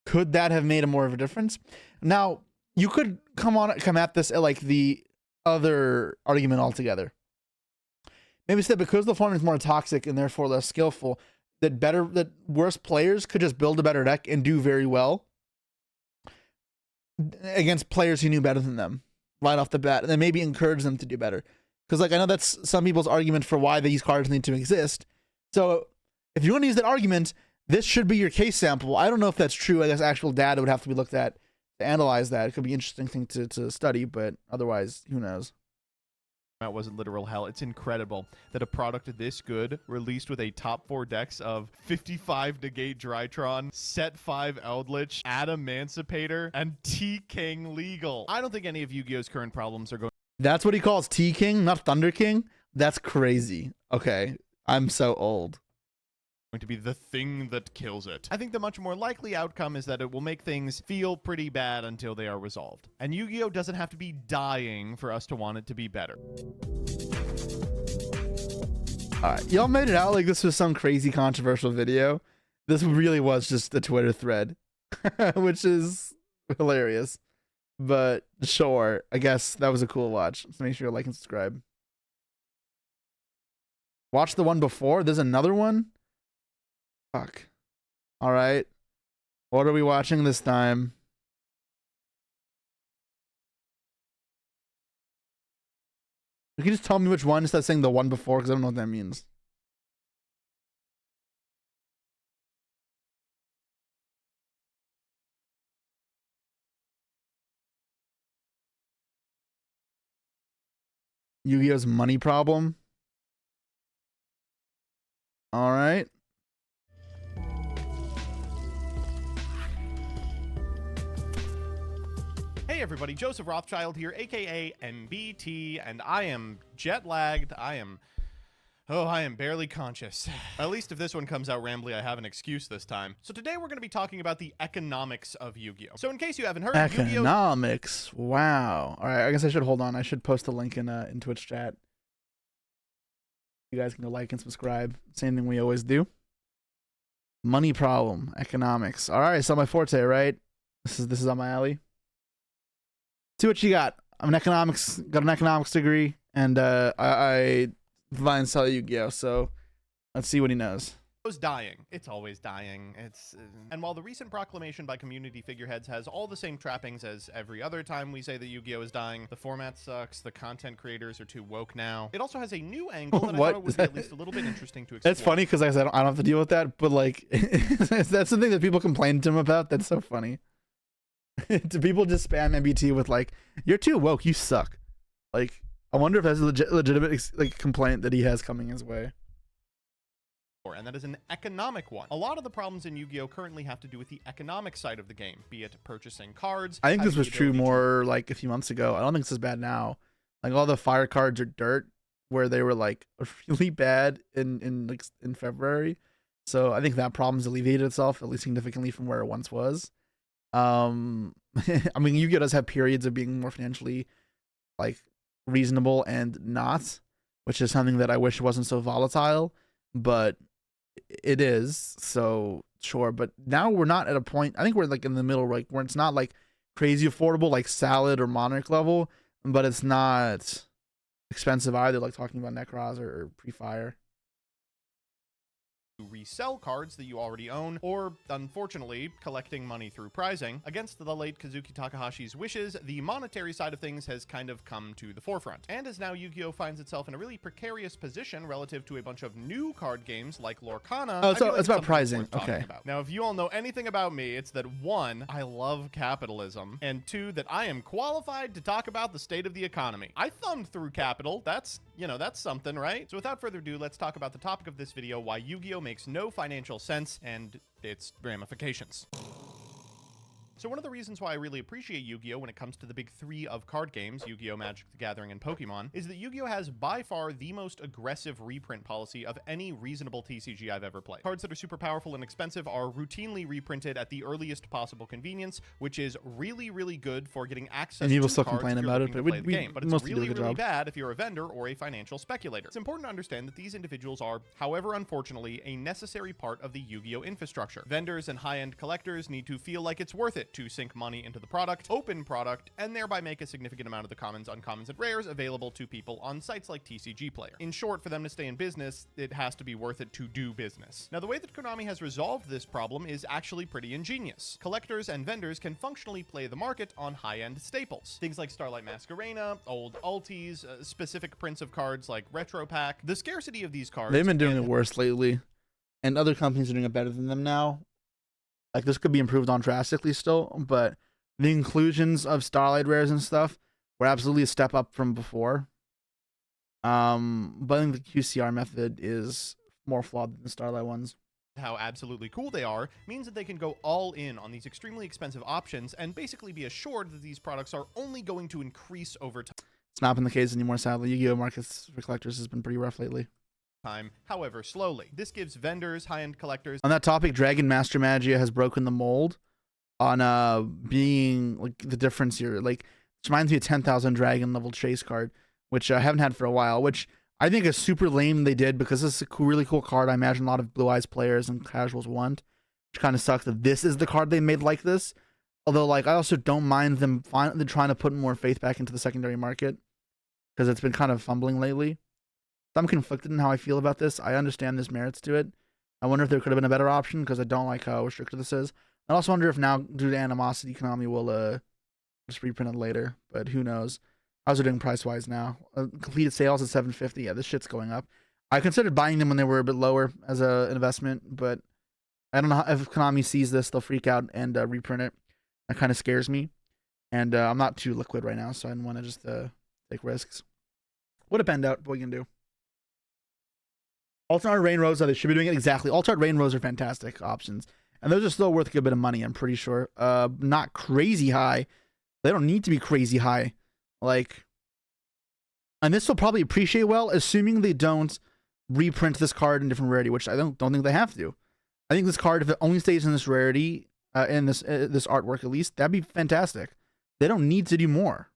could that have made a more of a difference? Now, you could come at this at like the other argument altogether. Maybe say because the format is more toxic and therefore less skillful, that worse players could just build a better deck and do very well against players who knew better than them right off the bat, and then maybe encourage them to do better. Because like I know that's some people's argument for why these cards need to exist. So if you want to use that argument, this should be your case sample. I don't know if that's true. I guess actual data would have to be looked at to analyze that. It could be an interesting thing to study, but otherwise, who knows? That wasn't literal hell. It's incredible that a product this good released with a top 4 decks of 55 Negate Drytron, Set 5 Eldritch, Adamantipator, and T-King legal. I don't think any of Yu-Gi-Oh's current problems are going. That's what he calls T-King, not Thunder King? That's crazy. Okay, I'm so old. To be the thing that kills it. I think the much more likely outcome is that it will make things feel pretty bad until they are resolved. And Yu-Gi-Oh doesn't have to be dying for us to want it to be better. Y'all made it out like this was some crazy controversial video. This really was just a Twitter thread, which is hilarious. But sure, I guess that was a cool watch. So make sure you like and subscribe. Watch the one before. There's another one. Fuck. All right. What are we watching this time? You can just tell me which one instead of saying the one before, because I don't know what that means. Yu-Gi-Oh's money problem. All right. Hey everybody, Joseph Rothschild here, aka MBT, and I am jet lagged. I am barely conscious. At least if this one comes out rambly, I have an excuse this time. So today we're going to be talking about the economics of Yu-Gi-Oh. So in case you haven't heard, economics. Wow. All right, I guess I should hold on. I should post a link in Twitch chat. You guys can go like and subscribe. Same thing we always do. Money problem, economics. All right, so my forte, right? This is on my alley. See what you got. I'm got an economics degree, and I buy and sell Yu-Gi-Oh. So let's see what he knows. It's dying. It's always dying. And while the recent proclamation by community figureheads has all the same trappings as every other time we say that Yu-Gi-Oh is dying, the format sucks, the content creators are too woke now. It also has a new angle that I thought it would be at least a little bit interesting to explore. It's funny because I said I don't have to deal with that, but like that's something that people complain to him about. That's so funny. Do people just spam MBT with like, "You're too woke, you suck"? Like, I wonder if that's a legitimate like complaint that he has coming his way. And that is an economic one. A lot of the problems in Yu-Gi-Oh currently have to do with the economic side of the game, be it purchasing cards. I think this was true more like a few months ago. I don't think this is bad now. Like all the fire cards are dirt, where they were like really bad in February. So I think that problem's alleviated itself at least significantly from where it once was. I mean, Yu-Gi-Oh does have periods of being more financially like reasonable and not, which is something that I wish wasn't so volatile, but it is. So sure, but now we're not at a point. I think we're like in the middle, like where it's not like crazy affordable like Salad or Monarch level, but it's not expensive either, like talking about Necros or Pre-Fire. Resell cards that you already own, or unfortunately collecting money through prizing. Against the late Kazuki Takahashi's wishes, the monetary side of things has kind of come to the forefront, and as now Yu-Gi-Oh finds itself in a really precarious position relative to a bunch of new card games like Lorcana. Oh, so it's about prizing. Okay. Now, if you all know anything about me, it's that 1, I love capitalism, and 2, that I am qualified to talk about the state of the economy. I thumbed through Capital. That's something, right? So without further ado, let's talk about the topic of this video, why Yu-Gi-Oh makes no financial sense and its ramifications. So one of the reasons why I really appreciate Yu-Gi-Oh when it comes to the big three of card games, Yu-Gi-Oh, Magic the Gathering, and Pokemon, is that Yu-Gi-Oh has by far the most aggressive reprint policy of any reasonable TCG I've ever played. Cards that are super powerful and expensive are routinely reprinted at the earliest possible convenience, which is really, really good for getting access And people to still cards complain if you're about it, looking but to play the game. But it's mostly do a really, good really job. bad if you're a vendor or a financial speculator. It's important to understand that these individuals are, however, unfortunately, a necessary part of the Yu-Gi-Oh infrastructure. Vendors and high-end collectors need to feel like it's worth it to sink money into the product, open product, and thereby make a significant amount of the commons, uncommons, and rares available to people on sites like TCG Player. In short, for them to stay in business, it has to be worth it to do business. Now, the way that Konami has resolved this problem is actually pretty ingenious. Collectors and vendors can functionally play the market on high-end staples. Things like Starlight Masquerena, old Altis, specific prints of cards like Retro Pack. The scarcity of these cards... They've been doing it worse lately, and other companies are doing it better than them now. Like, this could be improved on drastically still, but the inclusions of Starlight rares and stuff were absolutely a step up from before. But I think the QCR method is more flawed than the Starlight ones. How absolutely cool they are means that they can go all in on these extremely expensive options and basically be assured that these products are only going to increase over It's not been the case anymore, sadly. Yu-Gi-Oh! Markets for collectors has been pretty rough lately. time, however slowly. This gives vendors, high-end collectors... On that topic, Dragon Master Magia has broken the mold on being like the difference here. Like, it reminds me of 10,000 Dragon level chase card, which I haven't had for a while, which I think is super lame they did because this is a really cool card. I imagine a lot of Blue Eyes players and casuals want, which kind of sucks that this is the card they made like this. Although, like, I also don't mind them finally trying to put more faith back into the secondary market because it's been kind of fumbling lately. So I'm conflicted in how I feel about this. I understand there's merits to it. I wonder if there could have been a better option because I don't like how restricted this is. I also wonder if now, due to animosity, Konami will just reprint it later, but who knows. How's it doing price-wise now? Completed sales at 750. Yeah, this shit's going up. I considered buying them when they were a bit lower as an investment, but I don't know if Konami sees this, they'll freak out and reprint it. That kind of scares me. And I'm not too liquid right now, so I didn't want to just take risks. Would have panned out, but what you can do. Alternate Rain Rosa, they should be doing it exactly. Alternate Rain Rose are fantastic options. And those are still worth a good bit of money, I'm pretty sure. Not crazy high. They don't need to be crazy high. Like, and this will probably appreciate well, assuming they don't reprint this card in different rarity, which I don't think they have to. I think this card, if it only stays in this rarity, in this artwork at least, that'd be fantastic. They don't need to do more.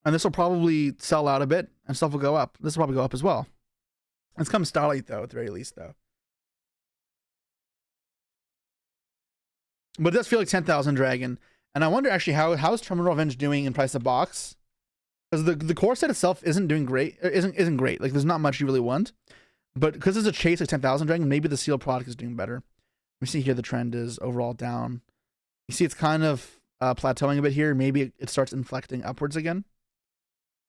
And this will probably sell out a bit, and stuff will go up. This will probably go up as well. It's come Starlight, though, at the very least, though. But it does feel like 10,000 Dragon. And I wonder, actually, how's Terminal Revenge doing in price of box? Because the core set itself isn't doing great. Isn't great. Like, there's not much you really want. But because there's a chase like 10,000 Dragon, maybe the sealed product is doing better. We see here the trend is overall down. You see it's kind of plateauing a bit here. Maybe it starts inflecting upwards again.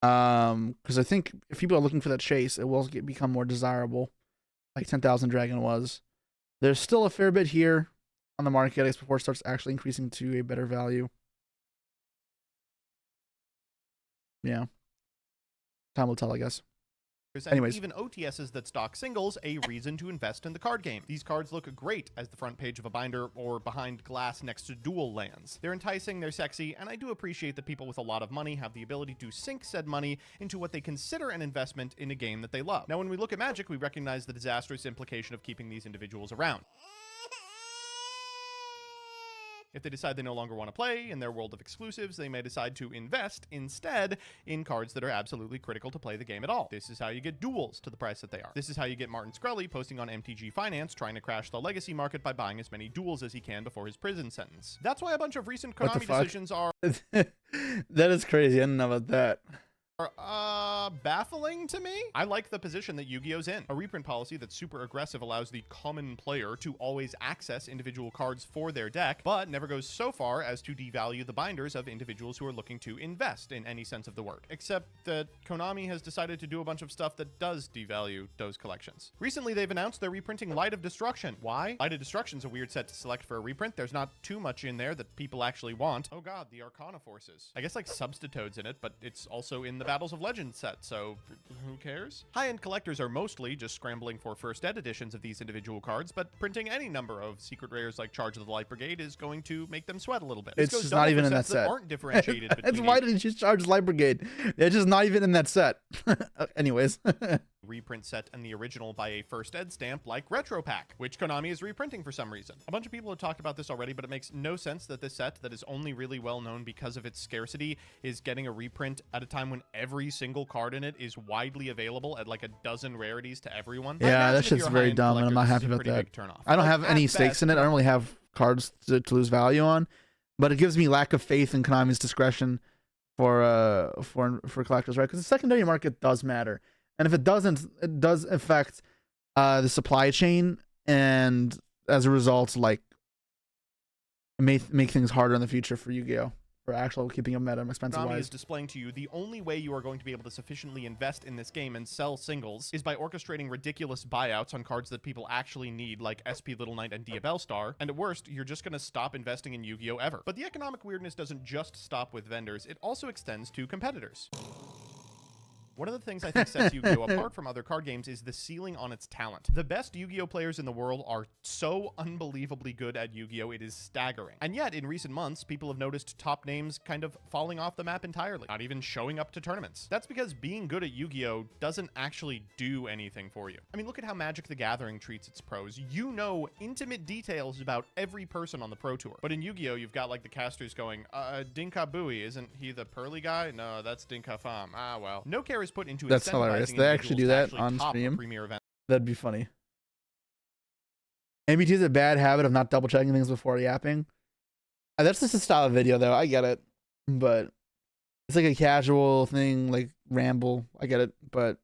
Because I think if people are looking for that chase, it will become more desirable, like 10,000 Dragon was. There's still a fair bit here on the market, I guess, before it starts actually increasing to a better value. Yeah. Time will tell, I guess. And Anyways. even OTSs that stock singles, a reason to invest in the card game. These cards look great as the front page of a binder or behind glass next to dual lands. They're enticing, they're sexy, and I do appreciate that people with a lot of money have the ability to sink said money into what they consider an investment in a game that they love. Now, when we look at Magic, we recognize the disastrous implication of keeping these individuals around. If they decide they no longer want to play in their world of exclusives, they may decide to invest instead in cards that are absolutely critical to play the game at all. This is how you get duels to the price that they are. This is how you get Martin Scully posting on MTG Finance trying to crash the legacy market by buying as many duels as he can before his prison sentence. That's why a bunch of recent Konami decisions are... That is crazy. I didn't know about that. Baffling to me. I like the position that Yu-Gi-Oh's in. A reprint policy that's super aggressive allows the common player to always access individual cards for their deck, but never goes so far as to devalue the binders of individuals who are looking to invest in any sense of the word. Except that Konami has decided to do a bunch of stuff that does devalue those collections. Recently, they've announced they're reprinting Light of Destruction. Why? Light of Destruction's a weird set to select for a reprint. There's not too much in there that people actually want. Oh god, the Arcana Forces. I guess like Substitute's in it, but it's also in the the Battles of Legends set, so who cares? High-end collectors are mostly just scrambling for first ed editions of these individual cards, but printing any number of secret rares like Charge of the Light Brigade is going to make them sweat a little bit. It's This goes just not double even for in that sets set. aren't differentiated That's between why didn't you charge Light Brigade? They're just not even in that set. Anyways. reprint set and the original by a first ed stamp like Retro Pack, which Konami is reprinting for some reason. A bunch of people have talked about this already, but it makes no sense that this set that is only really well known because of its scarcity is getting a reprint at a time when every single card in it is widely available at like a dozen rarities to everyone. I Yeah, imagine that if shit's you're a very high-end dumb, and I'm not collector, happy this is a about pretty that. big turnoff. I don't Like, have at any stakes best, in it. I don't really have cards to lose value on, but it gives me lack of faith in Konami's discretion for collectors, right? Because the secondary market does matter, and if it doesn't, it does affect the supply chain, and as a result, like, it may make things harder in the future for Yu-Gi-Oh! For actual keeping them meta expensive Konami wise. is displaying to you the only way you are going to be able to sufficiently invest in this game and sell singles is by orchestrating ridiculous buyouts on cards that people actually need, like SP Little Knight and Diabell Star, and at worst, you're just going to stop investing in Yu-Gi-Oh! Ever. But the economic weirdness doesn't just stop with vendors, it also extends to competitors. One of the things I think sets Yu-Gi-Oh! Apart from other card games is the ceiling on its talent. The best Yu-Gi-Oh! Players in the world are so unbelievably good at Yu-Gi-Oh! It is staggering. And yet, in recent months, people have noticed top names kind of falling off the map entirely, not even showing up to tournaments. That's because being good at Yu-Gi-Oh! Doesn't actually do anything for you. I mean, look at how Magic the Gathering treats its pros. You know intimate details about every person on the Pro Tour. But in Yu-Gi-Oh! You've got like the casters going, Dinka Bui, isn't he the pearly guy? No, that's Dinka Pham. Ah, well. No care is put into That's hilarious. incentivizing They actually do individuals that to on top a stream. premier event. That'd be funny. MBT is a bad habit of not double checking things before yapping. That's just a style of video, though. I get it, but it's like a casual thing, like ramble. I get it, but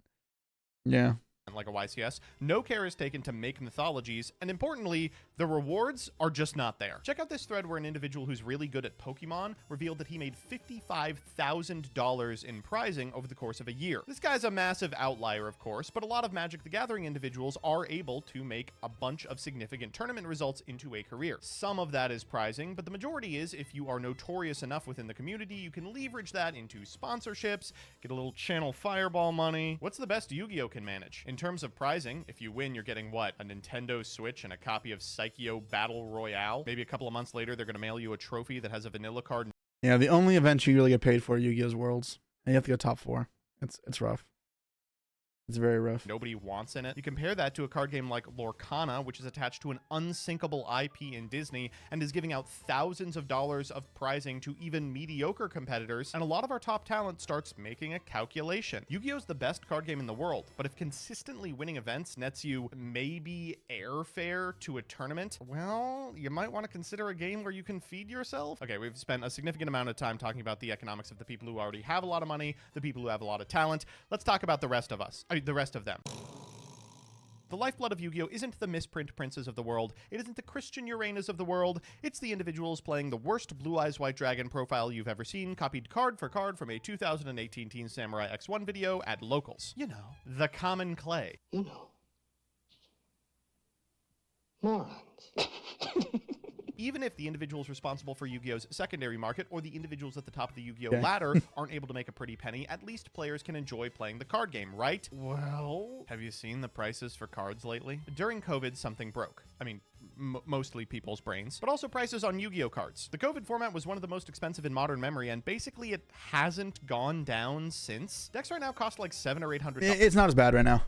yeah. Like a YCS, no care is taken to make mythologies, and importantly, the rewards are just not there. Check out this thread where an individual who's really good at Pokemon revealed that he made $55,000 in prizing over the course of a year. This guy's a massive outlier, of course, but a lot of Magic the Gathering individuals are able to make a bunch of significant tournament results into a career. Some of that is prizing, but the majority is if you are notorious enough within the community, you can leverage that into sponsorships, get a little channel fireball money. What's the best Yu-Gi-Oh! Can manage? In terms of prizing, if you win, you're getting what? A Nintendo Switch and a copy of Psycho Battle Royale. Maybe a couple of months later, they're going to mail you a trophy that has a vanilla card. Yeah, the only event you really get paid for Yu-Gi-Oh's Worlds, and you have to go top 4. It's rough. It's very rough. Nobody wants in it. You compare that to a card game like Lorcana, which is attached to an unsinkable IP in Disney and is giving out thousands of dollars of prizing to even mediocre competitors, and a lot of our top talent starts making a calculation. Yu-Gi-Oh's the best card game in the world, but if consistently winning events nets you maybe airfare to a tournament, well, you might want to consider a game where you can feed yourself. Okay, we've spent a significant amount of time talking about the economics of the people who already have a lot of money, the people who have a lot of talent. Let's talk about the rest of us. The rest of them. The lifeblood of Yu-Gi-Oh! Isn't the misprint princes of the world, it isn't the Christian Uranus of the world, it's the individuals playing the worst Blue Eyes White Dragon profile you've ever seen, copied card for card from a 2018 Teen Samurai X1 video at Locals. You know, the common clay. You know. Morons. Even if the individuals responsible for Yu-Gi-Oh's secondary market or the individuals at the top of the Yu-Gi-Oh ladder aren't able to make a pretty penny, at least players can enjoy playing the card game, right? Well, have you seen the prices for cards lately? During COVID, something broke. I mean, mostly people's brains, but also prices on Yu-Gi-Oh cards. The COVID format was one of the most expensive in modern memory, and basically it hasn't gone down since. Decks right now cost like $700 or $800. It's not as bad right now.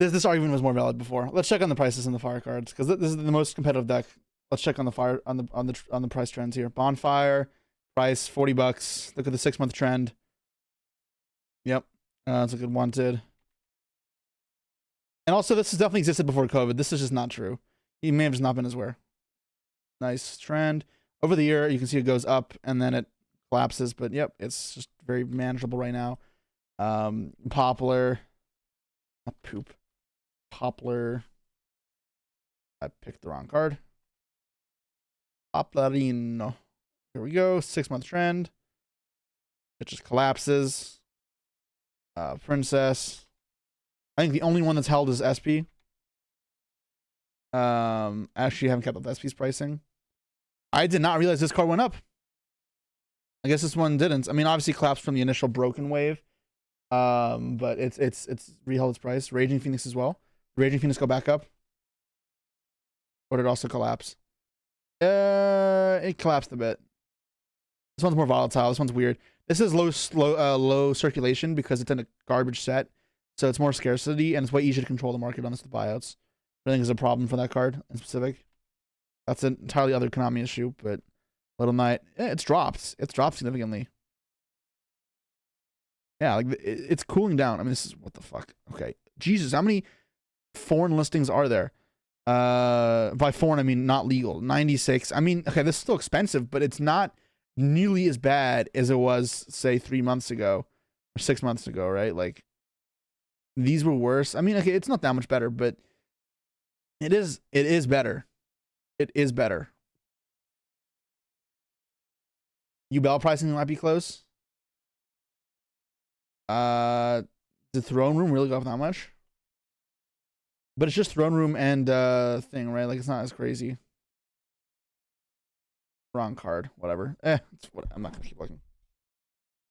This argument was more valid before. Let's check on the prices in the fire cards, because this is the most competitive deck. Let's check on the fire on the price trends here. Bonfire price $40. Look at the 6-month trend. Yep, it's a good wanted. And also, this has definitely existed before COVID. This is just not true. He may have just not been as aware. Nice trend over the year. You can see it goes up and then it collapses. But yep, it's just very manageable right now. Poplar, not poop. Poplar. I picked the wrong card. Poplarino. Here we go. 6-month trend. It just collapses. Princess. I think the only one that's held is SP. Actually, I haven't kept up with SP's pricing. I did not realize this card went up. I guess this one didn't. I mean, obviously collapsed from the initial broken wave. But it's reheld its price. Raging Phoenix as well. Raging Phoenix go back up. Or did it also collapse? It collapsed a bit. This one's more volatile. This one's weird. This is low circulation because it's in a garbage set, so it's more scarcity and it's way easier to control the market on this buyouts. I think is a problem for that card in specific. That's an entirely other Konami issue, but Little Knight, it's dropped. It's dropped significantly. Yeah, like it's cooling down. I mean, this is what the fuck. Okay, Jesus, how many foreign listings are there? By foreign I mean not legal. 96. I mean, okay, this is still expensive, but it's not nearly as bad as it was, say, 3 months ago or 6 months ago, right? Like these were worse. I mean, okay, it's not that much better, but it is better. It is better. Bell pricing might be close. The throne room really go up that much? But it's just throne room and thing, right? Like it's not as crazy. Wrong card, whatever. It's what I'm not gonna keep looking.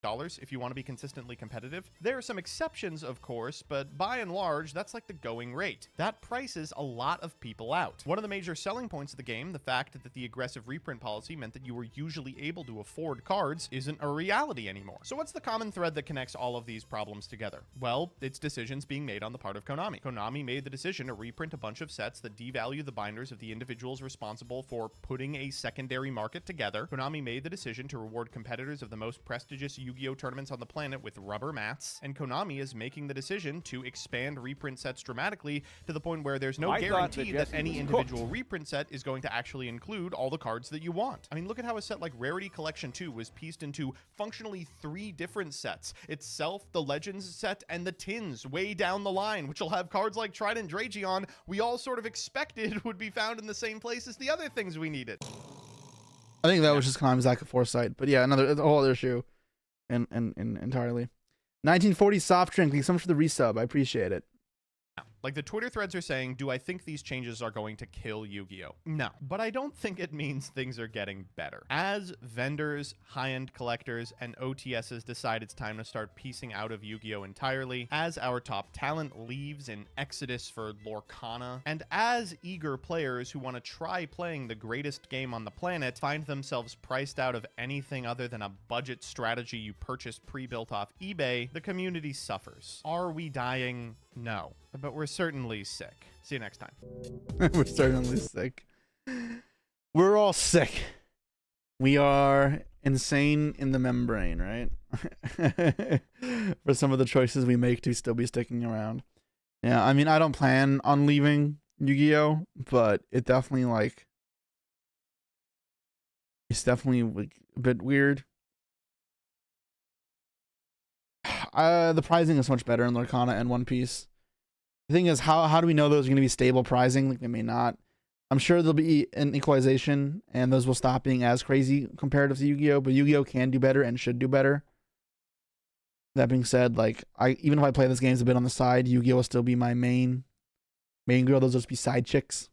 If you want to be consistently competitive. There are some exceptions, of course, but by and large, that's like the going rate. That prices a lot of people out. One of the major selling points of the game, the fact that the aggressive reprint policy meant that you were usually able to afford cards, isn't a reality anymore. So what's the common thread that connects all of these problems together? Well, it's decisions being made on the part of Konami. Konami made the decision to reprint a bunch of sets that devalue the binders of the individuals responsible for putting a secondary market together. Konami made the decision to reward competitors of the most prestigious Yu-Gi-Oh tournaments on the planet with rubber mats, and Konami is making the decision to expand reprint sets dramatically to the point where there's no guarantee that any individual reprint set is going to actually include all the cards that you want. I mean, look at how a set like Rarity Collection 2 was pieced into functionally 3 different sets. Itself, the Legends set, and the Tins way down the line, which will have cards like Trident Dragion we all sort of expected would be found in the same place as the other things we needed. I think that was just Konami's lack of foresight. But yeah, it's a whole other issue. And entirely. 1940 soft drink. Thank you so much for the resub. I appreciate it. Like the Twitter threads are saying, do I think these changes are going to kill Yu-Gi-Oh? No, but I don't think it means things are getting better. As vendors, high-end collectors, and OTSs decide it's time to start piecing out of Yu-Gi-Oh entirely, as our top talent leaves in exodus for Lorcana, and as eager players who want to try playing the greatest game on the planet find themselves priced out of anything other than a budget strategy you purchased pre-built off eBay, the community suffers. Are we dying? No, but we're certainly sick. See you next time. We're certainly sick. We're all sick. We are insane in the membrane, right? For some of the choices we make to still be sticking around. Yeah, I mean, I don't plan on leaving Yu-Gi-Oh, but it definitely it's definitely like a bit weird. The pricing is so much better in Lorcana and One Piece. The thing is, how do we know those are going to be stable pricing? Like, they may not. I'm sure there'll be an equalization, and those will stop being as crazy comparative to Yu-Gi-Oh! But Yu-Gi-Oh! Can do better and should do better. That being said, like, even if I play this games a bit on the side, Yu-Gi-Oh! Will still be my main girl. Those will just be side chicks.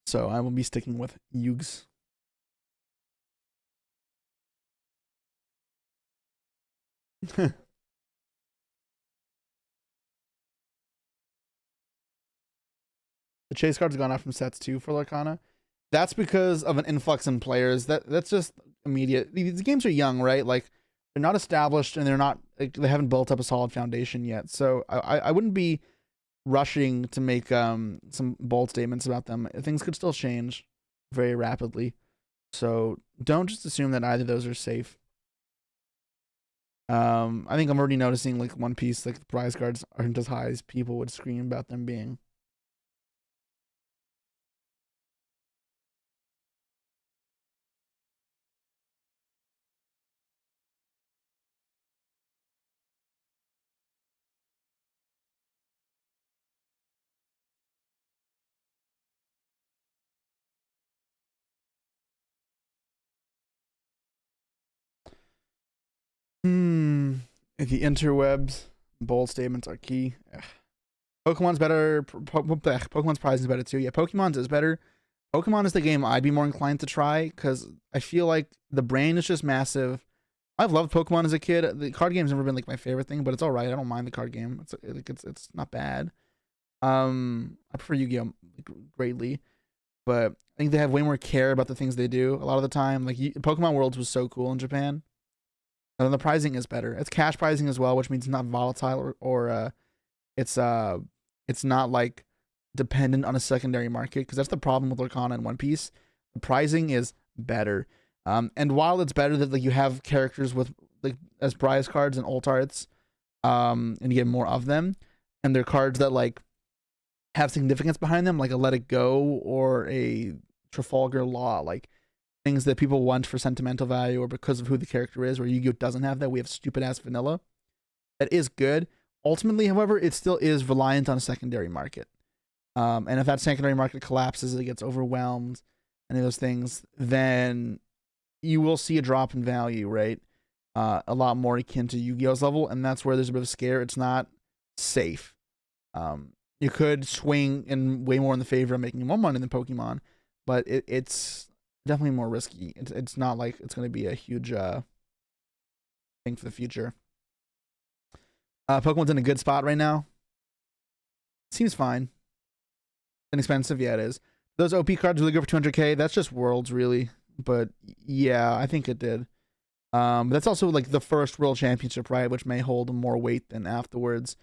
So I will be sticking with Yugs. The chase cards have gone out from sets too for Lorcana. That's because of an influx in players. That's just immediate. These games are young, right? Like, they're not established and they haven't built up a solid foundation yet. So I wouldn't be rushing to make some bold statements about them. Things could still change very rapidly. So don't just assume that either of those are safe. I think I'm already noticing, like, One Piece, like, the prize cards aren't as high as people would scream about them being. The interwebs, bold statements are key. Ugh. Pokemon's better. Pokemon's pricing is better too. Yeah, Pokemon's is better, Pokemon is the game I'd be more inclined to try because I feel like the brain is just massive. I've loved Pokemon as a kid. The card game's never been like my favorite thing, but it's all right. I don't mind the card game. It's not bad. I prefer Yu-Gi-Oh greatly, but I think they have way more care about the things they do a lot of the time. Like Pokemon Worlds was so cool in Japan. And then the pricing is better. It's cash pricing as well, which means it's not volatile or it's not like dependent on a secondary market, because that's the problem with Arcana and One Piece. The pricing is better. And while it's better that like you have characters with like as prize cards and alt arts, and you get more of them, and they're cards that like have significance behind them, like a Let It Go or a Trafalgar Law, like things that people want for sentimental value or because of who the character is, where Yu-Gi-Oh doesn't have that. We have stupid ass vanilla. That is good. Ultimately, however, it still is reliant on a secondary market. And if that secondary market collapses, it gets overwhelmed, any of those things, then you will see a drop in value, right? A lot more akin to Yu-Gi-Oh's level, and that's where there's a bit of a scare. It's not safe. You could swing in way more in the favor of making more money than Pokemon, but it's definitely more risky. It's not like it's going to be a huge thing for the future. Pokemon's in a good spot right now. Seems fine. Inexpensive, yeah, it is. Those OP cards really go for 200k. That's just Worlds, really. But yeah, I think it did. But that's also like the first World Championship, right? Which may hold more weight than afterwards.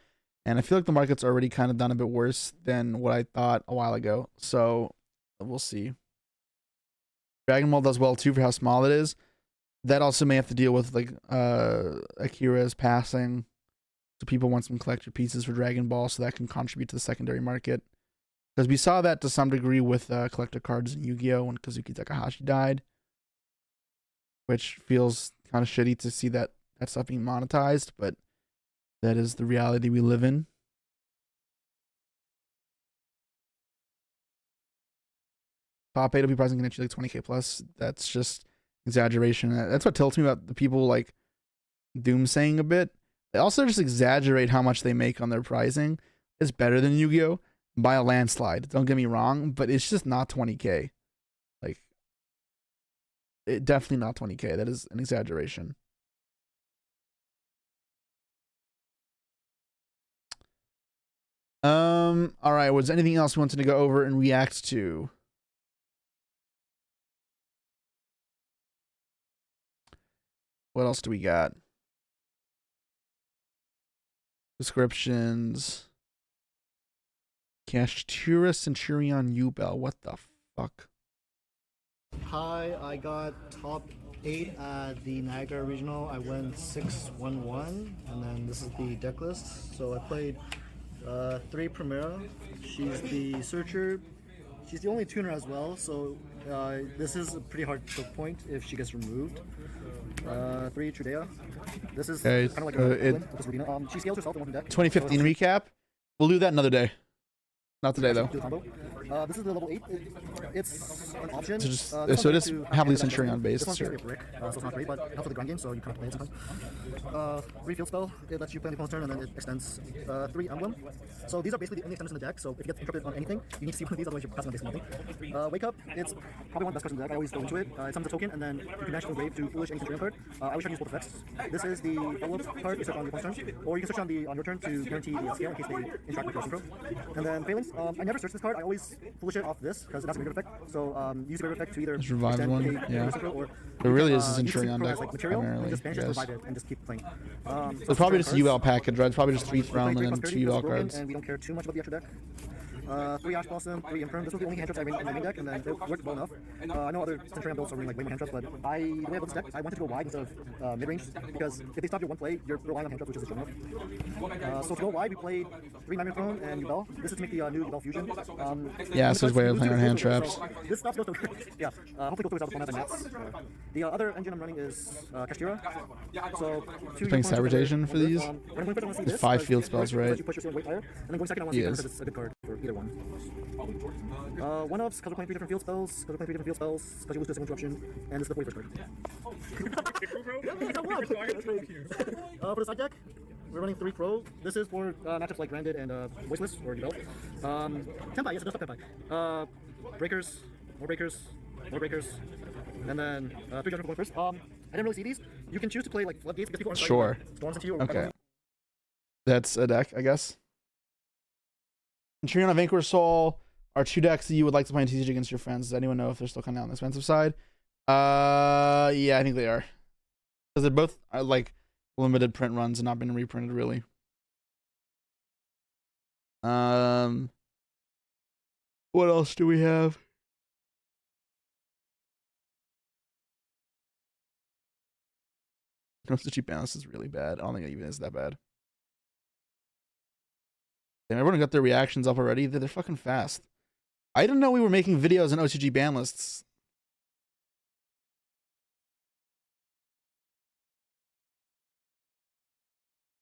And I feel like the market's already kind of done a bit worse than what I thought a while ago. So we'll see. Dragon Ball does well too for how small it is. That also may have to deal with like Akira's passing. So people want some collector pieces for Dragon Ball, so that can contribute to the secondary market. Because we saw that to some degree with collector cards in Yu-Gi-Oh! When Kazuki Takahashi died. Which feels kind of shitty to see that stuff being monetized, but that is the reality we live in. Top 8 will be pricing can get you like 20k plus. That's just exaggeration. That's what tilts me about the people like doomsaying a bit. They also just exaggerate how much they make on their pricing. It's better than Yu-Gi-Oh! By a landslide. Don't get me wrong, but it's just not 20k. Like, it definitely not 20k. That is an exaggeration. All right. Was anything else we wanted to go over and react to? What else do we got? Descriptions. Kashtura Centurion U-Bell. What the fuck? Hi, I got top 8 at the Niagara Regional. I went 6-1-1, and then this is the deck list. So I played 3 Primera. She's the Searcher. She's the only tuner as well, so this is a pretty hard choke point if she gets removed. 3 Trudea. This is kind of like a she scales herself in one deck. 2015 recap. We'll do that another day. Not today though. This is the level 8. It's an option. So it is heavily Centurion based. This one's a brick, so it's not great, but helps with the grind game, so you can't play it sometimes. 3 field spell. It lets you play on the opponent's turn, and then it extends 3 emblem. So these are basically the only extenders in the deck, so if you get interrupted on anything, you need to see one of these, otherwise you're passing on basically nothing. Wake Up, it's probably one of the best cards in the deck. I always go into it. It summons a token, and then you can match the grave to Foolish any Centurion card. I always try to use both effects. This is the follow-up card you search on your opponent's turn, or you can search on your turn to guarantee the scale in case they interact with your synchro. And then Phalanx, I never search this card. I always Foolish it off this because it has a greater effect. So use your effect to either revive one, yeah. Or it really is a Centurion deck like material, primarily. just banish it, revive it, and just keep playing. It's probably just a UL package, right? It's probably just 3 Throne and then 2 UL cards. And we don't care too much about the extra deck. 3 Ash Blossom, 3 Infirm. This was the only hand traps I ran in the main deck, and then it worked well enough. I know other Centurion builds are running like way more hand traps, but the way I built this deck, I wanted to go wide instead of mid range, because if they stop your one play, you're relying on hand traps, which isn't strong enough. So to go wide, we played 3 Nightmare Throne and Yubel. This is to make the new Yubel fusion. Yeah, so it's way of playing on hand traps. So this stops goes to yeah. Hopefully go through the format and mats. The other engine I'm running is Kashira. So playing Sabotation for these. There's 5 field spells, right? You push your weight higher, and then going second, I want to see because it's a good card for either one. 1-ups, because we're playing 3 different field spells, because you lose to a single interruption, and this is the 41st card. For the side deck, we're running 3 Crow. This is for matchups like Branded and Voiceless, or Yubel. Tenpai, yes, it does have Tenpai. Breakers, more breakers, and then 3 judgment for going first. I didn't really see these. You can choose to play like floodgates because people aren't Sure. storms into you. Or Okay. That's a deck, I guess. Intriguing on Vanquish Soul are 2 decks that you would like to play in TCG against your friends. Does anyone know if they're still coming out on the expensive side? Yeah, I think they are. Because they're both like limited print runs and not been reprinted really. What else do we have? Nostalgia balance is really bad. I don't think it even is that bad. Damn, everyone got their reactions up already. They're fucking fast. I didn't know we were making videos on OCG ban lists.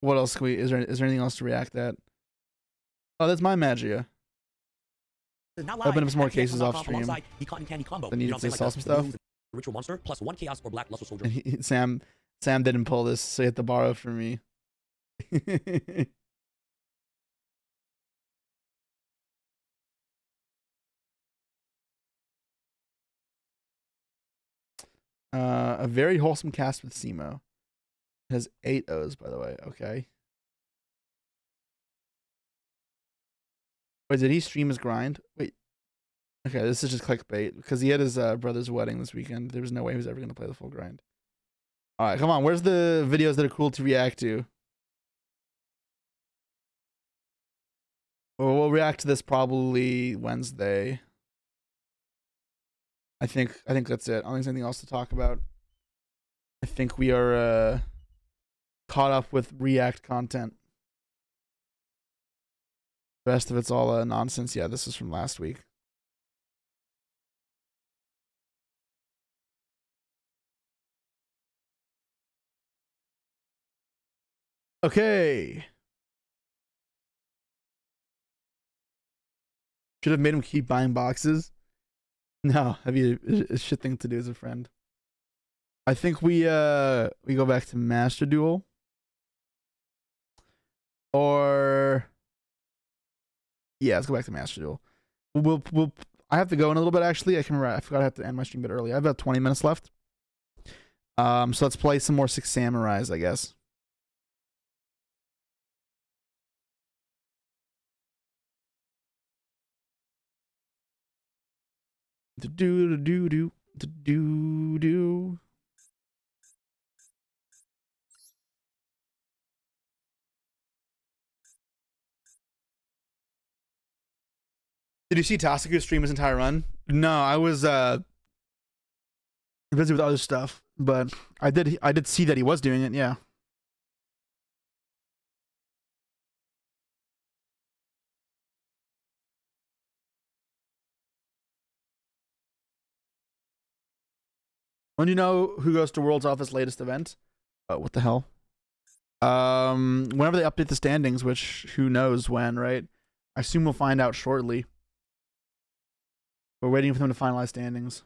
What else can we? Is there anything else to react at? Oh, that's my Magia. Open up some more cases off stream. Then you say saw some stuff. Ritual monster plus 1 chaos or black luster soldier. And Sam didn't pull this, so you have to borrow from me. A very wholesome cast with Simo. It has 8 O's, by the way. Okay. Wait, did he stream his grind? Wait. Okay, this is just clickbait because he had his brother's wedding this weekend. There was no way he was ever going to play the full grind. All right, come on. Where's the videos that are cool to react to? Well, we'll react to this probably Wednesday. I think that's it. I don't think there's anything else to talk about. I think we are caught up with React content. The rest of it's all nonsense. Yeah, this is from last week. Okay. Should have made him keep buying boxes. No, that'd be a shit thing to do as a friend. I think we go back to Master Duel. Or yeah, let's go back to Master Duel. We'll I have to go in a little bit actually. I forgot I have to end my stream a bit early. I have about 20 minutes left. So let's play some more Six Samurais, I guess. Do. Did you see Tasuku stream his entire run? No, I was busy with other stuff, but I did see that he was doing it. Yeah. When do you know who goes to World's Office latest event? Oh, what the hell? Whenever they update the standings, which who knows when, right? I assume we'll find out shortly. We're waiting for them to finalize standings.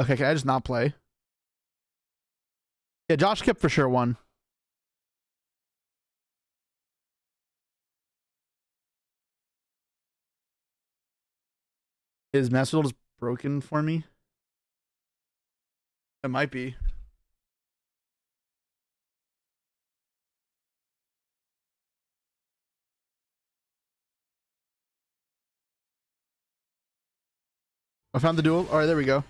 Okay, can I just not play? Yeah, Josh Kip for sure won. Is Master Duel just broken for me? It might be. I found the duel. All right, there we go.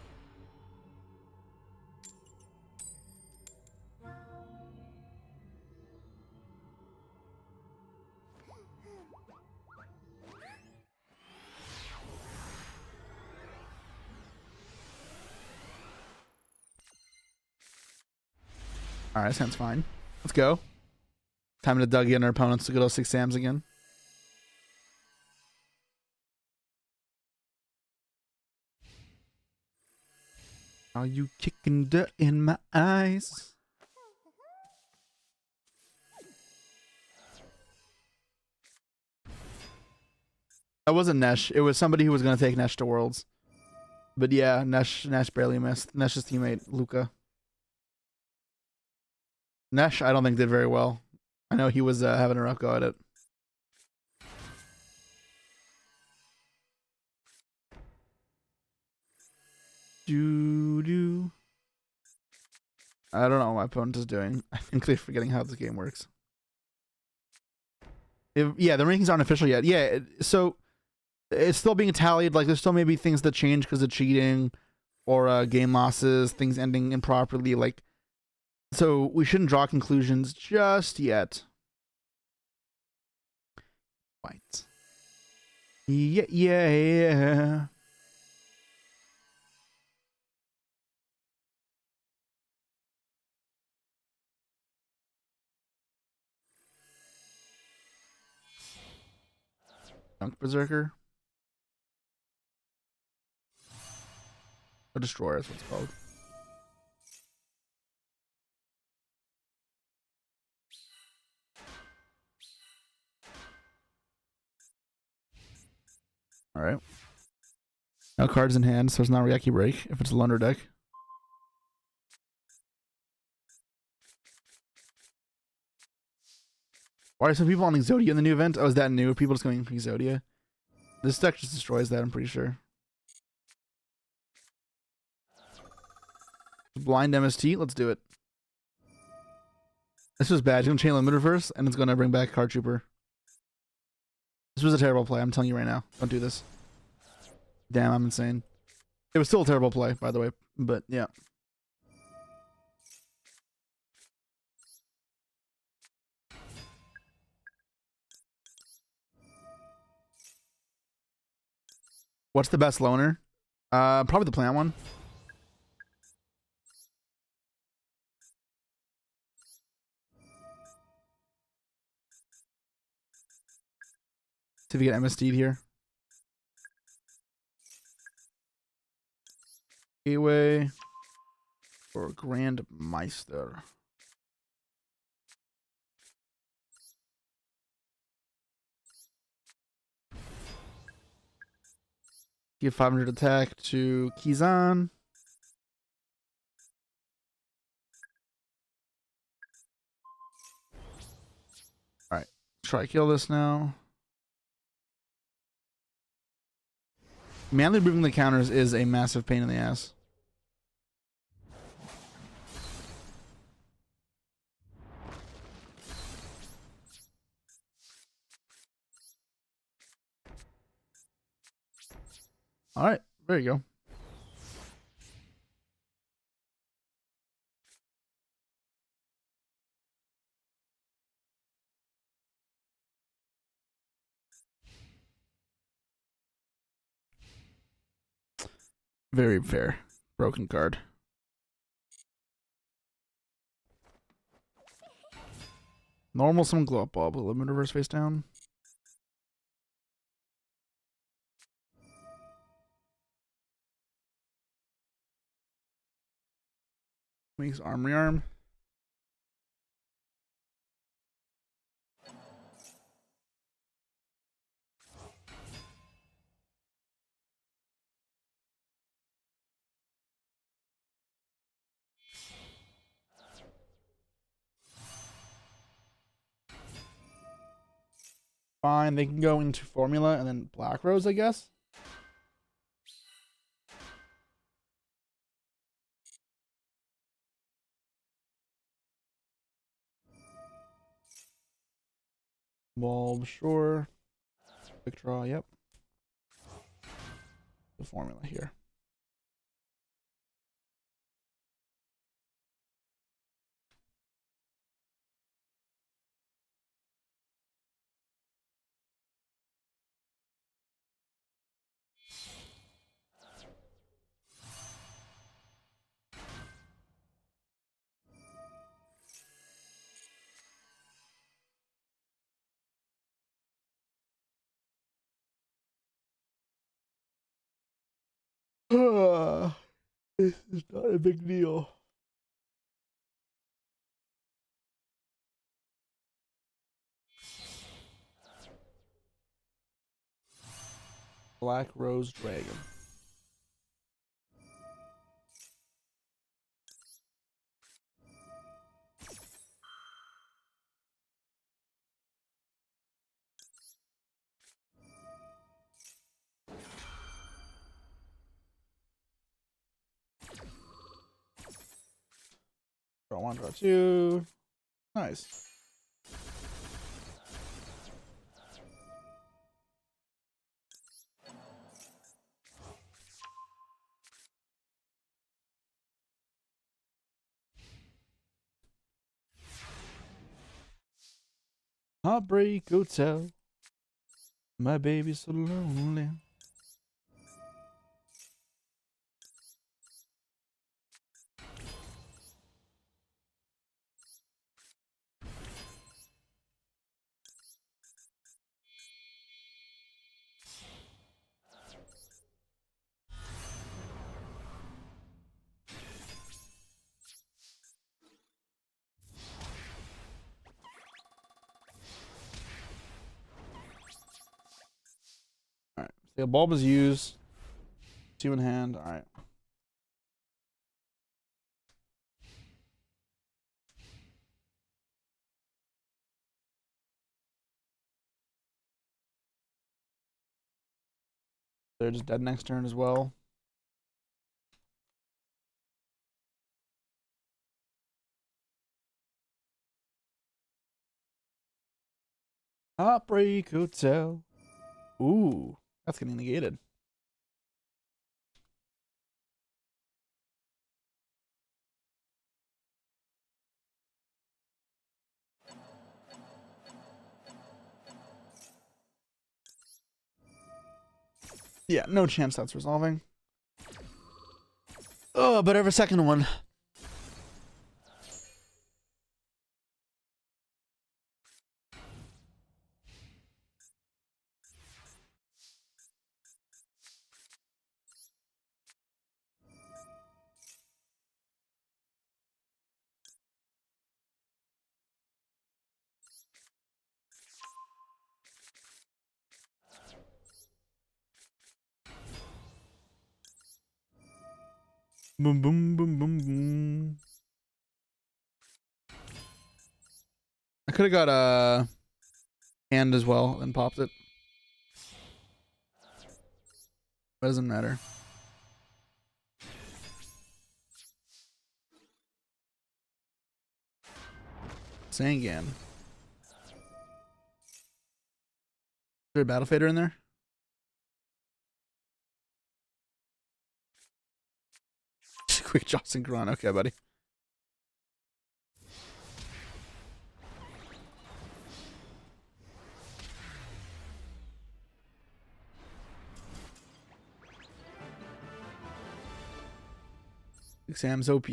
All right, sounds fine. Let's go. Time to dug in our opponents to go to 6 Sams again. Are you kicking dirt in my eyes? That wasn't Nesh. It was somebody who was going to take Nesh to Worlds. But yeah, Nesh barely missed. Nesh's teammate, Luca. Nesh, I don't think did very well. I know he was having a rough go at it. Doo-doo. I don't know what my opponent is doing. I think they're forgetting how this game works. Yeah, the rankings aren't official yet. Yeah, so it's still being tallied. Like, there's still maybe things that change because of cheating or game losses, things ending improperly. Like, so we shouldn't draw conclusions just yet. Right. Yeah. Dunk Berserker. Or Destroyer is what it's called. Alright. No cards in hand, so it's not Reaki Break if it's a Lunder deck. Why are some people on Exodia in the new event? Oh, is that new? People just going for Exodia? This deck just destroys that, I'm pretty sure. Blind MST, let's do it. This was bad. It's going to chain limit reverse, and it's going to bring back Card Trooper. This was a terrible play, I'm telling you right now. Don't do this. Damn, I'm insane. It was still a terrible play, by the way, but yeah. What's the best loner? Probably the plant one. See if we get MSD'd here. Gateway or Grand Meister. Give 500 attack to Kizan. Alright, try kill this now. Manly removing the counters is a massive pain in the ass. Alright, there you go. Very fair. Broken card. Normal summon glow up bulb. Limit reverse face down. Makes armory arm. Fine, they can go into formula and then Black Rose, I guess. Bulb, sure. Quick draw, yep. The formula here. This is not a big deal. Black Rose Dragon. draw 1, draw 2. Nice. Heartbreak Hotel. My baby's so lonely. Alright, so the bulb is used. 2 in hand. Alright. They're just dead next turn as well. Heartbreak Hotel. Ooh, that's getting negated. Yeah, no chance that's resolving. Oh, but every second one. Boom, boom, boom, boom, boom. I could have got a hand as well and popped it. Doesn't matter. Sangan. Is there a battle fader in there? Quick Johnson Gron. Okay, buddy. Exams OP.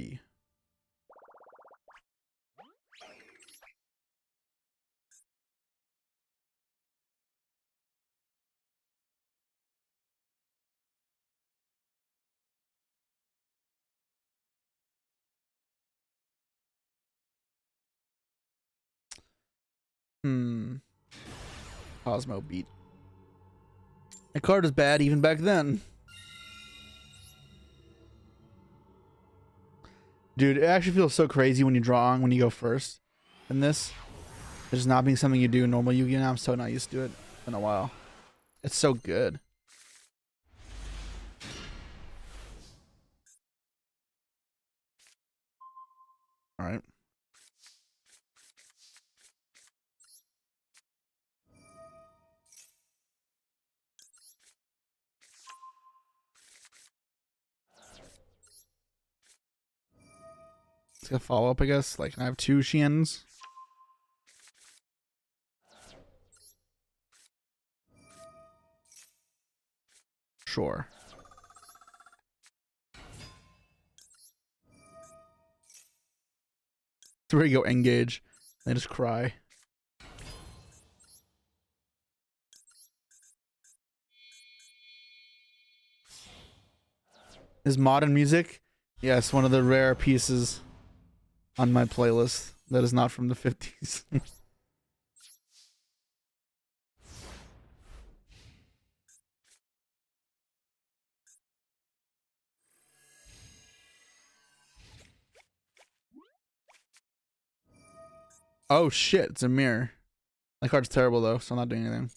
Cosmo beat. My card is bad even back then. Dude, it actually feels so crazy when you draw on when you go first in this. There's not being something you do in normal Yu-Gi-Oh! Now I'm so not used to it in a while. It's so good. Alright. Let's get a follow up, I guess. Like, I have 2 Xians. Sure. There you go, engage. They just cry. Is modern music? Yes, one of the rare pieces on my playlist that is not from the 50s. Oh shit, it's a mirror. My card's terrible though, so I'm not doing anything.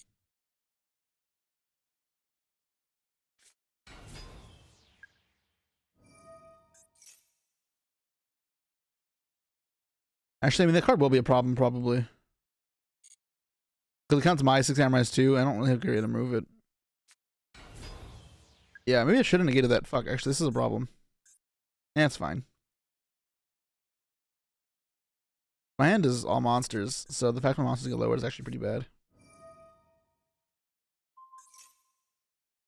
Actually, I mean, the card will be a problem, probably. Because it counts my 6 Amorites too. I don't really have to move it. Yeah, maybe I should have negated that. Fuck, actually, this is a problem. Yeah, it's fine. My hand is all monsters, so the fact my monsters get lowered is actually pretty bad.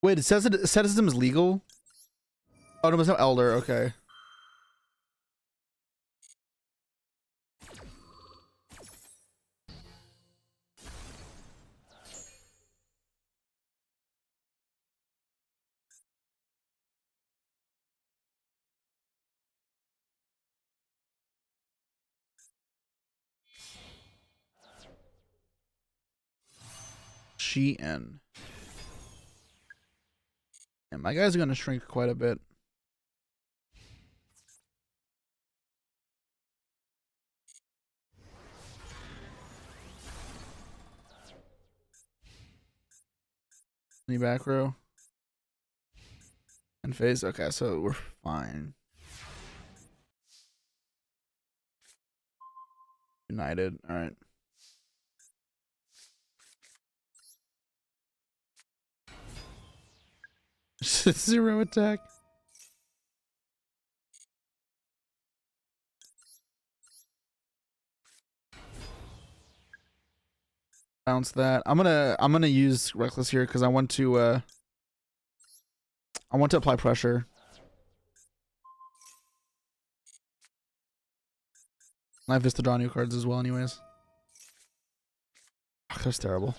Wait, it says that asceticism is legal? Oh, no, there's no elder. Okay. Sheehan. And my guys are going to shrink quite a bit. Any back row? And phase? Okay, so we're fine. United. Alright. Zero attack. Bounce that. I'm gonna use reckless here because I want to apply pressure. I have this to draw new cards as well anyways. Oh, that's terrible.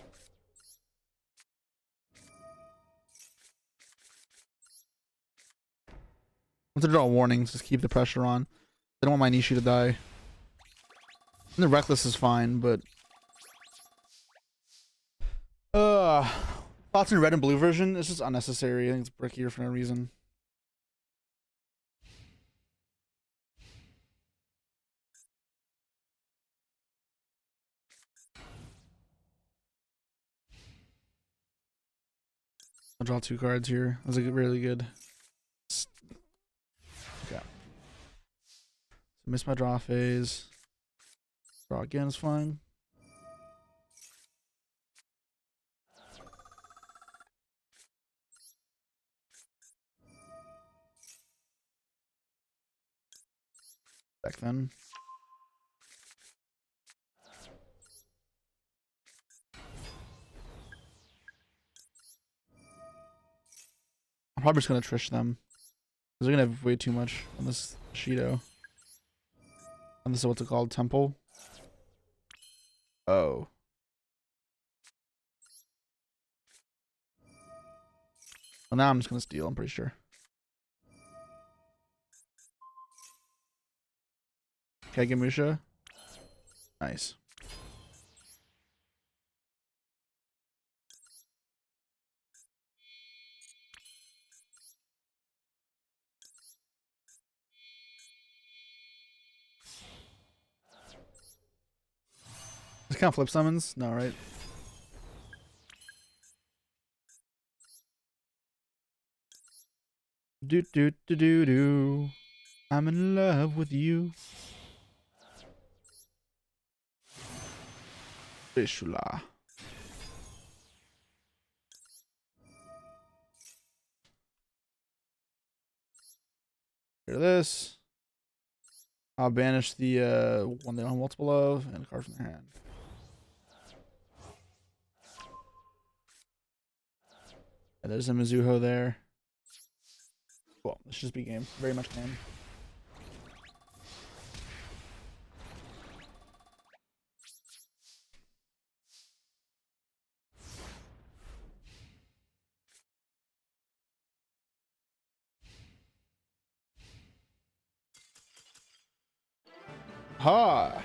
I want to draw warnings, just keep the pressure on. I don't want my Nishi to die. And the reckless is fine, but thoughts in red and blue version, it's just unnecessary. I think it's brickier for no reason. I'll draw 2 cards here. That's like really good. Okay. So miss my draw phase. Draw again is fine. Back then. I'm probably just gonna Trish them. Because they're gonna have way too much on this Shido. And this is what's it called? Temple? Oh. Well, now I'm just gonna steal, I'm pretty sure. Kagemusha. Nice. This count flip summons? No, right? Do do do do do. I'm in love with you. Trishula. Hear this. I'll banish the one they don't have multiple of and a card from their hand. And there's a Mizuho there. Cool. This should just be game. Very much game. Ha!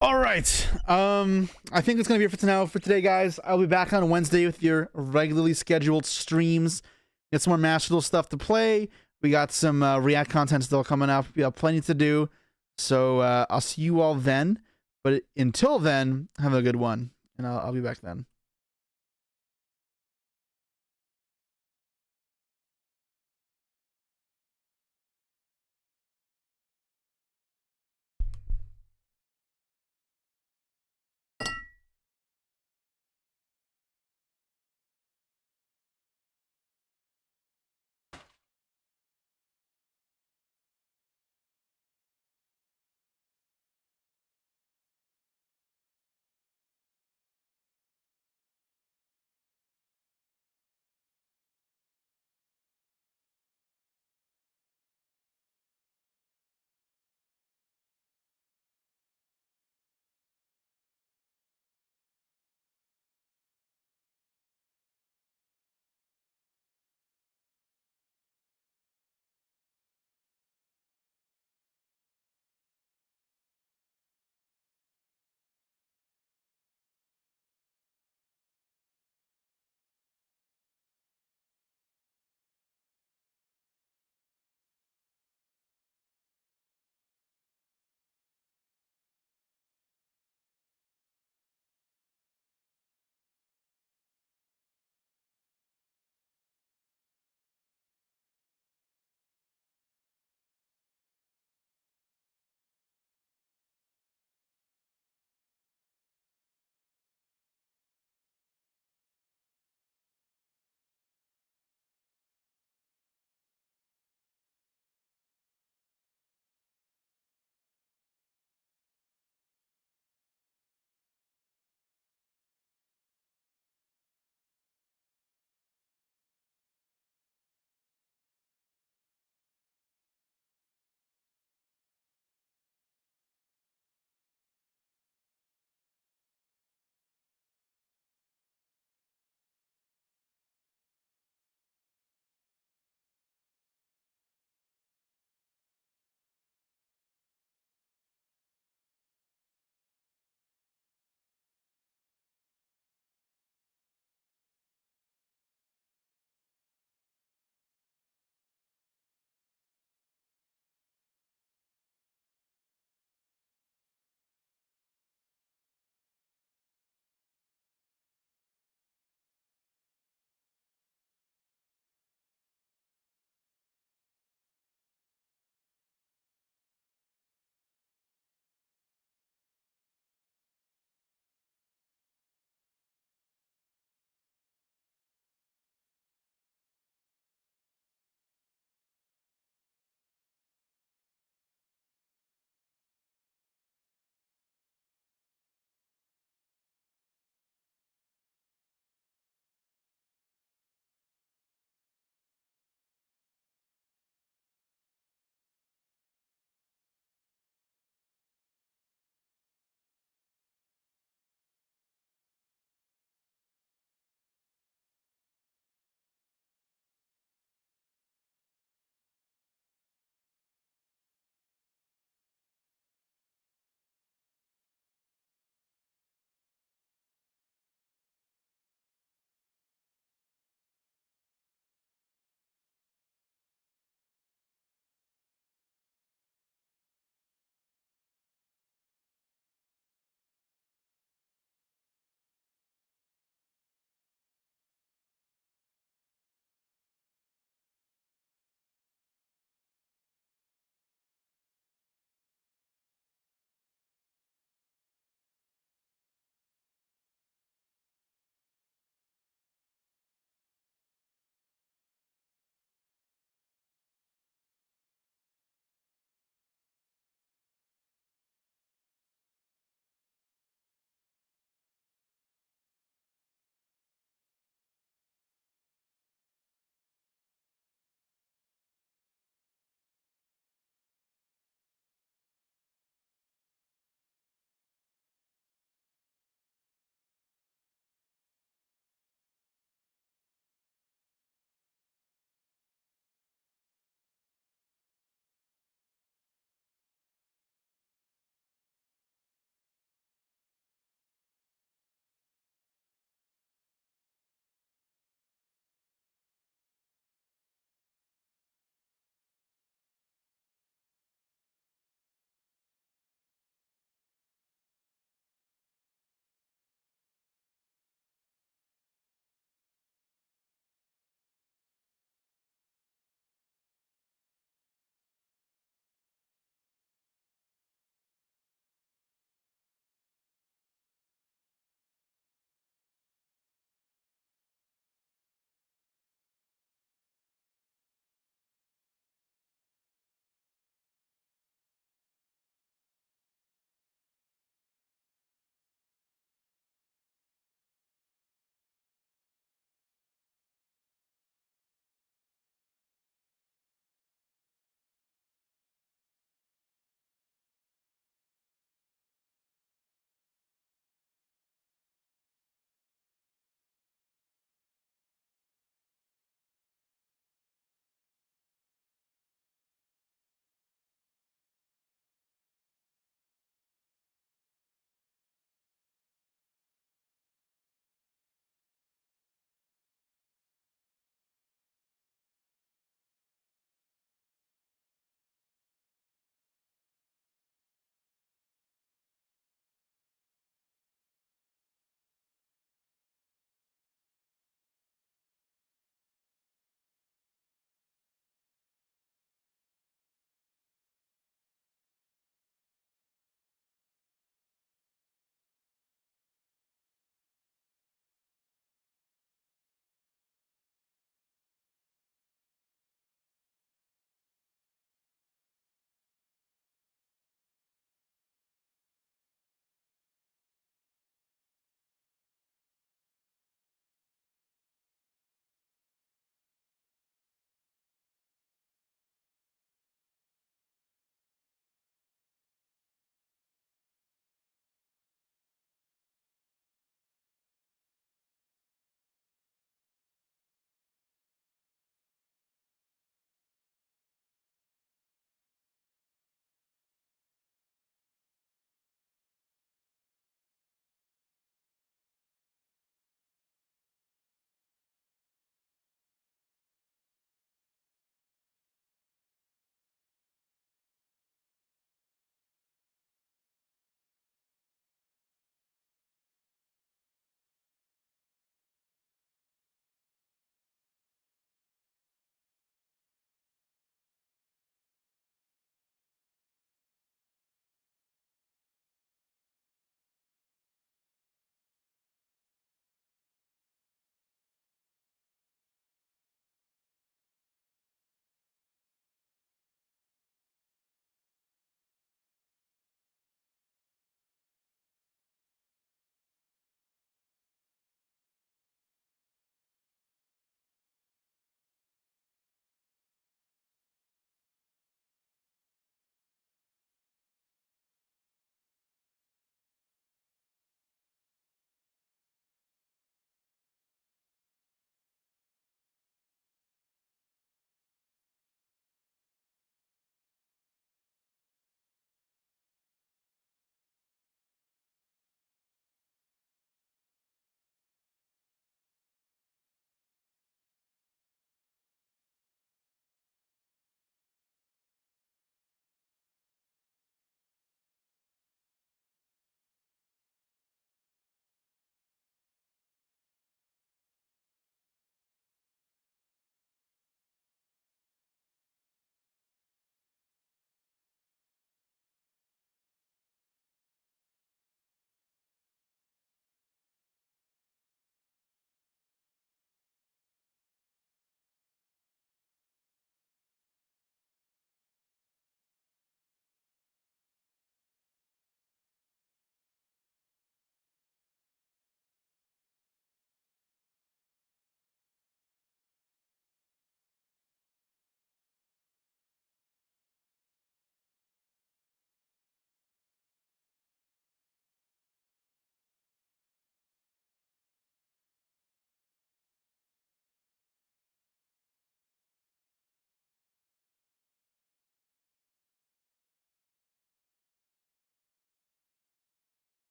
All right. I think it's gonna be it for today, guys. I'll be back on Wednesday with your regularly scheduled streams. Get some more Master Duel stuff to play. We got some React content still coming up. We have plenty to do. So I'll see you all then. But until then, have a good one, and I'll be back then.